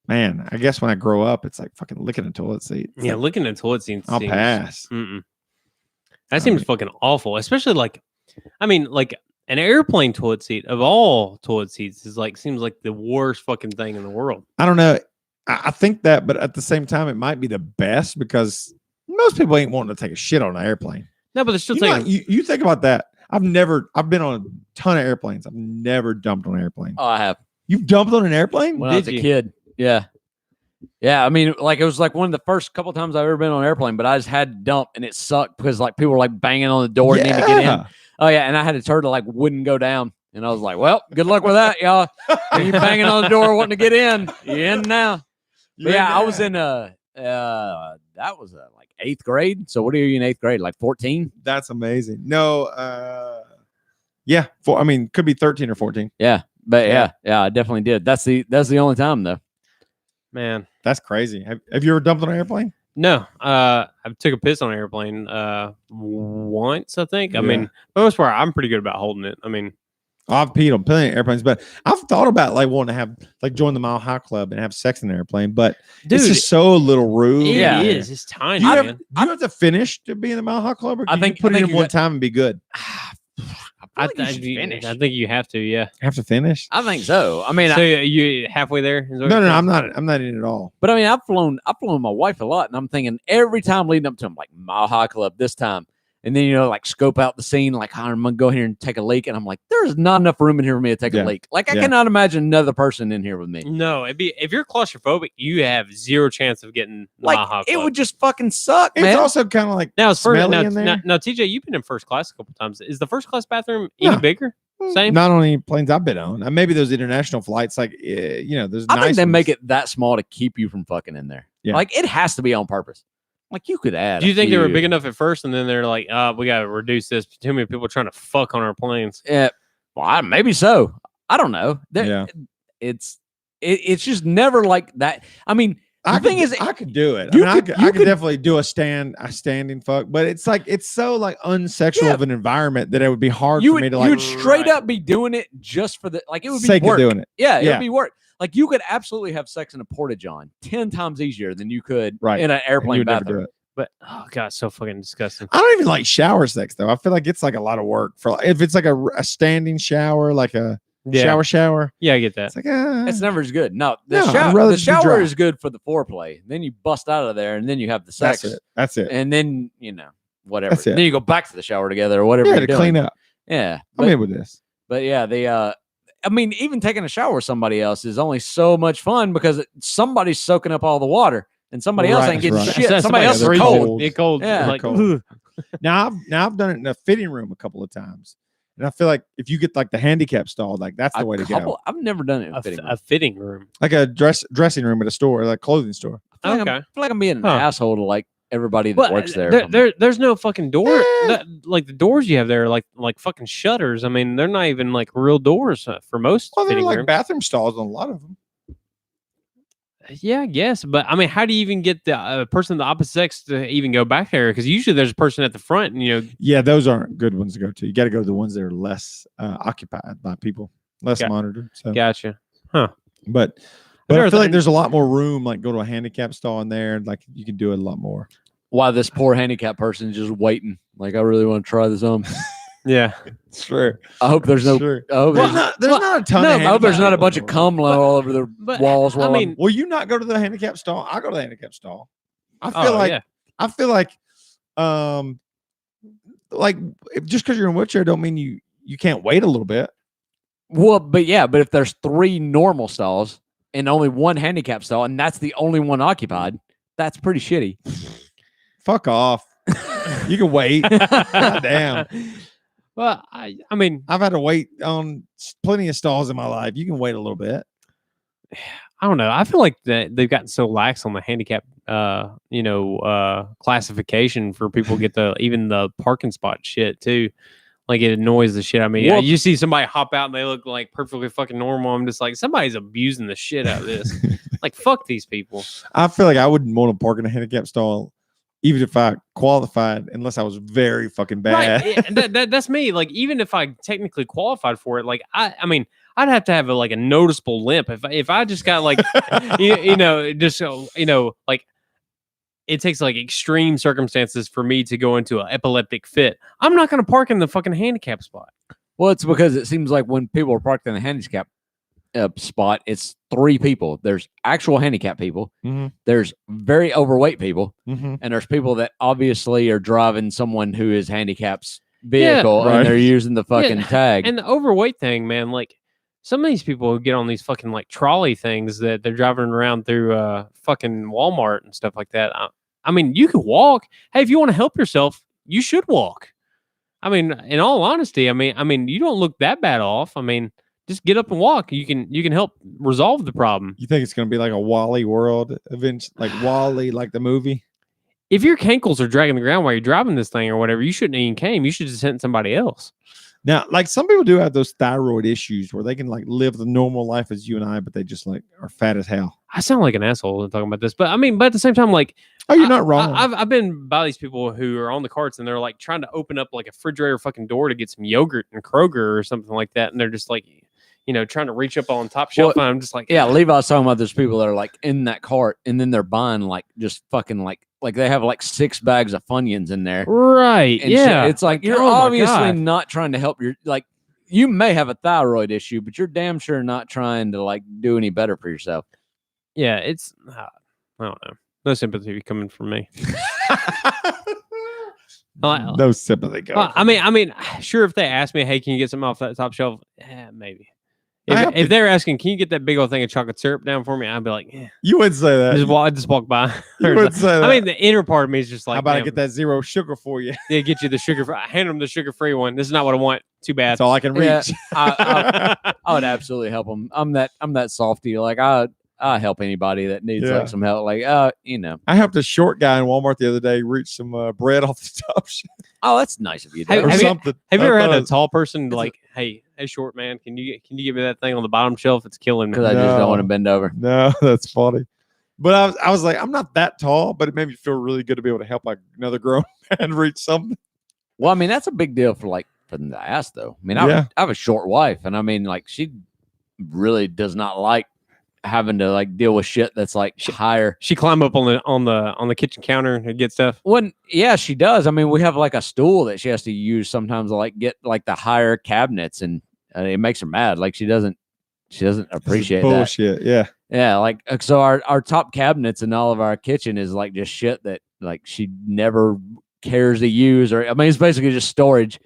man, I guess when I grow up, it's like fucking licking a toilet seat. It's licking a toilet seat. I'll pass. That seems fucking awful. Especially an airplane toilet seat of all toilet seats is seems like the worst fucking thing in the world. I don't know. I think that, but at the same time, it might be the best because most people ain't wanting to take a shit on an airplane. No, but they're still taking. You think about that. I've been on a ton of airplanes. I've never dumped on an airplane. Oh, I have. You've dumped on an airplane? When I was a kid. Yeah. Yeah. I mean, it was one of the first couple times I've ever been on an airplane, but I just had to dump and it sucked because people were banging on the door and needing to get in. Oh, yeah. And I had a turtle wouldn't go down. And I was like, well, good luck with that, y'all. You banging on the door wanting to get in. You in now. I was in that was 8th grade. So what are you in 8th grade? 14? That's amazing. No, yeah. Could be 13 or 14. Yeah. But yeah, I definitely did. That's the only time though. Man, that's crazy. Have you ever dumped on an airplane? No. I took a piss on an airplane once, I think. Yeah. I mean, for the most part, I'm pretty good about holding it. I mean, I've peed on plenty of airplanes, but I've thought about wanting to have join the Mile High Club and have sex in an airplane, but dude, it's just so little rude. Yeah, it is. It's tiny. Do you have to finish to be in the Mile High Club, or can you put it in one time and be good? I think you have to. Yeah, have to finish. I think so. I mean, so you halfway there? No, I'm not in it at all. But I mean, I've flown with my wife a lot, and I'm thinking every time leading up to them, Mile High Club this time. And then, like scope out the scene, like, I'm going to go here and take a leak. And I'm like, there's not enough room in here for me to take a leak. Like, I cannot imagine another person in here with me. No, if you're claustrophobic, you have zero chance of getting the Mile High Club. It would just fucking suck, man. It's also kind of like now it's smelly in there. Now, TJ, you've been in first class a couple times. Is the first class bathroom any bigger? Same? Not on any planes I've been on. Maybe those international flights, like, there's I nice think they ones. make it that small to keep you from fucking in there. Yeah. Like, it has to be on purpose. Like, you could add. Do you think they were big enough at first, and then they're like, we got to reduce this? Too many people trying to fuck on our planes. Yeah, well, maybe so. I don't know. It's just never like that. I mean, the thing is, I could do it. I could definitely do a standing fuck, but it's like it's so like unsexual of an environment that it would be hard for me to like. You would straight up be doing it just for the it would be sake work. of doing it. Yeah, it would be work. Like, you could absolutely have sex in a porta-john 10 times easier than you could in an airplane bathroom. Never do it. But oh god, so fucking disgusting. I don't even like shower sex though. I feel like it's like a lot of work for if it's like a standing shower, like a shower. Yeah, I get that. It's like it's never as good. No, the shower is good for the foreplay. Then you bust out of there, and then you have the sex. That's it. And then whatever. Then you go back to the shower together or whatever. Yeah, to clean up. Yeah, I'm in with this. But yeah, I mean, even taking a shower with somebody else is only so much fun because somebody's soaking up all the water and somebody else ain't getting shit. Somebody else is cold. It's cold. Yeah. Like, cold. Now I've done it in a fitting room a couple of times. And I feel like if you get like the handicap stall, like that's the way to go. I've never done it in a fitting room. Like a dressing room at a store, like a clothing store. I feel like I'm being an asshole to like everybody that works there. There's no fucking door. Like the doors you have there are like fucking shutters. I mean, they're not even like real doors for most. Well, they're like rooms. bathroom stalls on a lot of them. Yeah, I guess. But I mean, how do you even get the person of the opposite sex to even go back there? Because usually there's a person at the front, and Yeah, those aren't good ones to go to. You got to go to the ones that are less occupied by people, less monitored. So. Gotcha. Huh. But I feel like there's a lot more room. Like go to a handicap stall in there, like you can do it a lot more. Why this poor handicap person is just waiting? Like, I really want to try this on. Yeah, sure. I hope there's no. Sure. There's not a ton. I hope there's not a bunch of cum all over the walls. I mean, will you not go to the handicap stall? I go to the handicap stall. I feel like, just because you're in a wheelchair don't mean you can't wait a little bit. Well, but if there's 3 normal stalls and only 1 handicap stall, and that's the only one occupied, that's pretty shitty. Fuck off. You can wait. God damn. Well, I mean, I've had to wait on plenty of stalls in my life. You can wait a little bit. I don't know. I feel like they've gotten so lax on the handicap, classification for people to get even the parking spot shit too. Like, it annoys the shit out of me. Well, you see somebody hop out and they look like perfectly fucking normal. I'm just like, somebody's abusing the shit out of this. Like, fuck these people. I feel like I wouldn't want to park in a handicap stall even if I qualified, unless I was very fucking bad. Right. That's me. Like, even if I technically qualified for it, like, I mean, I'd have to have a noticeable limp. If I just got like, like, it takes like extreme circumstances for me to go into an epileptic fit. I'm not going to park in the fucking handicap spot. Well, it's because it seems like when people are parked in the handicap spot, it's 3 people. There's actual handicap people. Mm-hmm. There's very overweight people, mm-hmm. and there's people that obviously are driving someone who is handicap's vehicle, and they're using the fucking tag. And the overweight thing, man, like some of these people who get on these fucking like trolley things that they're driving around through fucking Walmart and stuff like that. I mean, you can walk. Hey, if you want to help yourself, you should walk. I mean, in all honesty, I mean, you don't look that bad off. I mean, just get up and walk. You can help resolve the problem. You think it's going to be like a Wall-E world event, like Wall-E, like the movie? If your cankles are dragging the ground while you're driving this thing or whatever, you shouldn't even came. You should just send somebody else. Now, like some people do have those thyroid issues where they can like live the normal life as you and I, but they just like are fat as hell. I sound like an asshole talking about this, but I mean, but at the same time, like, oh, you're not wrong. I've been by these people who are on the carts and they're like trying to open up like a refrigerator fucking door to get some yogurt in Kroger or something like that, and they're just like, trying to reach up on top shelf. And I'm just like, yeah, Levi's talking about those people that are like in that cart and then they're buying like just fucking like they have like 6 bags of Funyuns in there. Right. And yeah. Shit. It's like, you're obviously not trying to help you may have a thyroid issue, but you're damn sure not trying to like do any better for yourself. Yeah. It's, I don't know. No sympathy coming from me. No sympathy. I mean, sure. If they ask me, hey, can you get something off that top shelf? Maybe. If they're asking, can you get that big old thing of chocolate syrup down for me? I'd be like, yeah. You wouldn't say that. Just walk by. You wouldn't say that. I mean, the inner part of me is just like, how about I get that 0 sugar for you? Yeah, get you the sugar. Hand them the sugar-free one. This is not what I want. Too bad. That's all I can reach. I would absolutely help them. I'm that softy. Like I help anybody that needs like some help. Like you know, I helped a short guy in Walmart the other day reach some bread off the top shelf. Oh, that's nice of you. Have you ever had a tall person like, hey, short man, can you give me that thing on the bottom shelf? It's killing me. Because I just don't want to bend over. No, that's funny. But I was like, I'm not that tall, but it made me feel really good to be able to help like another grown man reach something. Well, I mean, that's a big deal for them to ask, though. I mean, I have a short wife, and I mean, like, she really does not like having to like deal with shit that's like higher. She climb up on the kitchen counter and get stuff. Yeah, she does. I mean, we have like a stool that she has to use sometimes to like get like the higher cabinets, and it makes her mad. Like she doesn't appreciate bullshit. That. Yeah. Like so, our top cabinets in all of our kitchen is like just shit that like she never cares to use, or I mean, it's basically just storage.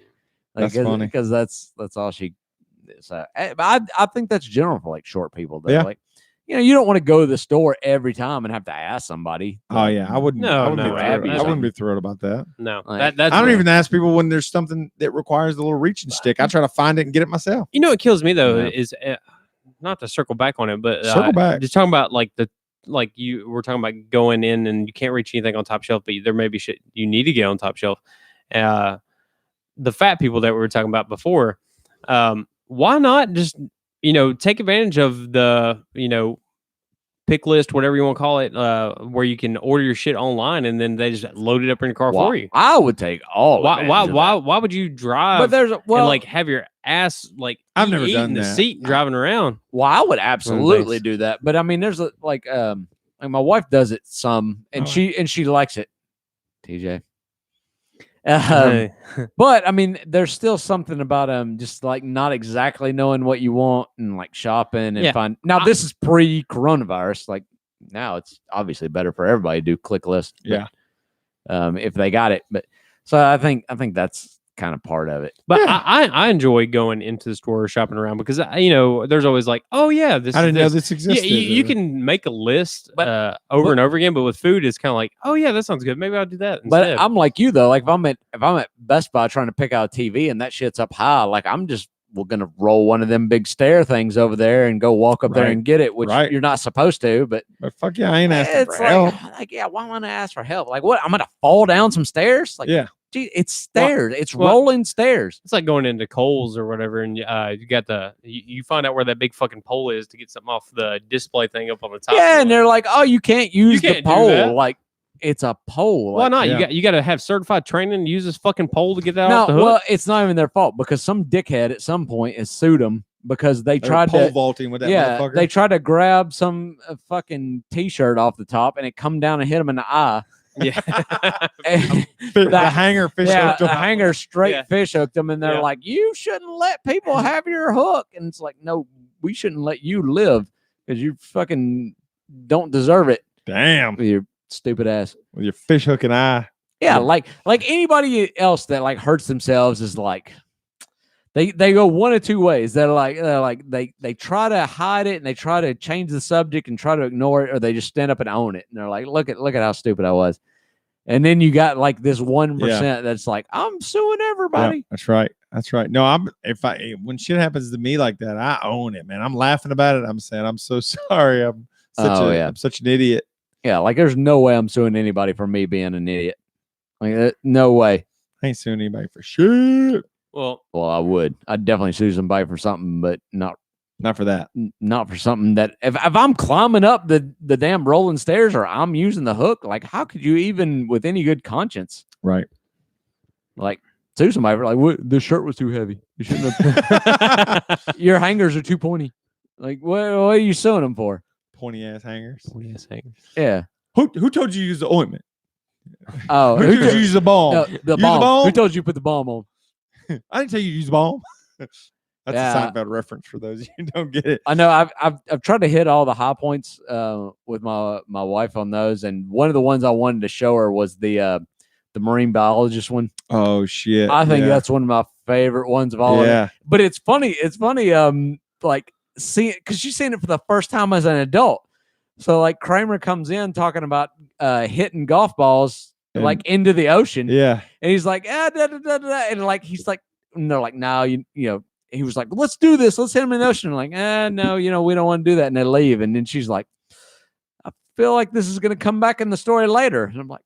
Like, that's funny because that's all she. So I think that's general for like short people. Though. Yeah. Like, you know, you don't want to go to the store every time and have to ask somebody. Oh yeah, I wouldn't. No, I wouldn't be thrilled about that. No, like, that's. I don't even ask people when there's something that requires the little reaching stick. I try to find it and get it myself. You know, what kills me though is not to circle back on it, but circle back. Just talking about like you were talking about going in and you can't reach anything on top shelf, but there may be shit you need to get on top shelf. The fat people that we were talking about before, why not just take advantage of the pick list, whatever you want to call it, where you can order your shit online and then they just load it up in your car for you. I would take all. Why would you drive? But there's and like have your ass like I've never done the that. seat and driving around. Well, I would absolutely do that. But I mean, there's like my wife does it some, and she likes it. TJ. But I mean, there's still something about just like not exactly knowing what you want and like shopping and find. Now this is pre-coronavirus. Like now, it's obviously better for everybody to do click list. Yeah, if they got it. But so I think that's kind of part of it. But I enjoy going into the store shopping around because there's always like, oh yeah, this. I didn't know this existed. Yeah, you can make a list over and over again, but with food, it's kind of like, oh yeah, that sounds good. Maybe I'll do that instead. But I'm like you though. Like if I'm at Best Buy trying to pick out a TV and that shit's up high, like I'm just gonna roll one of them big stair things over there and go walk up there and get it, which you're not supposed to. But fuck yeah, I ain't asking for help. Like why want to ask for help? Like what? I'm gonna fall down some stairs? Like gee, it's stairs. It's rolling stairs. It's like going into Kohl's or whatever, and you got you find out where that big fucking pole is to get something off the display thing up on the top. Yeah, and they're like, oh, you can't use the pole. Like it's a pole. Why not? You got to have certified training to use this fucking pole to get that off the hook. Well, it's not even their fault because some dickhead at some point has sued them because they tried pole vaulting with that motherfucker. They tried to grab some fucking t-shirt off the top and it come down and hit them in the eye. Yeah, the hanger fish hooked them. The hanger straight fish hooked them, and they're like, "You shouldn't let people have your hook." And it's like, no, we shouldn't let you live because you fucking don't deserve it. Damn, with your stupid ass, with your fish hooking eye. Yeah, like anybody else that like hurts themselves is like. They go one of two ways. They're like they try to hide it and they try to change the subject and try to ignore it, or they just stand up and own it. And they're like, look at how stupid I was. And then you got like this 1% that's like, I'm suing everybody. Yeah, that's right. No, when shit happens to me like that, I own it, man. I'm laughing about it. I'm saying I'm so sorry. I'm such an idiot. Yeah, like there's no way I'm suing anybody for me being an idiot. Like no way. I ain't suing anybody for shit. Well, I would. I'd definitely sue somebody for something, but not for that. Not for something that if I'm climbing up the damn rolling stairs or I'm using the hook, like how could you even with any good conscience? Right. Like sue somebody for like what the shirt was too heavy. You shouldn't have your hangers are too pointy. Like what are you suing them for? Pointy ass hangers. Yeah. Who told you to use the ointment? Oh, who told you to use the balm? No, the balm. Who told you to put the balm on? I didn't tell you to use balm. That's a Seinfeld reference for those who don't get it. I know. I've tried to hit all the high points with my wife on those, and one of the ones I wanted to show her was the the marine biologist one. Oh shit! I think that's one of my favorite ones of all. Yeah, but it's funny. It's funny. Like see, because she's seen it for the first time as an adult. So like Kramer comes in talking about hitting golf balls like into the ocean. Yeah, and he's like, and like he's like, and they're like, no, you know. He was like, let's do this. Let's hit him in the ocean. I'm like, no, we don't want to do that. And they leave. And then she's like, I feel like this is going to come back in the story later. And I'm like,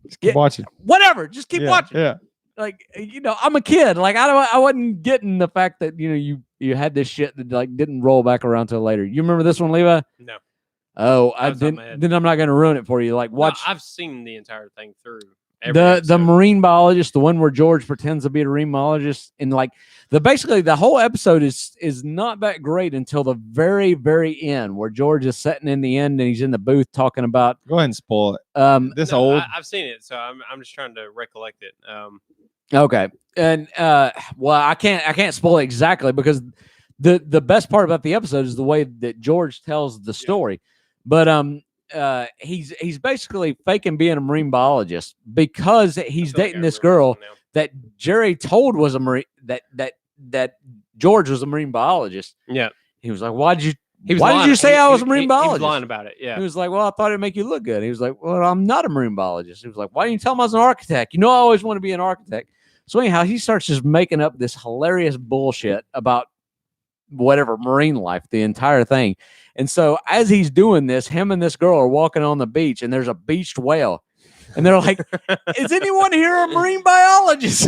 just keep watching. Whatever. Just keep watching. Yeah. Like, I'm a kid. Like, I wasn't getting the fact that, you had this shit that like didn't roll back around till later. You remember this one, Levi? No. Oh, I didn't. Then I'm not going to ruin it for you. Like, watch. No, I've seen the entire thing through. The marine biologist, the one where George pretends to be a marine biologist, and like basically the whole episode is not that great until the very, very end, where George is sitting in the end and he's in the booth talking about. Go ahead and spoil it. Old. I've seen it, so I'm just trying to recollect it. Okay, and well, I can't spoil it exactly because the best part about the episode is the way that George tells the story, but he's basically faking being a marine biologist because he's dating this girl that Jerry told was a marine that George was a marine biologist. Yeah, he was like, why did you say I was a marine biologist? He was lying about it. Yeah, he was like, well, I thought it'd make you look good. He was like, well, I'm not a marine biologist. He was like, why didn't you tell him I was an architect? I always want to be an architect. So anyhow, he starts just making up this hilarious bullshit about whatever marine life, the entire thing. And so as he's doing this, him and this girl are walking on the beach and there's a beached whale. And they're like, is anyone here a marine biologist?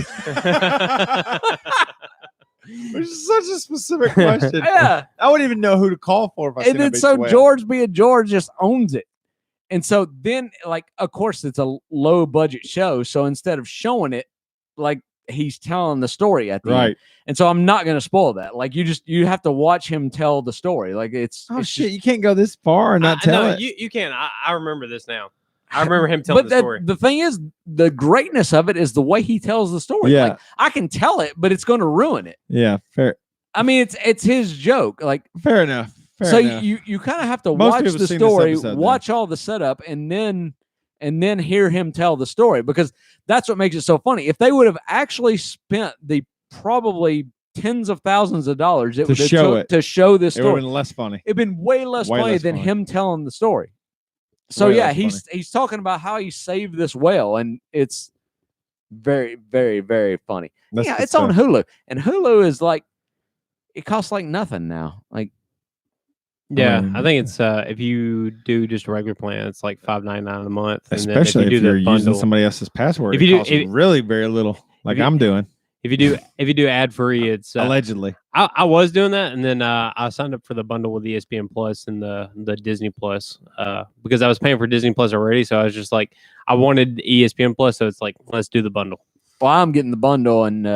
Which is such a specific question. Yeah. I wouldn't even know who to call for if I and then so whale. George being George just owns it. And so then, like, of course, it's a low budget show. So instead of showing it, like, he's telling the story at the end. And so I'm not going to spoil that. Like, you have to watch him tell the story. Like, it's shit. Just, you can't go this far and not tell it. You can. I remember this now. I remember him telling the story. The thing is, the greatness of it is the way he tells the story. Yeah. Like, I can tell it, but it's going to ruin it. Yeah, fair. I mean, it's his joke. Like, fair enough. You kind of have to watch the story, watch all the setup, and then hear him tell the story, because that's what makes it so funny. If they would have actually spent the probably tens of thousands of dollars to show this story, it would have been less funny. It'd been way less funny than him telling the story. So yeah, he's talking about how he saved this whale, and it's very, very, very funny. It's on Hulu, and Hulu is like, it costs like nothing now. Like, yeah, I think it's if you do just a regular plan, it's like $5.99 a month. Especially if you're using somebody else's password, it costs really very little. Like I'm doing. If you do ad free, it's allegedly. I was doing that, and then I signed up for the bundle with the ESPN Plus and the Disney Plus because I was paying for Disney Plus already. So I was just like, I wanted ESPN Plus, so it's like, let's do the bundle. Well, I'm getting the bundle, and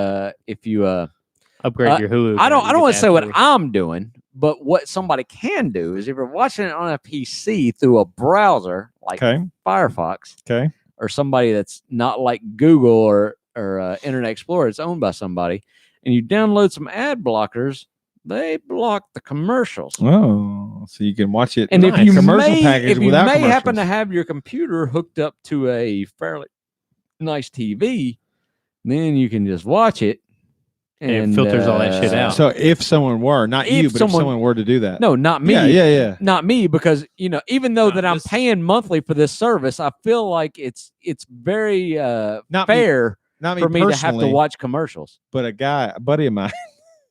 if you upgrade your Hulu, I don't want to say what I'm doing, but what somebody can do is if you're watching it on a PC through a browser like Firefox, or somebody that's not like Google or Internet Explorer, it's owned by somebody, and you download some ad blockers, they block the commercials. Oh, so you can watch it. And if you may happen to have your computer hooked up to a fairly nice TV, then you can just watch it. And it filters all that shit out. So if someone were, not you, but if someone were to do that. No, not me. Yeah. Not me, because, even though that I'm paying monthly for this service, I feel like it's very fair for me to have to watch commercials. But a buddy of mine.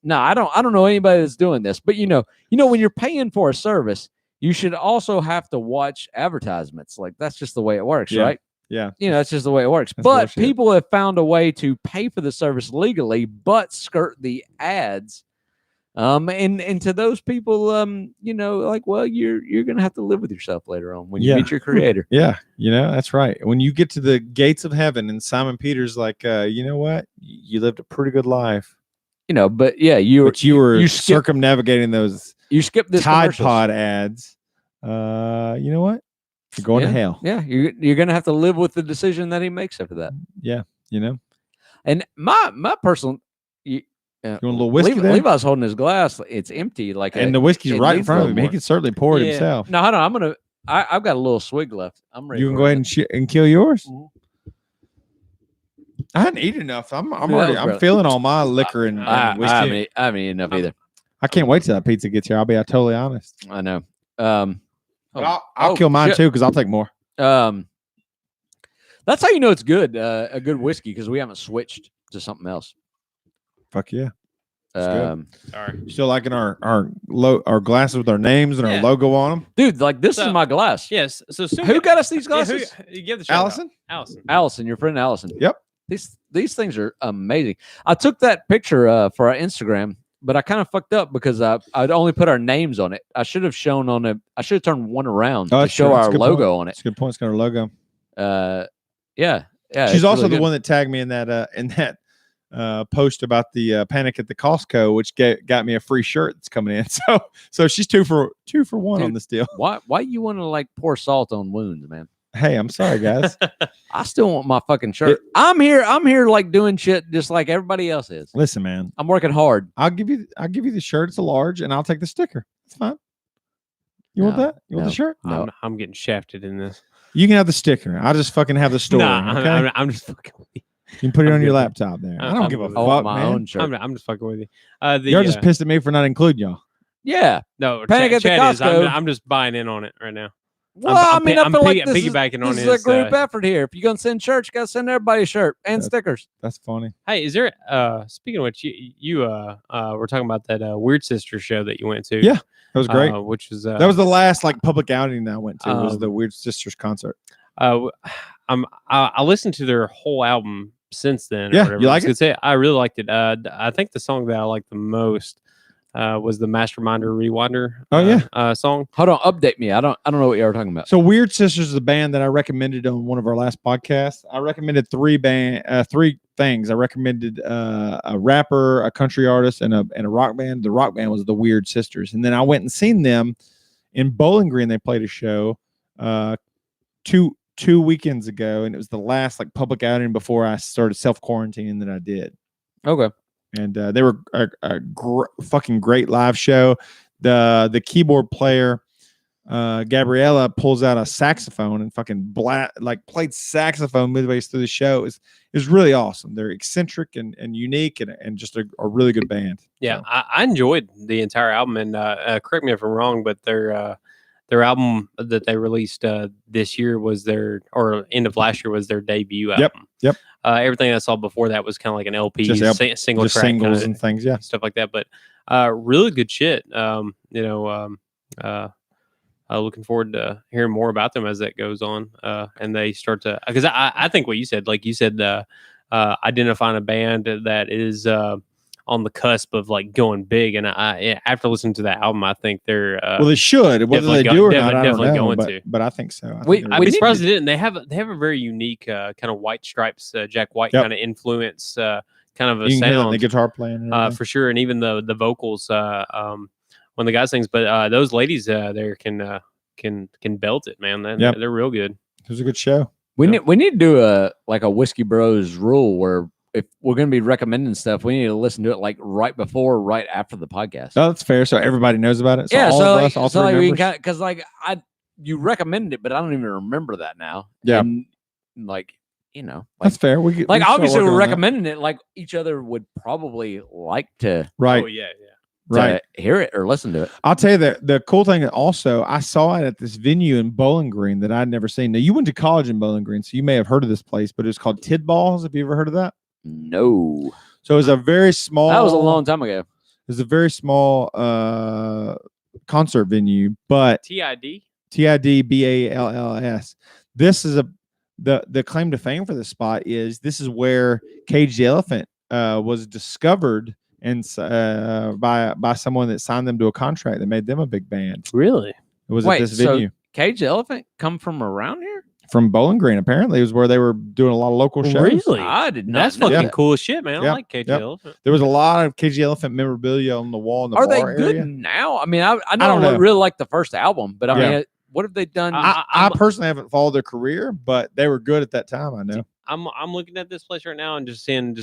No, I don't know anybody that's doing this. But when you're paying for a service, you should also have to watch advertisements. Like, that's just the way it works, right? Yeah. That's just the way it works. But people have found a way to pay for the service legally, but skirt the ads. And to those people, like, well, you're going to have to live with yourself later on when you meet your creator. Yeah. That's right. When you get to the gates of heaven and Simon Peter's like, you know what? You lived a pretty good life. But yeah, you were circumnavigating those. You skipped this Tide Pod ads. You know what? You're going to hell. Yeah, you're going to have to live with the decision that he makes after that. Yeah, And my personal, you want a little whiskey there? Levi's holding his glass; it's empty. And the whiskey's right in front of him. He can certainly pour it himself. No, hold on. I've got a little swig left. I'm ready. You can go ahead and kill yours. Mm-hmm. I hadn't eaten enough. I'm feeling all my liquor and whiskey. I haven't eaten enough either. I can't wait till that pizza gets here. I'll be totally honest. I know. I'll kill mine too because I'll take more. That's how you know it's good. A good whiskey because we haven't switched to something else. Fuck yeah. Sorry. Still liking our glasses with our names and our logo on them, dude. Like this is my glass. Yes. So who got us these glasses? You give the Allison. Allison, your friend Allison. Yep. These things are amazing. I took that picture for our Instagram, but I kind of fucked up because I'd only put our names on it. I should have shown on it. I should have turned one around to show our logo on it. That's a good point. It's got our logo. Yeah. She's also the one that tagged me in that post about the panic at the Costco, which got me a free shirt that's coming in. So she's two for one on this deal. Why you want to like pour salt on wounds, man? Hey, I'm sorry, guys. I still want my fucking shirt. I'm here like doing shit just like everybody else is. Listen, man, I'm working hard. I'll give you the shirt. It's a large, and I'll take the sticker. It's fine. You want that? You want the shirt? No, I'm getting shafted in this. You can have the sticker. I'll just fucking have the story. Nah, okay? I'm just fucking with you. You can put it on your laptop there. I don't give a fuck, my man. own shirt. I'm just fucking with you. You're just pissed at me for not including y'all. Yeah. No, Panic at the Costco. I'm just buying in on it right now. Well, I feel like piggybacking on this is a group effort here. If you're gonna send shirts, you gotta send everybody a shirt and stickers. That's funny. Hey, is there? Speaking of which, you were talking about that Weird Sister show that you went to. Yeah, that was great. Which was that was the last like public outing that I went to. Was the Weird Sisters concert. I listened to their whole album since then. Yeah, or you like it? I really liked it. I think the song that I liked the most was the Masterminder Rewinder song. Hold on, update me. I don't know what you were talking about. So Weird Sisters is a band that I recommended on one of our last podcasts. I recommended three things. I recommended a rapper, a country artist, and a rock band. The rock band was the Weird Sisters. And then I went and seen them in Bowling Green. They played a show two weekends ago, and it was the last like public outing before I started self-quarantining that I did. Okay. And they were a fucking great live show. The keyboard player, Gabriella, pulls out a saxophone and fucking played saxophone midway through the show. It was really awesome. They're eccentric and unique and just a really good band. Yeah, so. I enjoyed the entire album. And correct me if I'm wrong, but their album that they released this year or end of last year was their debut album. Yep. Everything I saw before that was kind of like an LP, single track, singles and things, stuff like that. But really good shit. Looking forward to hearing more about them as that goes on. And they start to, because I think what you said, like you said, identifying a band that is on the cusp of like going big, and I after listening to that album, I think they're they should. Whether they do or not, I don't know. But I think so. I'd be surprised they didn't. They have a very unique kind of White Stripes, Jack White kind of influence, kind of a sound. The guitar playing, for sure, and even the vocals when the guy sings. But those ladies there can belt it, man. They're real good. It was a good show. We need to do a Whiskey Bros rule where, if we're going to be recommending stuff, we need to listen to it like right before, right after the podcast. Oh, that's fair. So everybody knows about it. So yeah. Because you recommended it, but I don't even remember that now. Yeah. And that's fair. Obviously we're recommending it. Like each other would probably like to. Right. Oh yeah. Right. Hear it or listen to it. I'll tell you that the cool thing also, I saw it at this venue in Bowling Green that I'd never seen. Now you went to college in Bowling Green, so you may have heard of this place, but it's called Tidballs. Have you ever heard of that? No. So it was a very small. That was a long time ago. It was a very small concert venue, but TIDBALLS. This is the claim to fame for this spot is this is where Cage the Elephant was discovered and by someone that signed them to a contract that made them a big band. Really? It was at this venue. Cage the Elephant come from around here? From Bowling Green, apparently, it was where they were doing a lot of local shows. Really? I did not. That's fucking cool as shit, man. I like Cage the Elephant. There was a lot of Cage the Elephant memorabilia on the wall in the bar area. Are they good now? I mean, I don't really like the first album, but I mean, what have they done? I personally haven't followed their career, but they were good at that time. I know. I'm looking at this place right now and just seeing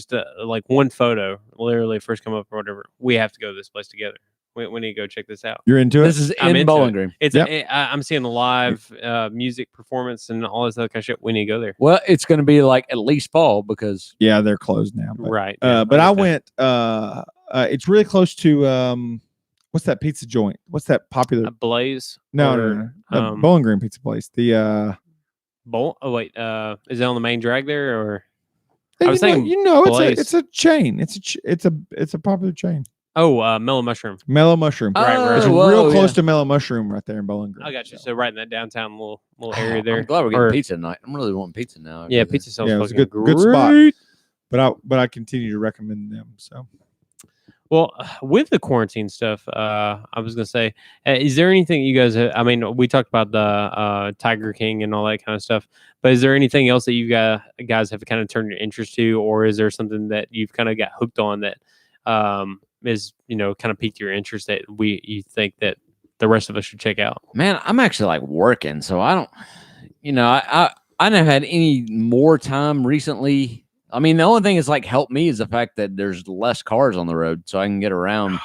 like one photo, literally first come up or whatever. We have to go to this place together. We need to go check this out. You're into it. This is I'm in into Bowling it. Green. It's I'm seeing a live music performance and all this other kind of shit. We need to go there. Well, it's going to be like at least fall because they're closed now. But, right. But I went. It's really close to what's that pizza joint? What's that popular? Blaze? No. The Bowling Green pizza place. The Bowl. Oh wait. Is it on the main drag there or? I was thinking, it's a chain. It's a popular chain. Oh, Mellow Mushroom. Mellow Mushroom. Right. It's real close to Mellow Mushroom right there in Bowling Green. I got you. So right in that downtown little area there. I'm glad we're getting pizza tonight. I'm really wanting pizza now. Yeah, pizza sounds it's a good spot. But I continue to recommend them. So. Well, with the quarantine stuff, I was gonna say, is there anything you guys? I mean, we talked about the Tiger King and all that kind of stuff, but is there anything else that you guys have kind of turned your interest to, or is there something that you've kind of got hooked on that is kind of piqued your interest that you think that the rest of us should check out? Man, I'm actually like working, so I don't, I never had any more time recently. I mean, the only thing that's like helped me is the fact that there's less cars on the road, so I can get around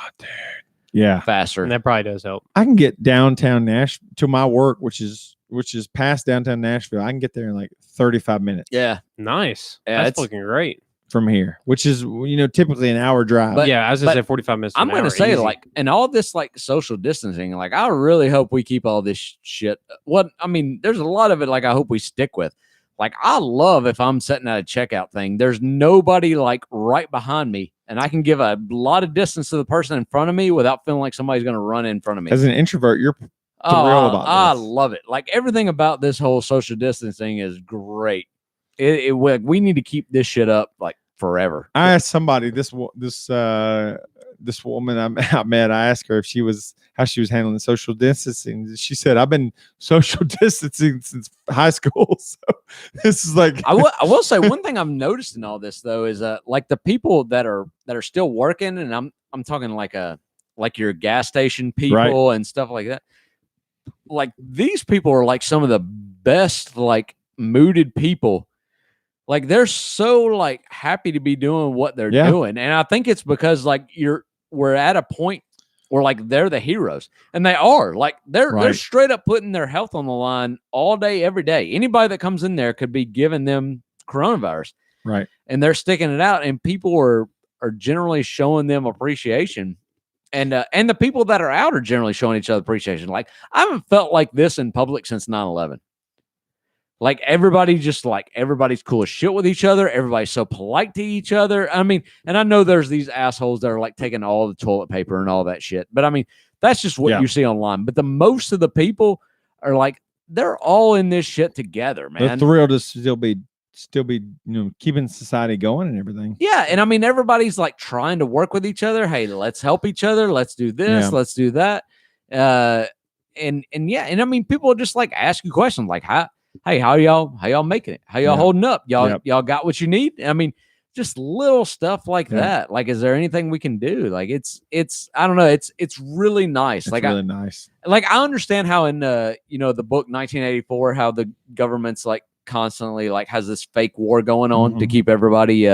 faster. And that probably does help. I can get downtown Nashville to my work, which is past downtown Nashville. I can get there in like 35 minutes. Yeah. Nice. Yeah, that's looking great. From here, which is typically an hour drive. But, I was gonna say 45 minutes. I'm gonna say like, and all this like social distancing, like I really hope we keep all this shit. There's a lot of it like I hope we stick with. Like, I love if I'm sitting at a checkout thing, there's nobody like right behind me, and I can give a lot of distance to the person in front of me without feeling like somebody's going to run in front of me. As an introvert, you're thrilled about this. I love it. Like, everything about this whole social distancing is great. We need to keep this shit up like forever. I asked somebody this woman I met. I asked her how she was handling social distancing. She said, "I've been social distancing since high school." So this is like I will say one thing I've noticed in all this though is like the people that are still working, and I'm talking like your gas station people and stuff like that. Like these people are like some of the best like mooded people. Like they're so like happy to be doing what they're doing, and I think it's because like we're at a point where like they're the heroes, and they are like they're straight up putting their health on the line all day, every day. Anybody that comes in there could be giving them coronavirus, right? And they're sticking it out, and people are generally showing them appreciation, and the people that are out are generally showing each other appreciation. Like I haven't felt like this in public since 9/11. Like everybody's cool as shit with each other. Everybody's so polite to each other. I mean, and I know there's these assholes that are like taking all the toilet paper and all that shit. But I mean, that's just what you see online. But the most of the people are like, they're all in this shit together, man. They're thrilled to still be keeping society going and everything. Yeah. And I mean, everybody's like trying to work with each other. Hey, let's help each other. Let's do this. Let's do that. And I mean, people just like ask you questions like, hey, how y'all making it? How y'all holding up? Y'all got what you need? I mean, just little stuff like that. Like, is there anything we can do? Like, it's I don't know. It's really nice. It's like really nice. Like I understand how in the book 1984, how the government's like constantly like has this fake war going on to keep everybody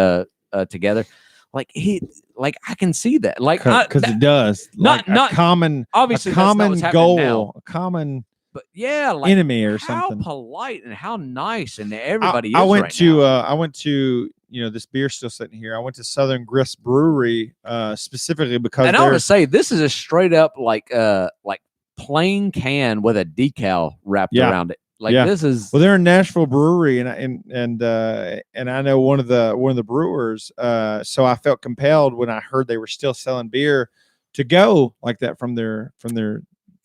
together. Like I can see that. Like because it does. Not common. Obviously, a common goal. Now. A common. But yeah, like enemy or how something. How polite and how nice and everybody. I went to this beer's still sitting here. I went to Southern Grist Brewery specifically because. And I want to say this is a straight up like plain can with a decal wrapped around it. Like this is. Well, they're a Nashville brewery, and I know one of the brewers. So I felt compelled when I heard they were still selling beer to go like that from their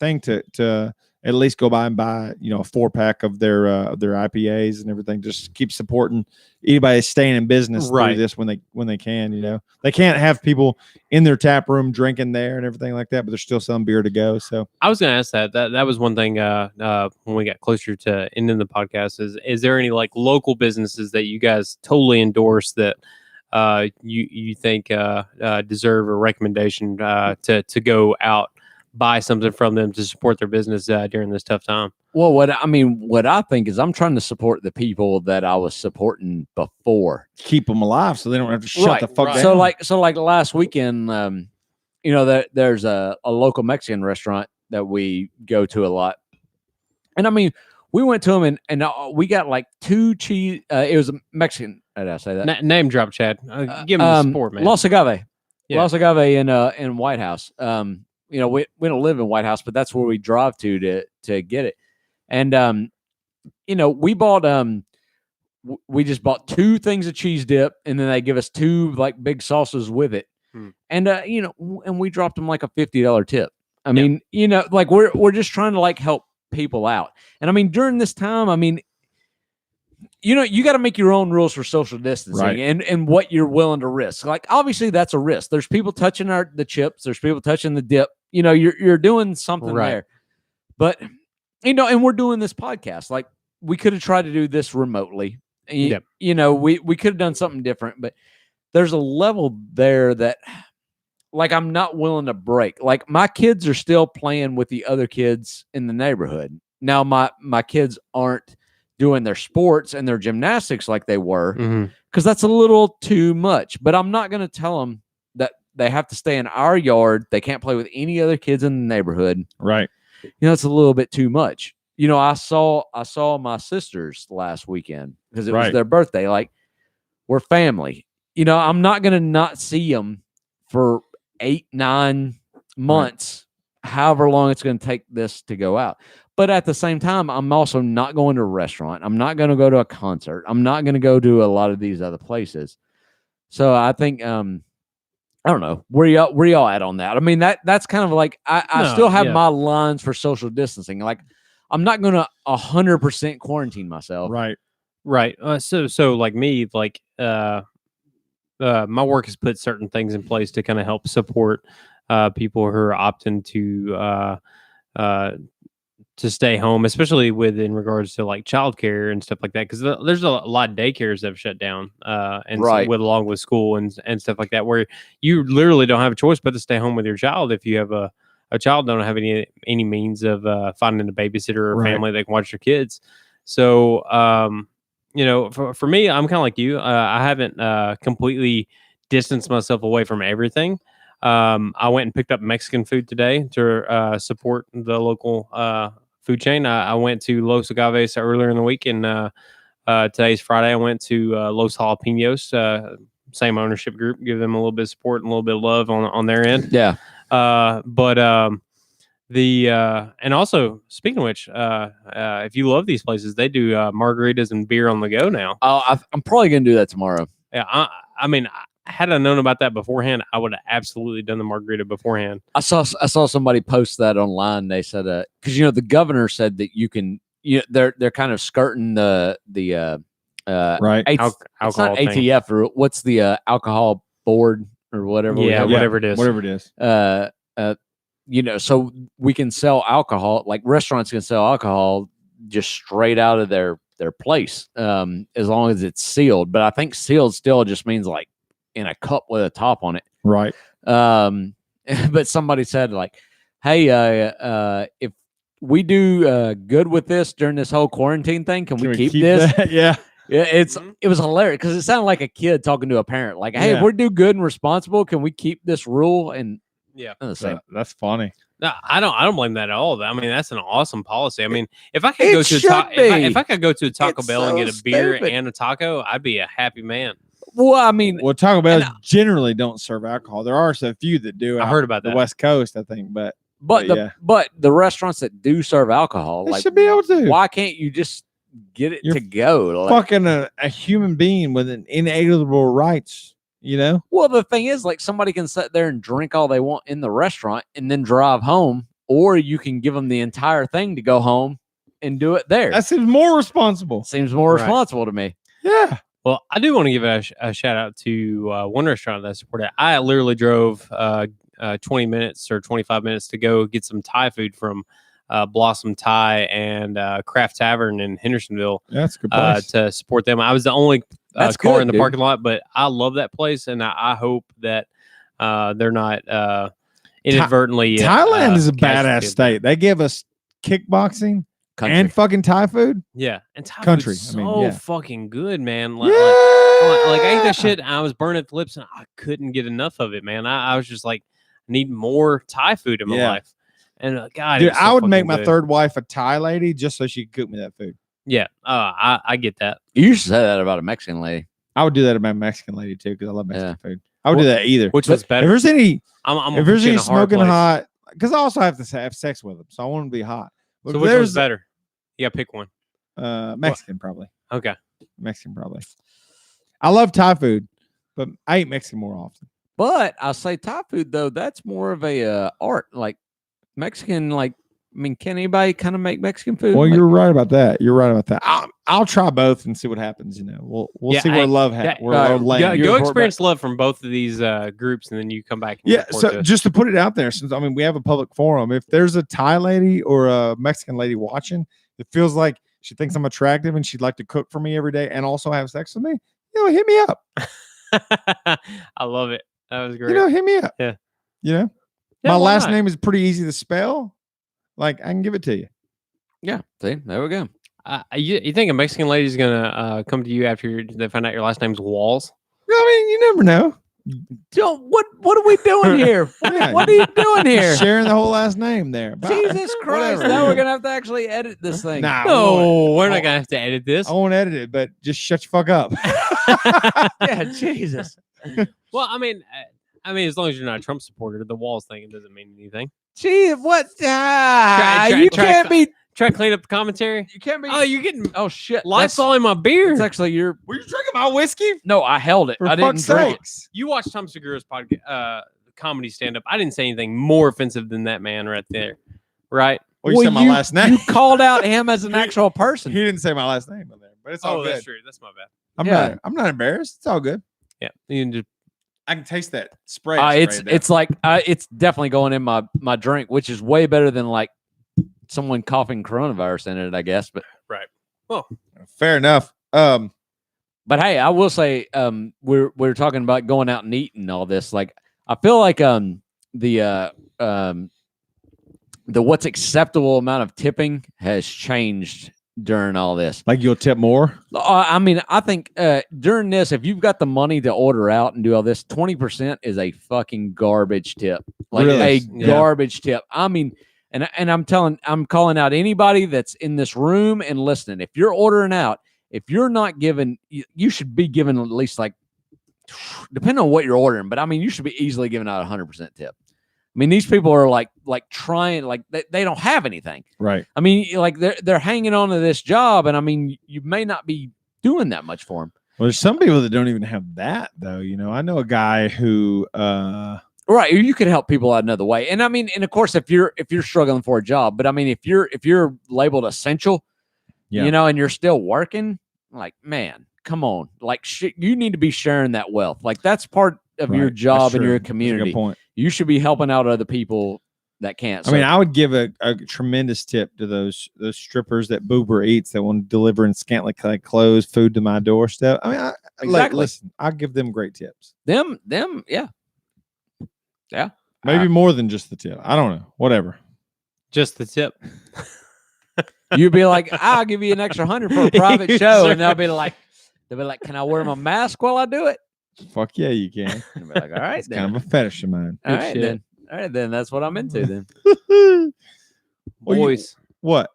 thing to at least go by and buy, a 4-pack of their IPAs and everything. Just keep supporting anybody staying in business through this when they can. They can't have people in their tap room drinking there and everything like that, but there's still some beer to go. So I was going to ask that was one thing when we got closer to ending the podcast. Is there any like local businesses that you guys totally endorse that you think deserve a recommendation to go out? Buy something from them to support their business during this tough time? Well, what I think is I'm trying to support the people that I was supporting before. Keep them alive so they don't have to shut the fuck down. So like last weekend, there's a local Mexican restaurant that we go to a lot. And I mean, we went to them and we got like 2 cheese. It was a Mexican. Did I say that? Name drop, Chad. Give him the support, man. Los Agave. Yeah. Los Agave in White House. We don't live in White House, but that's where we drive to get it. And we bought we just bought 2 things of cheese dip, and then they give us 2 like big sauces with it. And and we dropped them like a $50 tip. I mean, like we're just trying to like help people out. And I mean, during this time, I mean, you got to make your own rules for social distancing, right, and what you're willing to risk. Like, obviously that's a risk. There's people touching the chips. There's people touching the dip. You're doing something there, but and we're doing this podcast. Like, we could have tried to do this remotely. We could have done something different, but there's a level there that, like, I'm not willing to break. Like, my kids are still playing with the other kids in the neighborhood. Now, my kids aren't doing their sports and their gymnastics like they were, because that's a little too much. But I'm not going to tell them that they have to stay in our yard. They can't play with any other kids in the neighborhood. Right. It's a little bit too much. I saw my sisters last weekend because it was their birthday. Like, we're family. I'm not going to not see them for 8-9 months, however long it's going to take this to go out. But at the same time, I'm also not going to a restaurant. I'm not going to go to a concert. I'm not going to go to a lot of these other places. So I think, I don't know, where y'all at on that? I mean, that's kind of like, I still have my lines for social distancing. Like, I'm not going to 100% quarantine myself. Right. So like me, like, my work has put certain things in place to kind of help support people who are opting to stay home, especially in regards to like childcare and stuff like that. Because there's a lot of daycares that have shut down, and along with school and stuff like that, where you literally don't have a choice but to stay home with your child if you have a child don't have any means of finding a babysitter or family that can watch their kids. So for me, I'm kind of like you. I haven't completely distanced myself away from everything. I went and picked up Mexican food today to support the local food chain. I went to Los Agaves earlier in the week, and today's Friday. I went to Los Jalapenos, same ownership group. Give them a little bit of support and a little bit of love on their end. Yeah. But and also, speaking of which, if you love these places, they do margaritas and beer on the go now. Oh, I'm probably gonna do that tomorrow. Yeah, I mean, had I known about that beforehand, I would have absolutely done the margarita beforehand. I saw somebody post that online. They said, because the governor said that you can, they're kind of skirting the right it's not ATF or what's the alcohol board or whatever. Yeah, whatever it is. So we can sell alcohol, like restaurants can sell alcohol just straight out of their place, as long as it's sealed. But I think sealed still just means like in a cup with a top on it. Right. But somebody said like, hey, if we do good with this during this whole quarantine thing, can we keep this? Yeah. Yeah, it was hilarious because it sounded like a kid talking to a parent. Like, hey, if we do good and responsible, can we keep this rule? And that's funny. No, I don't blame that at all. I mean, that's an awesome policy. I mean, if I could go to if I could go to a Taco Bell and get a beer and a taco, I'd be a happy man. Well, I mean, Taco Bell generally don't serve alcohol. There are a few that do. I heard about the West Coast, I think, but the restaurants that do serve alcohol, they should be able to. Why can't you just get it to go? Like, fucking a human being with an inalienable rights. Well, the thing is, like, somebody can sit there and drink all they want in the restaurant and then drive home, or you can give them the entire thing to go home and do it there. That seems more responsible. Seems more responsible to me. Yeah. Well, I do want to give a shout out to one restaurant that I supported. I literally drove 20 minutes or 25 minutes to go get some Thai food from Blossom Thai and Craft Tavern in Hendersonville. That's a good place. To support them. I was the only car in the parking lot, but I love that place, and I hope that they're not inadvertently. Thailand is a badass state. They give us kickboxing and fucking Thai food. Yeah, and Thai country. Food's fucking good, man. Like I ate that shit. And I was burning at the lips, and I couldn't get enough of it, man. I was just like, need more Thai food in my life. And God, dude, I would make my third wife a Thai lady just so she could cook me that food. Yeah, I get that. You used to say that about a Mexican lady. I would do that about Mexican lady too because I love Mexican food. I would do that either. Which was better? If there's any, if there's any smoking hot, because I also have to have sex with them, so I want them to be hot. But so which one's better? You got to pick one. Mexican probably. Okay, Mexican probably. I love Thai food, but I eat Mexican more often. But I'll say Thai food though, that's more of a art. Like Mexican, like I mean, can anybody kind of make Mexican food? Well, like, you're right about that. You're right about that. I'll try both and see what happens. You know, we'll see where love go experience love from both of these groups, and then you come back. And so just to put it out there, since I mean we have a public forum, if there's a Thai lady or a Mexican lady watching, it feels like she thinks I'm attractive and she'd like to cook for me every day and also have sex with me, hit me up. I love it. That was great. Hit me up. Yeah. My last name is pretty easy to spell. Like, I can give it to you. Yeah. See, there we go. You think a Mexican lady is gonna come to you after they find out your last name's Walls? I mean, you never know. What are we doing here? What are you doing here? Sharing the whole last name there. Jesus Christ! Now we're gonna have to actually edit this thing. No, we're not gonna have to edit this. I won't edit it, but just shut your fuck up. Yeah, Jesus. Well, I mean, as long as you're not a Trump supporter, the Walls thing, it doesn't mean anything. Gee, what? You can't be. Try to clean up the commentary. You can't be. Oh, you're getting. Oh shit! Lysol in my beer. It's actually your. Were you drinking my whiskey? No, I held it. I didn't drink it. You watched Tom Segura's podcast, comedy stand up. I didn't say anything more offensive than that man right there. Right? Well, you said my last name. You called out him as an actual person. He didn't say my last name on there, but it's all good. That's true. That's my bad. I'm not embarrassed. It's all good. Yeah, you can just. I can taste that spray. It's like it's definitely going in my drink, which is way better than like someone coughing coronavirus in it, I guess. But right. Well, fair enough. But hey, I will say we're talking about going out and eating and all this. Like I feel like the what's acceptable amount of tipping has changed during all this. Like you'll tip more? I mean, I think during this, if you've got the money to order out and do all this, 20% is a fucking garbage tip. Like a garbage tip. I mean, and I'm calling out anybody that's in this room and listening. If you're ordering out, if you're not giving, you should be given at least like, depending on what you're ordering, but I mean, you should be easily giving out 100% tip. I mean, these people are like trying, like they don't have anything. Right. I mean, like they're hanging on to this job, and I mean, you may not be doing that much for them. Well, there's some people that don't even have that, though. I know a guy who, right, you could help people out another way. And I mean, and of course, if you're struggling for a job, but I mean, if you're labeled essential, and you're still working, like, man, come on, like, you need to be sharing that wealth. Like, that's part of your job and your community. That's a good point. You should be helping out other people that can't. I mean, I would give a tremendous tip to those strippers that Boober Eats that want to deliver in scantily clad clothes, food to my doorstep. I mean, exactly. Listen, I'll give them great tips. Them, yeah. Maybe more than just the tip. I don't know. Whatever. Just the tip. You'd be like, I'll give you an extra 100 for a private show, and they'll be like, can I wear my mask while I do it? Fuck yeah, you can. Be like, all right, it's kind of a fetish of mine. All right, then that's what I'm into then. Boys, what?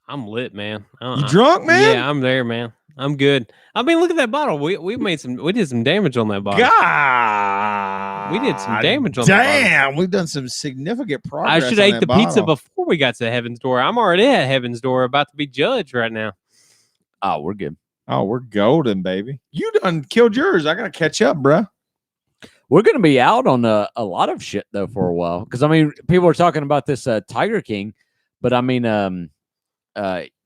I'm lit, man. You drunk, man? Yeah, I'm there, man. I'm good. I mean, look at that bottle. We did some damage on that bottle. God, we did some damage on that bottle. Damn, we've done some significant progress. I should have ate the pizza before we got to Heaven's Door. I'm already at Heaven's Door, about to be judged right now. Oh, we're good. Oh, we're golden, baby. You done killed yours. I gotta catch up, bro. We're gonna be out on a lot of shit though for a while, because I mean, people are talking about this Tiger King, but I mean, a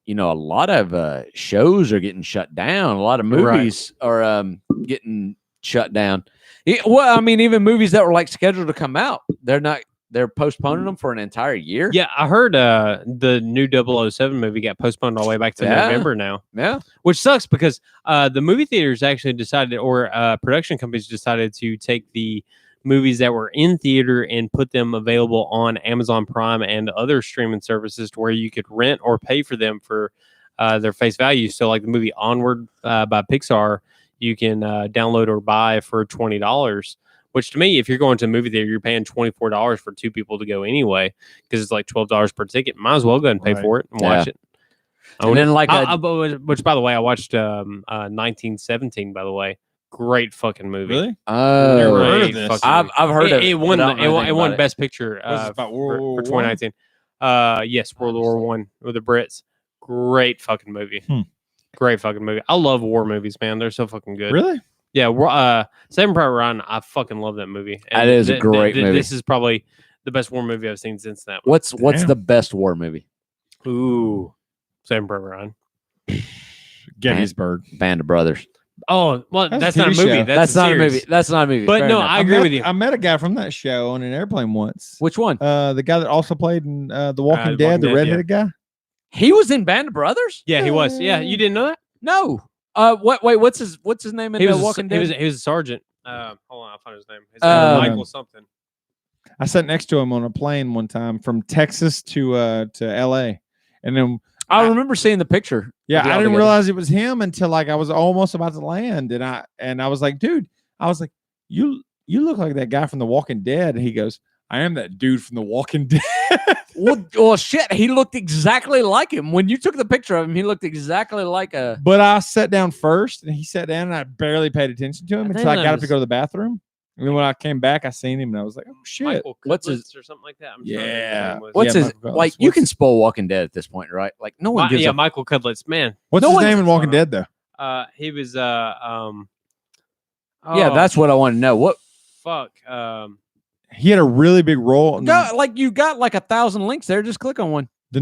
lot of shows are getting shut down. A lot of movies are getting shut down. Well, I mean, even movies that were like scheduled to come out, they're postponing them for an entire year. Yeah, I heard the new 007 movie got postponed all the way back to November now. Yeah, which sucks because the movie theaters actually decided, or production companies decided to take the movies that were in theater and put them available on Amazon Prime and other streaming services to where you could rent or pay for them for their face value. So like the movie Onward by Pixar, you can download or buy for $20. Which to me, if you're going to a movie theater, you're paying $24 for 2 people to go anyway, because it's like $12 per ticket. Might as well go ahead and pay for it and watch it. And then Which, by the way, I watched 1917. By the way, great fucking movie. Really? Oh, heard of this. I've heard of it. It won Best Picture about World for War 2019. Yes, World War One with the Brits. Great fucking movie. Great fucking movie. I love war movies, man. They're so fucking good. Really? Yeah. Saving Private Ryan. I fucking love that movie. That is a great movie. This is probably the best war movie I've seen since that. What's the best war movie? Ooh, Saving Private Ryan. Gettysburg. Band of Brothers. Oh, well, that's a not a TV movie. show. That's not a movie. That's not a movie. But Fair no, enough. I agree with you. I met a guy from that show on an airplane once. Which one? The guy that also played in The Walking The Dead, Walking the Dead, redheaded guy. He was in Band of Brothers? Yeah, he was. Yeah, you didn't know that? No. What's his name in He The was Walking Dead? he was a sergeant. Hold on, I'll find his name. His name was Michael something. I sat next to him on a plane one time from Texas to LA, and then I remember seeing the picture. Yeah, I didn't realize it was him until like I was almost about to land, and I was like, dude, you look like that guy from The Walking Dead. And he goes, I am that dude from The Walking Dead. well, shit, he looked exactly like him. When you took the picture of him, he looked exactly like a. But I sat down first, and he sat down, and I barely paid attention to him until I got up to go to the bathroom. And then when I came back, I seen him, and I was like, "Oh shit, what's his or something like that?" What's his like? You can spoil Walking Dead at this point, right? Like no one gives. Michael Cudlitz, man. What's his name in Walking Dead though? He was yeah, that's what I want to know. What? Fuck. He had a really big role. You got like 1,000 links there. Just click on one. The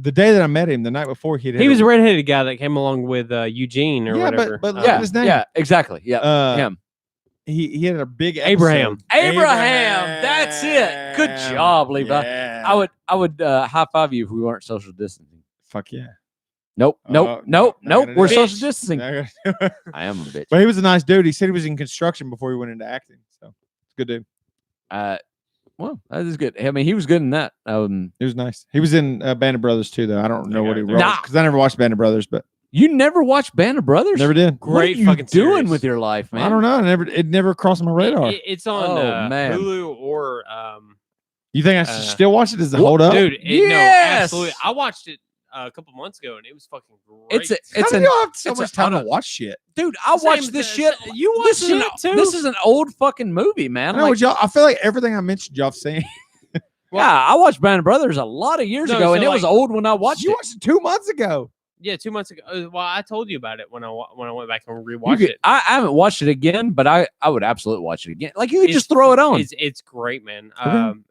day that I met him, the night before he was a redheaded guy that came along with Eugene or whatever. But look at his name. Yeah, exactly. Yeah, him. He had a big Abraham. That's it. Good job, Levi. Yeah. I would high five you if we weren't social distancing. Fuck yeah. Nope. We're social distancing. I am a bitch. But he was a nice dude. He said he was in construction before he went into acting. So it's a good dude. Well, that is good. I mean, he was good in that. He was nice. He was in Band of Brothers too, though. I don't know what he wrote because I never watched Band of Brothers. But you never watched Band of Brothers? Never did. Great what are fucking you doing series. with your life, man? I don't know. It never crossed my radar. It's on Hulu or. You think I should still watch it? Does it hold up, dude? Yes! No, absolutely. I watched it a couple months ago, and it was fucking great. How do y'all have so much time to watch shit? Dude, I watched this shit. You watch it too? This is an old fucking movie, man. I feel like everything I mentioned, y'all have seen. Yeah, I watched Band of Brothers a lot of years ago, and it was old when I watched it. You watched it 2 months ago. Yeah, 2 months ago. Well, I told you about it when I went back and rewatched it. I haven't watched it again, but I would absolutely watch it again. Like you could just throw it on. It's great, man.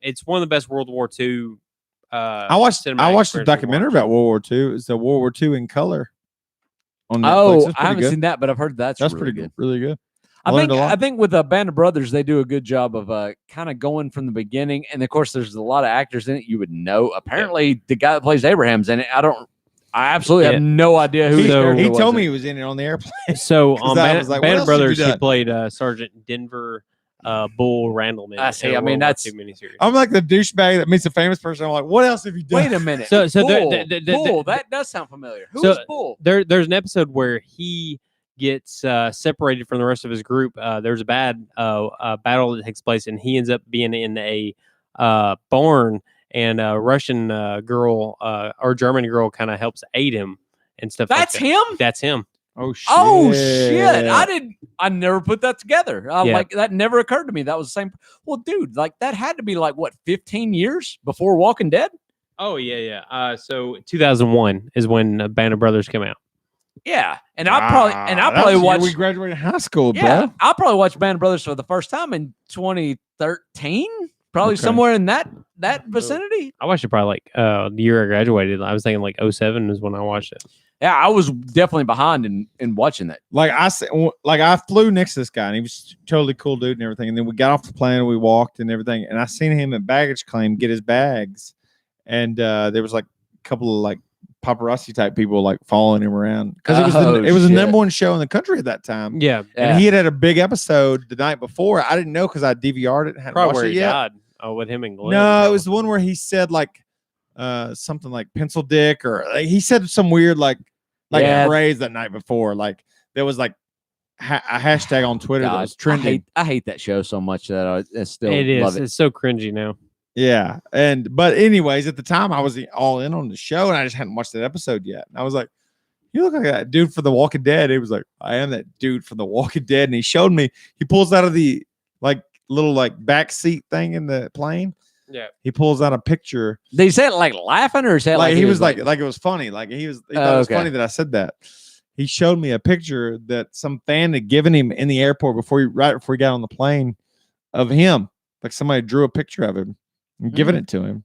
It's one of the best World War II. I watched the documentary about World War II. It's the World War II in color. On Netflix. I haven't seen that, but I've heard that's really pretty good. Really good. I think with the Band of Brothers, they do a good job of kind of going from the beginning. And of course, there's a lot of actors in it you would know. Apparently, the guy that plays Abraham's in it. I absolutely have no idea who he told me he was in it on the airplane. So on Band of Brothers, he done? played Sergeant Denver Bull Randleman. I see. I mean, that's I'm like the douchebag that meets a famous person. I'm like, what else have you done? Wait a minute. So Bull, that does sound familiar. Who is Bull? There's an episode where he gets separated from the rest of his group. There's a bad battle that takes place, and he ends up being in a barn, and a Russian girl or German girl kind of helps aid him and stuff. That's like that. him. That's him. Oh shit! Oh shit! I never put that together. Like that never occurred to me. That was the same. Well, dude, like that had to be like what 15 years before Walking Dead. Oh yeah. So 2001 is when Band of Brothers came out. Yeah, and I probably watched. We graduated high school, bro. Yeah, I probably watched Band of Brothers for the first time in 2013. Probably somewhere in that vicinity. I watched it probably like the year I graduated. I was thinking like 2007 is when I watched it. Yeah, I was definitely behind in watching that. I flew next to this guy, and he was totally cool dude and everything. And then we got off the plane, and we walked and everything. And I seen him at baggage claim get his bags, and there was like a couple of like paparazzi type people like following him around because it was the number one show in the country at that time. Yeah, and he had a big episode the night before. I didn't know because I DVR'd it and hadn't watched it yet. Died. Oh, with him and Glenn. No, it was the one where he said like something like pencil dick, or like, he said some weird like phrase that night before. Like there was like a hashtag on Twitter that was trending. I hate that show so much that I still It is. love it. It's so cringy now. Yeah, but anyways, at the time I was all in on the show, and I just hadn't watched that episode yet. And I was like, "You look like that dude from The Walking Dead." He was like, "I am that dude from The Walking Dead," and he showed me. He pulls out of the little back seat thing in the plane. Yeah, he pulls out a picture. Did he say it like laughing, or say it like he was like it was funny? Like he thought it was funny that I said that. He showed me a picture that some fan had given him in the airport right before he got on the plane of him. Like somebody drew a picture of him and given it to him.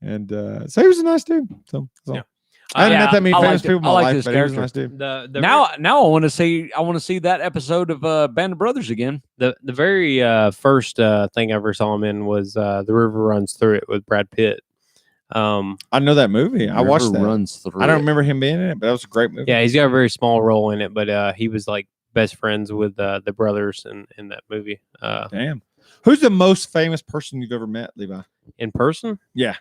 So he was a nice dude. So yeah. I haven't met that many famous people in my life, but he was a nice dude. Now I want to see that episode of Band of Brothers again. The very first thing I ever saw him in was The River Runs Through It with Brad Pitt. I know that movie. I watched that. Runs Through I don't remember him being in it, but that was a great movie. Yeah, he's got a very small role in it, but he was like best friends with the brothers in that movie. Damn. Who's the most famous person you've ever met, Levi? In person? Yeah.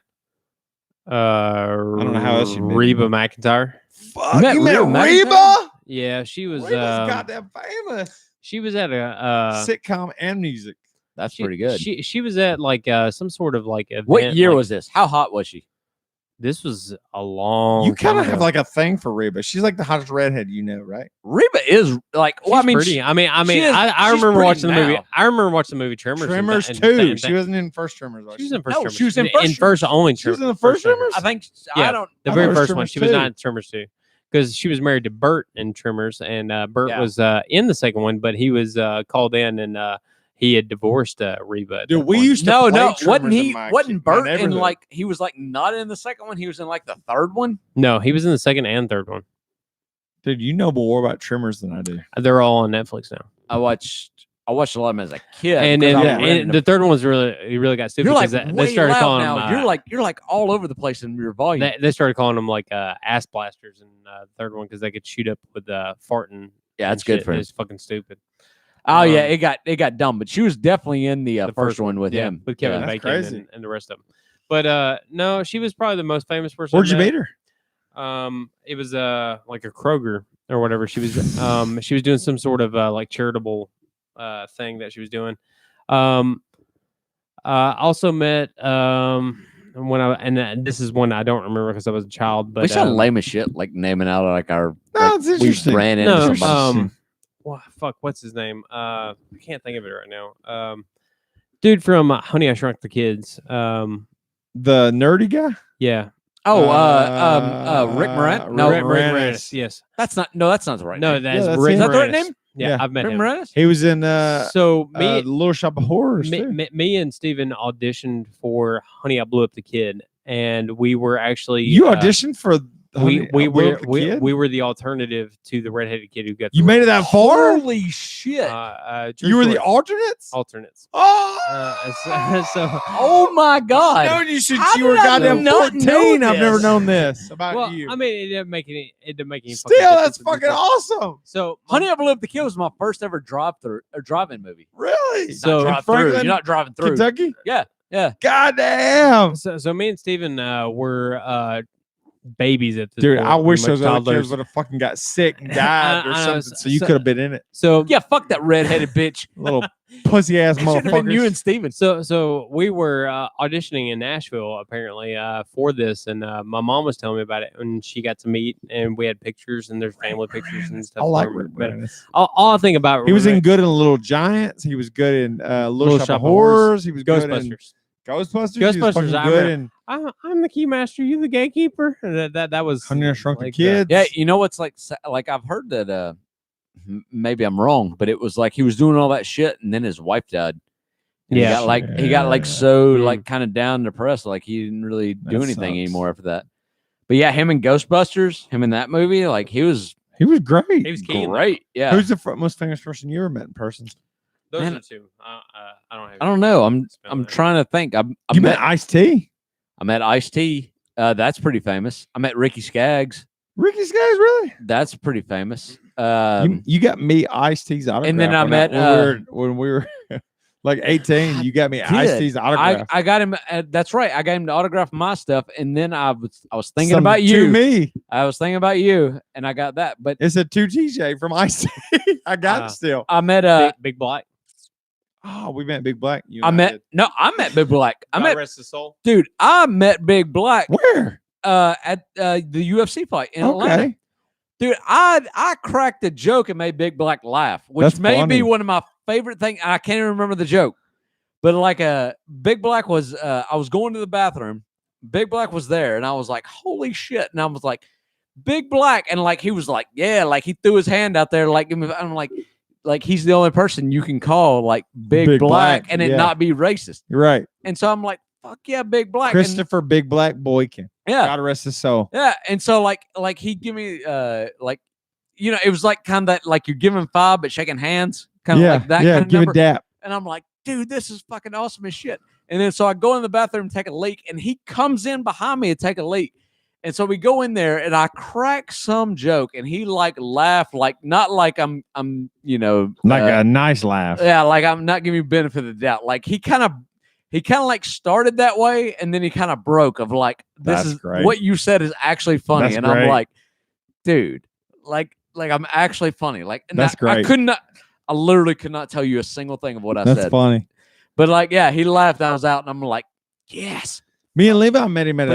I don't know how else you met Reba McEntire. Fuck, you met Reba? Yeah, she was Reba's goddamn famous. She was at a sitcom and music. That's pretty good. She was at some sort of event. What year was this? How hot was she? This was a long. You kind of have like a thing for Reba. She's like the hottest redhead, right? Reba is like. Well, she's pretty. I remember watching the movie. I remember watching the movie Tremors. Tremors 2. She wasn't in first Tremors. She was in first. Tremors. She was in first only. She was in the first Tremors. I think. Yeah, I don't. The very first one. She was not in Tremors 2 because she was married to Bert in Tremors, and Bert was in the second one, but he was called in and. He had divorced Reba. Dude, we used to play wasn't Bert in he was not in the second one. He was in the third one. No, he was in the second and third one. Dude, you know more about Tremors than I do. They're all on Netflix now. I watched a lot of them as a kid, and the third one was really got stupid. You're like they started calling now. You're like all over the place in your volume. They started calling them ass blasters in the third one because they could shoot up with farting. Yeah, that's good for him. It's fucking stupid. Oh yeah, it got dumb, but she was definitely in the first one with him, with Kevin Bacon and the rest of them. But no, she was probably the most famous person. Where'd you meet her? It was like a Kroger or whatever. She was doing some sort of charitable thing that she was doing. Also met this is one I don't remember because I was a child. But we sound lame as shit, naming out our. It's interesting. We ran into somebody. What's his name? I can't think of it right now. Dude from Honey, I Shrunk the Kids. The nerdy guy? Yeah. Oh, Rick Moranis? No, Rick Moranis. Yes. That's not the right name. That's Rick Moranis. Is that the right name? Yeah, I've met Rick him. Moranis? He was in Little Shop of Horrors. Me and Steven auditioned for Honey, I Blew Up the Kid, and we were actually You auditioned for we were the alternative to the redheaded kid who got. You made it that far? Holy shit! You were the alternates. Oh, oh my god! No, you were goddamn 14. I've never known this about you. I mean, it didn't make any. Still, that's fucking awesome. So, Honey, I Blew Up the Kid was my first ever drive-in movie. Really? So you're not driving through Kentucky. Yeah. Goddamn. So me and Steven were babies at this dude point. I wish those other kids would have fucking got sick and died or something so you could have been in it. So yeah, fuck that redheaded bitch. Little pussy ass motherfucker. You and Steven. So we were auditioning in Nashville apparently for this, and my mom was telling me about it when she got to meet, and we had pictures and there's family pictures and stuff. I like Rick Moranis. All I think about he was in good in Little Giants. He was good in Little Shop of Horrors. He was Ghostbusters. Ghostbusters. I'm the keymaster. You the gatekeeper. That was Honey, I Shrunk the Kids. Yeah, you know what's like I've heard that. Maybe I'm wrong, but it was like he was doing all that shit, and then his wife died. And he got so kind of down and depressed, like he didn't really do anything anymore after that. But yeah, him in Ghostbusters, him in that movie, like he was great. He was great. Yeah. Who's the most famous person you ever met in person? Those are the two. I don't know. I'm trying to think. You met Ice-T? I met Ice-T. That's pretty famous. I met Ricky Skaggs. Ricky Skaggs, really? That's pretty famous. You got me Ice-T's autograph. And then I met when we were Like 18, you got me Ice-T's autograph. I got him. That's right. I got him to autograph my stuff, and then I was thinking Some about you. To me, I was thinking about you, and I got that. But it's a 2 TJ from Ice-T. I got it still. I met Big Black. Oh, we met Big Black. I met Big Black. I met Rest his soul. Dude. I met Big Black. Where? At the UFC fight in Atlanta. Dude, I cracked a joke and made Big Black laugh, which may be one of my favorite things. I can't even remember the joke, but like Big Black was. I was going to the bathroom. Big Black was there, and I was like, "Holy shit!" And I was like, "Big Black," and like he was like, "Yeah," like he threw his hand out there, like I'm like he's the only person you can call like Big Black and it not be racist, right? And so I'm like, "Fuck yeah, Big Black." Christopher Big Black Boykin. Yeah. God rest his soul. Yeah. And so like he'd give me like, you know, it was like kind of that, like you're giving 5 but shaking hands. Kind of like that. Yeah, kind of give number. a dap. And I'm like, dude, this is fucking awesome as shit. And then so I go in the bathroom and take a leak, and he comes in behind me to take a leak. And so we go in there and I crack some joke, and he like laughed, like not like I'm you know, like a nice laugh. Yeah, like I'm not giving you benefit of the doubt. Like he kind of like started that way, and then he kind of broke of like, this is great. What you said is actually funny. That's and great. I'm like, dude, like I'm actually funny. Like that's great. I literally could not tell you a single thing of what I said. That's funny. But like, yeah, he laughed. I was out, and I'm like, yes. Me and Levi met him at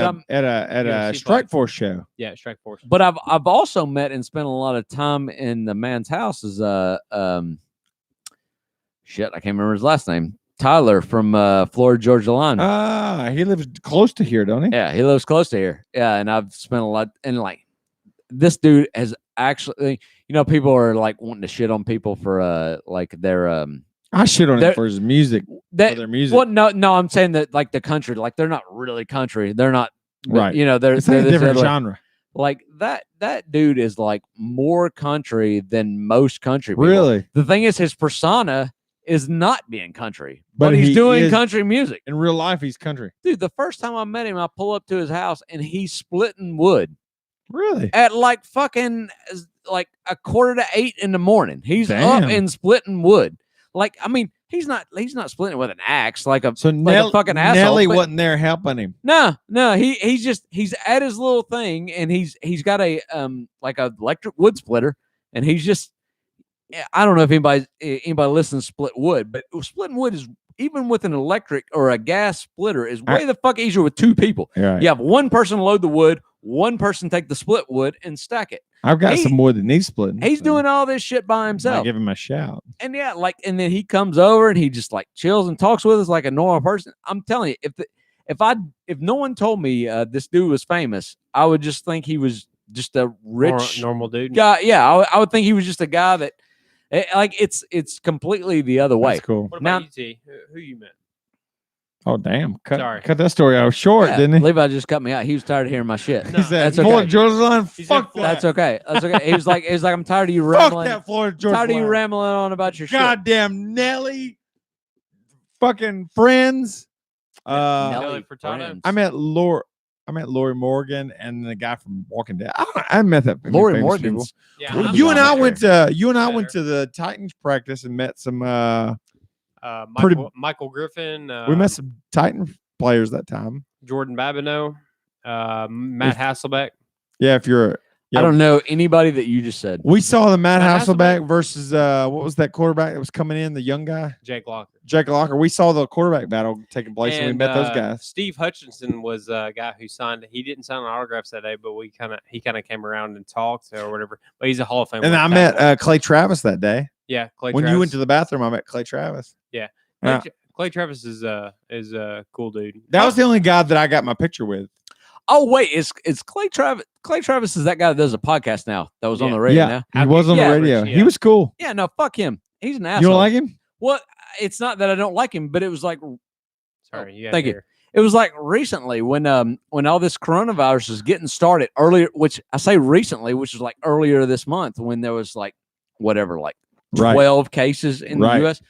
a Strike Force show. Yeah, Strike Force. But I've also met and spent a lot of time in the man's house. Is shit, I can't remember his last name. Tyler from Florida Georgia Line. He lives close to here, don't he? Yeah, he lives close to here. Yeah, and I've spent a lot. And like, this dude has actually, you know, people are like wanting to shit on people for like their I shit on him for his music. For their music. Well, no, I'm saying that like the country, like they're not really country. They're not right. You know, they're like a different genre. Like that dude is like more country than most country people. Really? The thing is, his persona is not being country, but he's doing country music. In real life, he's country. Dude, the first time I met him, I pull up to his house and he's splitting wood. Really? At like fucking like 7:45 in the morning. He's up and splitting wood. Like, I mean, he's not splitting it with an axe like a fucking asshole. Nelly wasn't there helping him. No, he's at his little thing, and he's got a like a electric wood splitter, and he's just, I don't know if anybody listens to split wood, but splitting wood is, even with an electric or a gas splitter, is way the fuck easier with 2 people. Right. You have one person load the wood, one person take the split wood and stack it. I've got some wood that needs splitting. He's doing all this shit by himself. I give him a shout. And yeah, like, and then he comes over and he just like chills and talks with us like a normal person. I'm telling you, if no one told me this dude was famous, I would just think he was just a rich normal dude guy. Yeah, I would think he was just a guy that like it's completely the other way. That's cool. What about you, T? Who you met? Oh damn! Cut that story out short, didn't he? Levi just cut me out. He was tired of hearing my shit. He said, "Florida Georgia Line, fuck that." That's okay. That's okay. He was like, I'm tired of you rambling. Fuck that Florida Georgia Tired of you Line. rambling on about your goddamn Nelly. Fucking friends. Nelly Furtado. I met Lori Morgan and the guy from Walking Dead. I met that. Lori Morgan's. Yeah, you and I went to the Titans practice and met some Michael Griffin. We met some Titan players that time. Jordan Babineau, Matt Hasselbeck. Yeah, I don't know anybody that you just said. We saw the Matt Hasselbeck versus what was that quarterback that was coming in, the young guy? Jake Locker. We saw the quarterback battle taking place, and we met those guys. Steve Hutchinson was a guy who signed. He didn't sign autographs that day, but he kind of came around and talked or whatever. But he's a Hall of Fame. And I met Clay Travis that day. Yeah, when you went to the bathroom, I met Clay Travis. Yeah, Clay Travis is a cool dude. That was the only guy that I got my picture with. Oh wait, it's Clay Travis. Clay Travis is that guy that does a podcast now. That was on the radio. Yeah, he was on the radio. He was cool. Yeah, no, fuck him. He's an asshole. You don't like him? Well, it's not that I don't like him, but it was like, sorry, thank you. It was like recently when all this coronavirus was getting started earlier, which I say recently, which was like earlier this month when there was like whatever, like 12 cases in the U.S.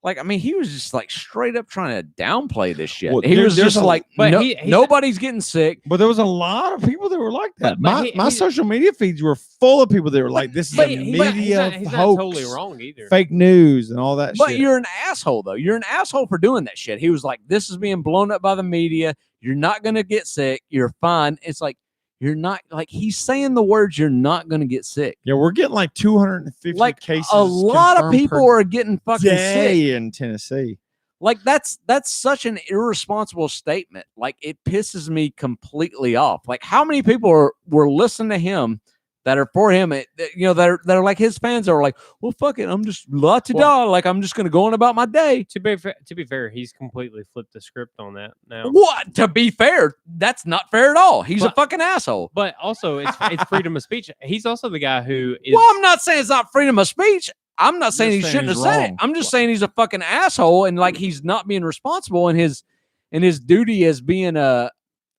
Like, I mean, he was just like straight up trying to downplay this shit. Well, He was just like, but nobody's getting sick. But there was a lot of people that were like that. But my social media feeds were full of people that were like, "This is a media he's hoax, not totally wrong either. fake news, and all that." But shit. you're an asshole, though. You're an asshole for doing that shit. He was like, "This is being blown up by the media. You're not gonna get sick. You're fine." It's like you're not like he's saying the words. You're not gonna get sick. Yeah, we're getting like 250 cases. A lot of people are getting fucking sick in Tennessee. Like that's such an irresponsible statement. Like it pisses me completely off. Like how many people were listening to him that are for him? That are like his fans are like, well, fuck it, I'm just la-ti-da. Like I'm just gonna go on about my day. To be fair, he's completely flipped the script on that now. What? To be fair, that's not fair at all. He's a fucking asshole. But also, it's freedom of speech. He's also the guy who is. Well, I'm not saying it's not freedom of speech. I'm not saying he shouldn't have said it. I'm just saying he's a fucking asshole and like he's not being responsible in his duty as being a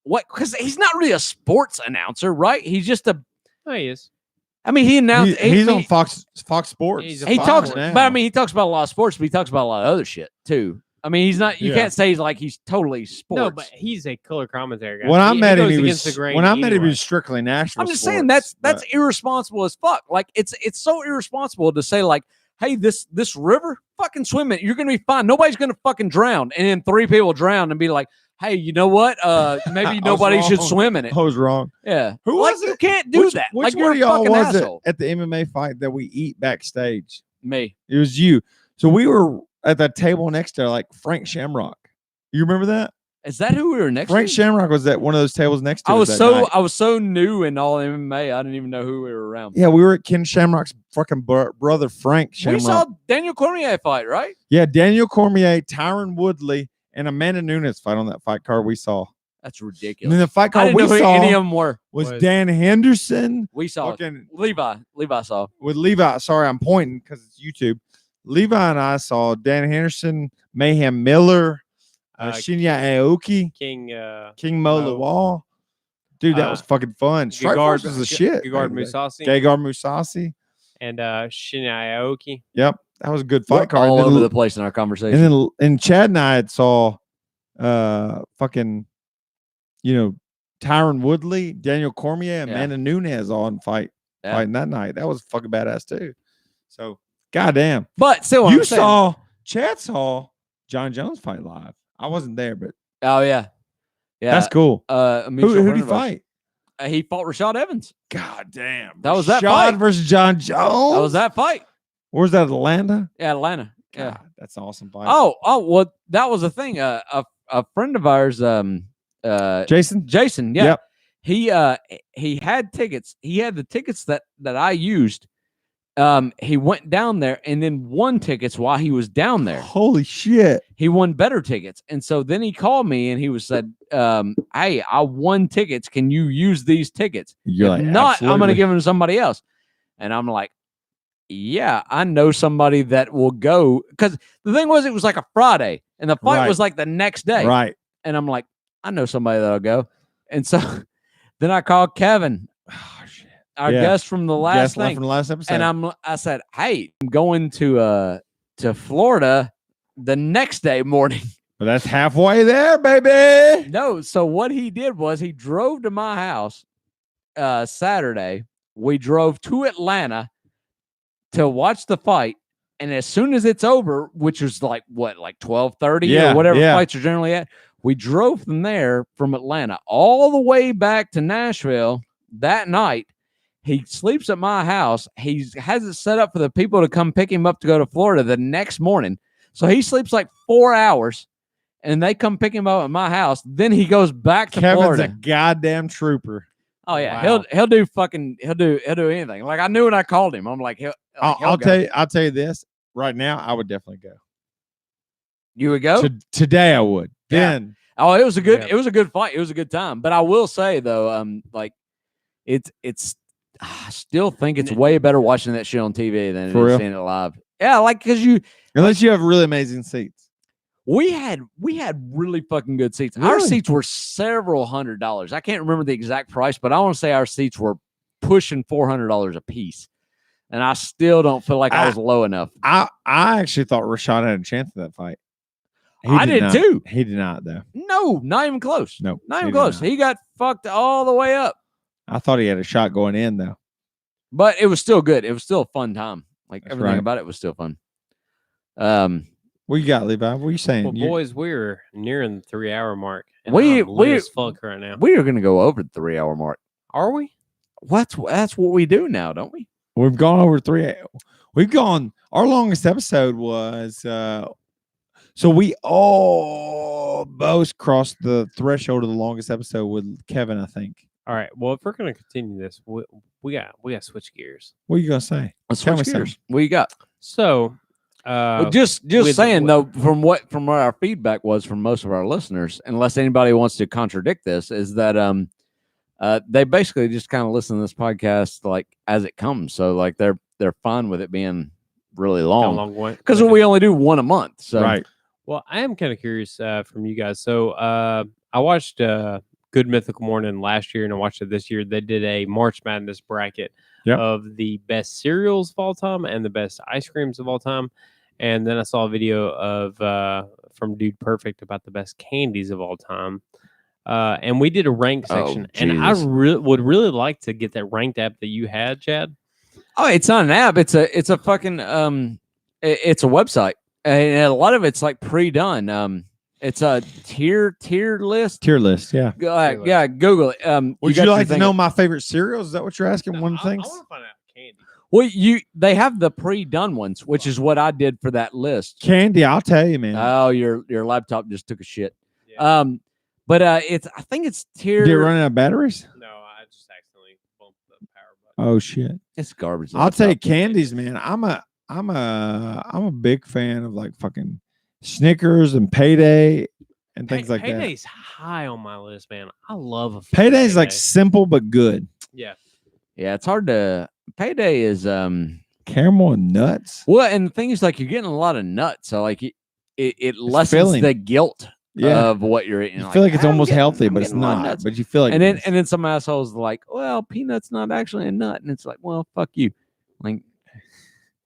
what? Because he's not really a sports announcer, right? He's just a. Oh, he is. I mean, he announced he's on Fox Sports. He talks, but I mean, he talks about a lot of sports, but he talks about a lot of other shit too. I mean, he's not. You can't say he's totally sports. No, but he's a color commentator guy. When I met him, he was strictly national. I'm just sports, saying that's irresponsible as fuck. Like it's so irresponsible to say like, hey, this river, fucking swim it. You're gonna be fine. Nobody's gonna fucking drown. And then 3 people drown and be like, hey, you know what? Maybe nobody should swim in it. I was wrong. Yeah. Who was it? You can't do that. Which like one of y'all was asshole. it at the MMA fight that we eat backstage? Me. It was you. So we were at that table next to like Frank Shamrock. You remember that? Is that who we were next to? Frank Shamrock was at one of those tables next to us. I was so new in all MMA, I didn't even know who we were around. Yeah, we were at Ken Shamrock's fucking brother Frank Shamrock. We saw Daniel Cormier fight, right? Yeah, Daniel Cormier, Tyron Woodley, and Amanda Nunes fight on that fight card we saw. That's ridiculous. And then the fight card we saw any of them was Dan Henderson. We saw Levi. Levi saw. With Levi, sorry, I'm pointing because it's YouTube. Levi and I saw Dan Henderson, Mayhem Miller, Shinya Aoki, King Mo Lawal. Dude, that was fucking fun. Strikeforce was the shit. Gegard Mousasi. Gegard Mousasi. And Shinya Aoki. Yep. That was a good fight card. All over the place in our conversation. And then Chad and I had saw fucking, Tyron Woodley, Daniel Cormier, and Amanda Nunes on fighting that night. That was fucking badass too. So goddamn. But still, Chad saw Jon Jones fight live. I wasn't there, but yeah, that's cool. Who did he fight? He fought Rashad Evans. God damn, that was that fight versus Jon Jones. That was that fight. Where's that? Atlanta. Yeah, Atlanta. God, yeah, that's an awesome fight. Oh, well, that was the thing. A friend of ours, Jason. Yeah, yep. He had tickets. He had the tickets that I used. He went down there and then won tickets while he was down there. Holy shit. He won better tickets. And so then he called me and he said, hey, I won tickets. Can you use these tickets? You're like, not, absolutely. I'm going to give them to somebody else. And I'm like, yeah, I know somebody that will go. Because the thing was, it was like a Friday and the fight was like the next day. Right. And I'm like, I know somebody that'll go. And so then I called Kevin. Our guest from the last thing. From the last episode. And I said, hey, I'm going to Florida the next day morning. But that's halfway there, baby. No, so what he did was he drove to my house Saturday. We drove to Atlanta to watch the fight. And as soon as it's over, which was like 12:30 or whatever fights are generally at, we drove from there from Atlanta all the way back to Nashville that night. He sleeps at my house. He has it set up for the people to come pick him up to go to Florida the next morning. So he sleeps like 4 hours, and they come pick him up at my house. Then he goes back to Florida. Kevin's a goddamn trooper. Oh yeah, wow. He'll do anything. Like I knew when I called him, I'm like, I'll tell you this right now. I would definitely go. You would go today. I would. Yeah. Then it was a good fight. It was a good time. But I will say though, it's. I still think it's way better watching that shit on TV than seeing it live. Yeah, unless you have really amazing seats. We had really fucking good seats. Really? Our seats were several $100s. I can't remember the exact price, but I want to say our seats were pushing $400 a piece. and I still don't feel like I was low enough. I actually thought Rashad had a chance in that fight. I did too. He did not, though. No, not even close. Nope, not even close. He got fucked all the way up. I thought he had a shot going in, though. But it was still good. It was still a fun time. Like That's everything right. about it was still fun. What you got, Levi? What are you saying? Well, boys, we're nearing the 3-hour mark. And We as fuck right now. We are going to go over the 3-hour mark. Are we? That's what we do now, don't we? We've gone over 3. We've gone. Our longest episode was. So we almost crossed the threshold of the longest episode with Kevin, I think. All right. Well, if we're going to continue this, we got to switch gears. What are you gonna say? Let's switch gears. What you got? So, well, just saying though, from what our feedback was from most of our listeners, unless anybody wants to contradict this, is that they basically just kind of listen to this podcast like as it comes. So like they're fine with it being really long because we only do one a month. So right. Well, I am kind of curious from you guys. So I watched Good Mythical Morning last year, and I watched it this year. They did a March Madness bracket of the best cereals of all time and the best ice creams of all time. And then I saw a video of from Dude Perfect about the best candies of all time. And we did a rank section, and I would really like to get that ranked app that you had, Chad. Oh, it's not an app. It's a fucking it's a website, and a lot of it's like pre-done. It's a tier list. Tier list, yeah. Yeah, Google it. Would you like to know my favorite cereals? Is that what you're asking? One of the things? I want to find out candy. Well, they have the pre-done ones, which is what I did for that list. Candy, I'll tell you, man. Oh, your laptop just took a shit. Yeah. But I think it's tier. Did it run out of batteries? No, I just accidentally bumped the power button. Oh shit! It's garbage. I'll tell you, candies, man. I'm a big fan of like fucking Snickers and Payday and things like that. Payday's high on my list, man. I love a Payday's like simple but good. Yeah. Yeah, it's hard to. Payday is caramel and nuts. Well, and the thing is, like, you're getting a lot of nuts, so like it lessens the guilt of what you're eating. You feel like it's almost healthy, but it's not. But you feel like, and then some assholes are like, well, peanut's not actually a nut, and it's like, well, fuck you. Like,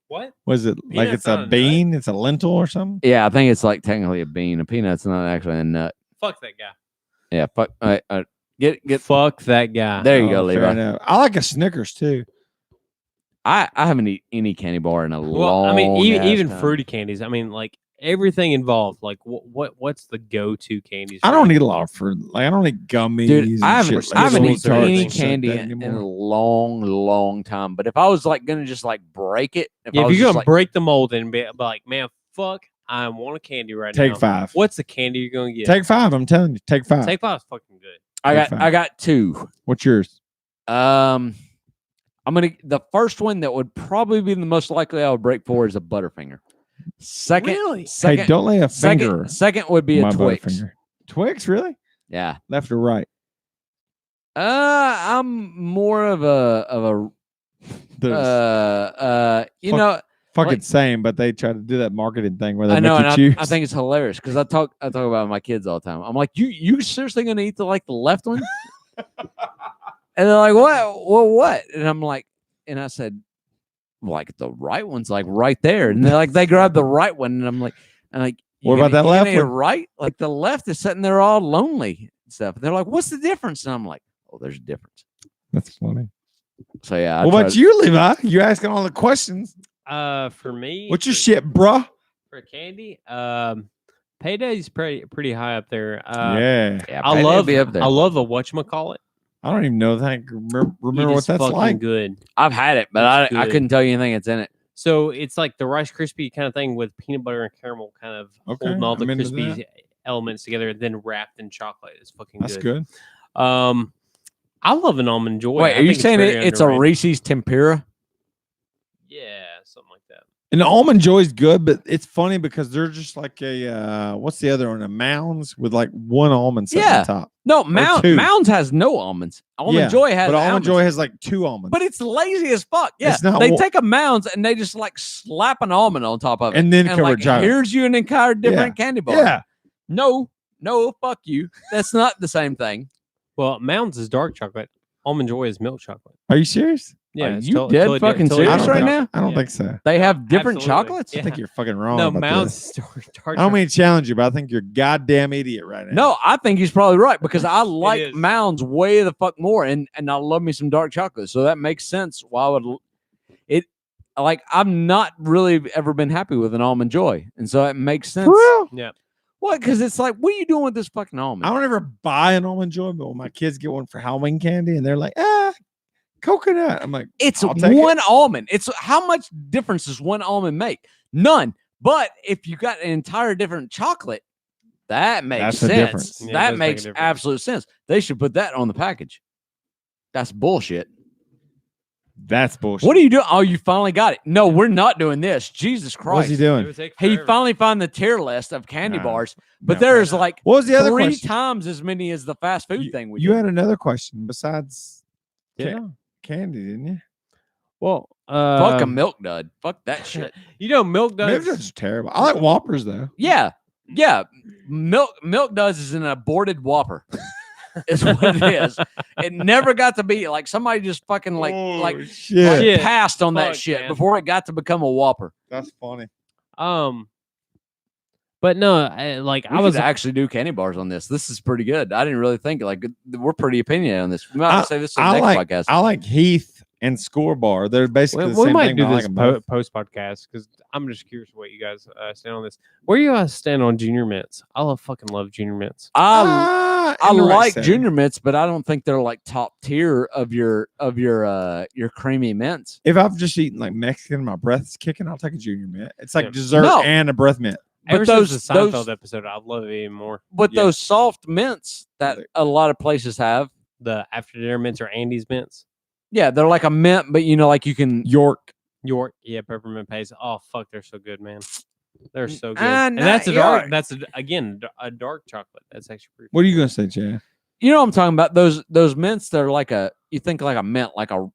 what was it? Like it's a bean? It's a lentil or something? Yeah, I think it's like technically a bean. A peanut's not actually a nut. Fuck that guy. Yeah, fuck. Get fuck that guy. There you go, Levi. I like a Snickers too. I haven't eaten any candy bar in a long. I mean, even fruity candies. I mean, like everything involved. Like what's the go-to candies? I don't eat a lot of fruit. Like I don't eat gummies. Dude, I haven't eaten any candy like in a long time. But if I was like gonna just like break it, if you're gonna break the mold and be like, man, fuck, I want a candy right now. Take 5. What's the candy you're gonna get? Take 5. I'm telling you, take 5. Take 5 is fucking good. I got 2. What's yours? The first one that would probably be the most likely I would break for is a Butterfinger. Second, hey, don't lay a finger. Second would be a Twix. Twix, really? Yeah. Left or right? I'm more of a fucking same, but they try to do that marketing thing where they make you choose. I think it's hilarious because I talk about my kids all the time. I'm like, you seriously gonna eat the left one? And they're like, what? And I'm like, and I said, like the right one's like right there. And they're like, they grab the right one, and I'm like, what about that left one? Right? Like the left is sitting there all lonely and stuff. They're like, what's the difference? And I'm like, oh, there's a difference. That's funny. So yeah. What about you, Levi? You asking all the questions. For me, what's your shit, bruh? For candy, Payday's pretty high up there. Yeah, I love a whatchamacallit. I don't even know that. Remember what that's like? Good. I've had it, but I couldn't tell you anything that's in it. So it's like the Rice Krispie kind of thing with peanut butter and caramel, kind of holding all the crispy elements together, then wrapped in chocolate. It's fucking good. That's good. I love an Almond Joy. Wait, are you saying it's a Reese's Tempura? Yeah, something like that. And the Almond Joy is good, but it's funny because they're just like a what's the other one? A Mounds with like one almond sitting on top. No, Mounds has no almonds. Almond Joy has, but Almond Joy has like 2 almonds. But it's lazy as fuck. Yeah, they take a Mounds and they just like slap an almond on top of it, and then cover chocolate. Here's you an entire different candy bar. Yeah, no, fuck you. That's not the same thing. Well, Mounds is dark chocolate. Almond Joy is milk chocolate. Are you serious? Yeah, Are it's you dead fucking serious right now? I don't think so. They have different absolutely. chocolates? I think you're fucking wrong. No, about Mounds. this. I don't mean to challenge you, but I think you're a goddamn idiot right now. No, I think he's probably right because I like is. Mounds way the fuck more, and I love me some dark chocolate, so that makes sense. Why I would it? Like I'm not really ever been happy with an Almond Joy, and so it makes sense. For real? Yeah. What? Because it's like, what are you doing with this fucking almond? I don't ever buy an Almond Joy, but when my kids get one for Halloween candy, and they're like, coconut. I'm like, It's I'll take one almond. It's how much difference does one almond make? None. But if you got an entire different chocolate, that makes That's the sense. difference. Yeah, it That does make a makes difference. absolute sense. They should put that on the package. That's bullshit. That's bullshit. What are you doing? Oh, you finally got it. No, we're not doing this. Jesus Christ. What's he It doing? would take He forever. finally found the tier list of candy No. bars, but No. there's like What was the other 3 question? times as many as the fast food thing we You did. had another question besides Yeah. candy, didn't you? Well, Fuck a milk dud. Fuck that shit. You know, milk Milk does. Duds are terrible. I like Whoppers though. Yeah. Yeah. Milk Duds is an aborted Whopper. Is what it is. It never got to be like somebody just fucking shit. Shit. passed on that Fuck, shit man. before it got to become a Whopper. That's funny. But no, I We was could actually do candy bars on this. This is pretty good. I didn't really think we're pretty opinionated on this. We might have to say this in the next podcast. I like Heath and Score Bar. They're basically the we same might thing. do but I this like 'em both. post podcast because I'm just curious what you guys stand on this. Where you guys stand on Junior Mints? I fucking love Junior Mints. I in the right like setting. Junior Mints, but I don't think they're like top tier of your creamy mints. If I've just eaten like Mexican, my breath's kicking, I'll take a Junior Mint. It's like Yeah. dessert No. and a breath mint. Ever But since those the Seinfeld episode, I love it even more. but Yeah. those soft mints that a lot of places have, The after dinner mints or Andy's mints. yeah, they're like a mint, but like you can York. Yeah, peppermint paste. Oh fuck, they're so good, man. They're so good. Ah, And not that's a dark. York. That's a dark chocolate. That's actually pretty. What are you gonna say, Chad? You know what I'm talking about? Those mints, they're like you think like a mint, like a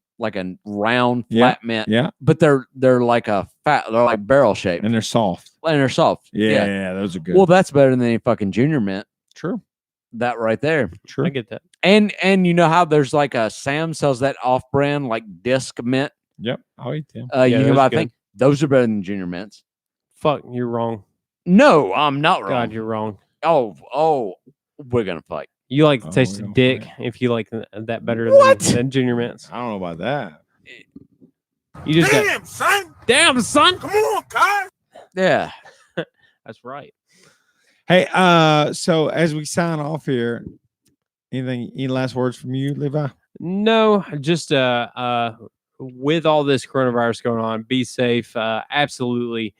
round flat mint, Yeah, but they're like they're like barrel shaped and they're soft. and they're soft. Yeah, those are good. Well, that's better than any fucking Junior Mint. true, That right there. true. I get that. And you know how there's like a Sam sells that off brand like disc mint. Yep, I'll eat them. You those can are buy good. thing. Those are better than Junior Mints. Fuck, you're wrong. No, I'm not wrong. God, you're wrong. Oh, we're gonna fight. You like the Oh, taste we're of gonna dick fight. if you like that better What? than Junior Mints. I don't know about that. You just got, son! damn son. Come on, guys! Yeah. That's right. Hey, so as we sign off here, any last words from you, Levi? No, just with all this coronavirus going on, be safe. Absolutely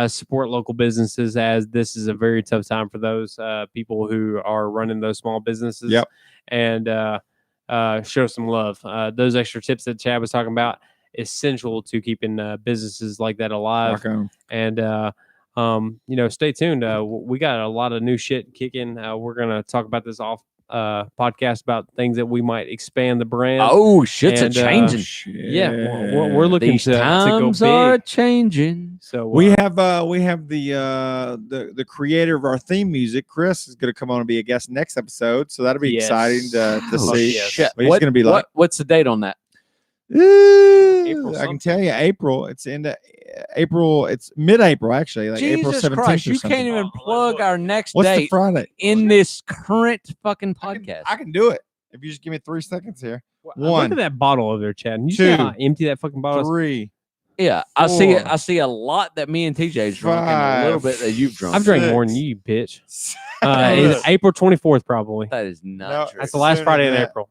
support local businesses, as this is a very tough time for those people who are running those small businesses. Yep. And show some love. Those extra tips that Chad was talking about, essential to keeping businesses like that alive. Rock on. And stay tuned. We got a lot of new shit kicking. We're gonna talk about this off podcast about things that we might expand the brand. Oh, shit's And, a changing. Yeah, we're looking These to go times big. are changing. So We have the creator of our theme music, Chris, is going to come on and be a guest next episode. So that'll be Yes. exciting to Oh, see. yes. shit. What he's gonna be like. What's the date on that? April I can tell you, April. It's into April. It's mid-April, actually, like April Jesus 17th. Christ, or you something. can't even plug our next What's the date Friday? in this current fucking podcast. I can do it if you just give me 3 seconds here. Look One, at that bottle over there, Chad. You see how two, empty that fucking bottle is? 3. Yeah, I see it. Four, I see a lot that me and TJ's drunk and a little five, bit that you've drunk. I've drank more than Six. you, bitch. Seven. It's April 24th, probably. That is not No, true. That's the last sooner Friday in than that. April.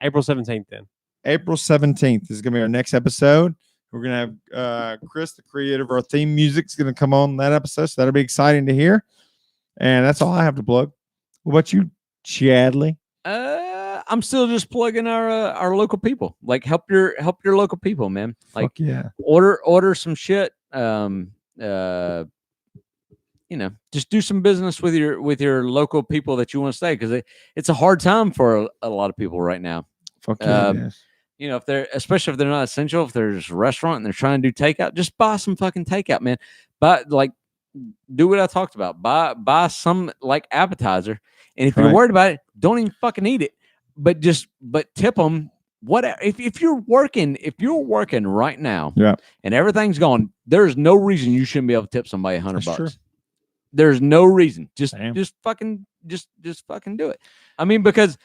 April 17th, then. April 17th is going to be our next episode. We're going to have Chris, the creator of our theme music, is going to come on that episode. So that'll be exciting to hear. And that's all I have to plug. What about you, Chadley? I'm still just plugging our local people. Like help your local people, man. Like Fuck yeah. order some shit. Just do some business with your local people that you want to stay, because it's a hard time for a lot of people right now. Fuck yeah. Um, it is. Especially if they're not essential, if there's a restaurant and they're trying to do takeout, just buy some fucking takeout, man. But do what I talked about. Buy some like appetizer, and if you're Right. worried about it, don't even fucking eat it. But tip them what if you're working right now, yeah, and everything's going, there's no reason you shouldn't be able to tip somebody $100. True. There's no reason. Just fucking do it. I mean, because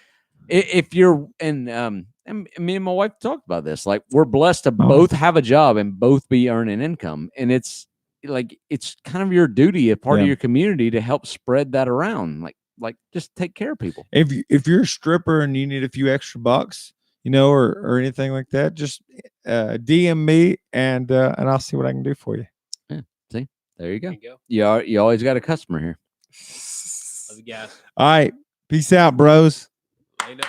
if you're and me and my wife talked about this, like we're blessed to both have a job and both be earning income, and it's like it's kind of your duty, a part of your community, to help spread that around. Like just take care of people. If you're a stripper and you need a few extra bucks, you know, or anything like that, just DM me and I'll see what I can do for you. Yeah, see, there you go. You always got a customer here. Love you guys. All right, peace out, bros. Later.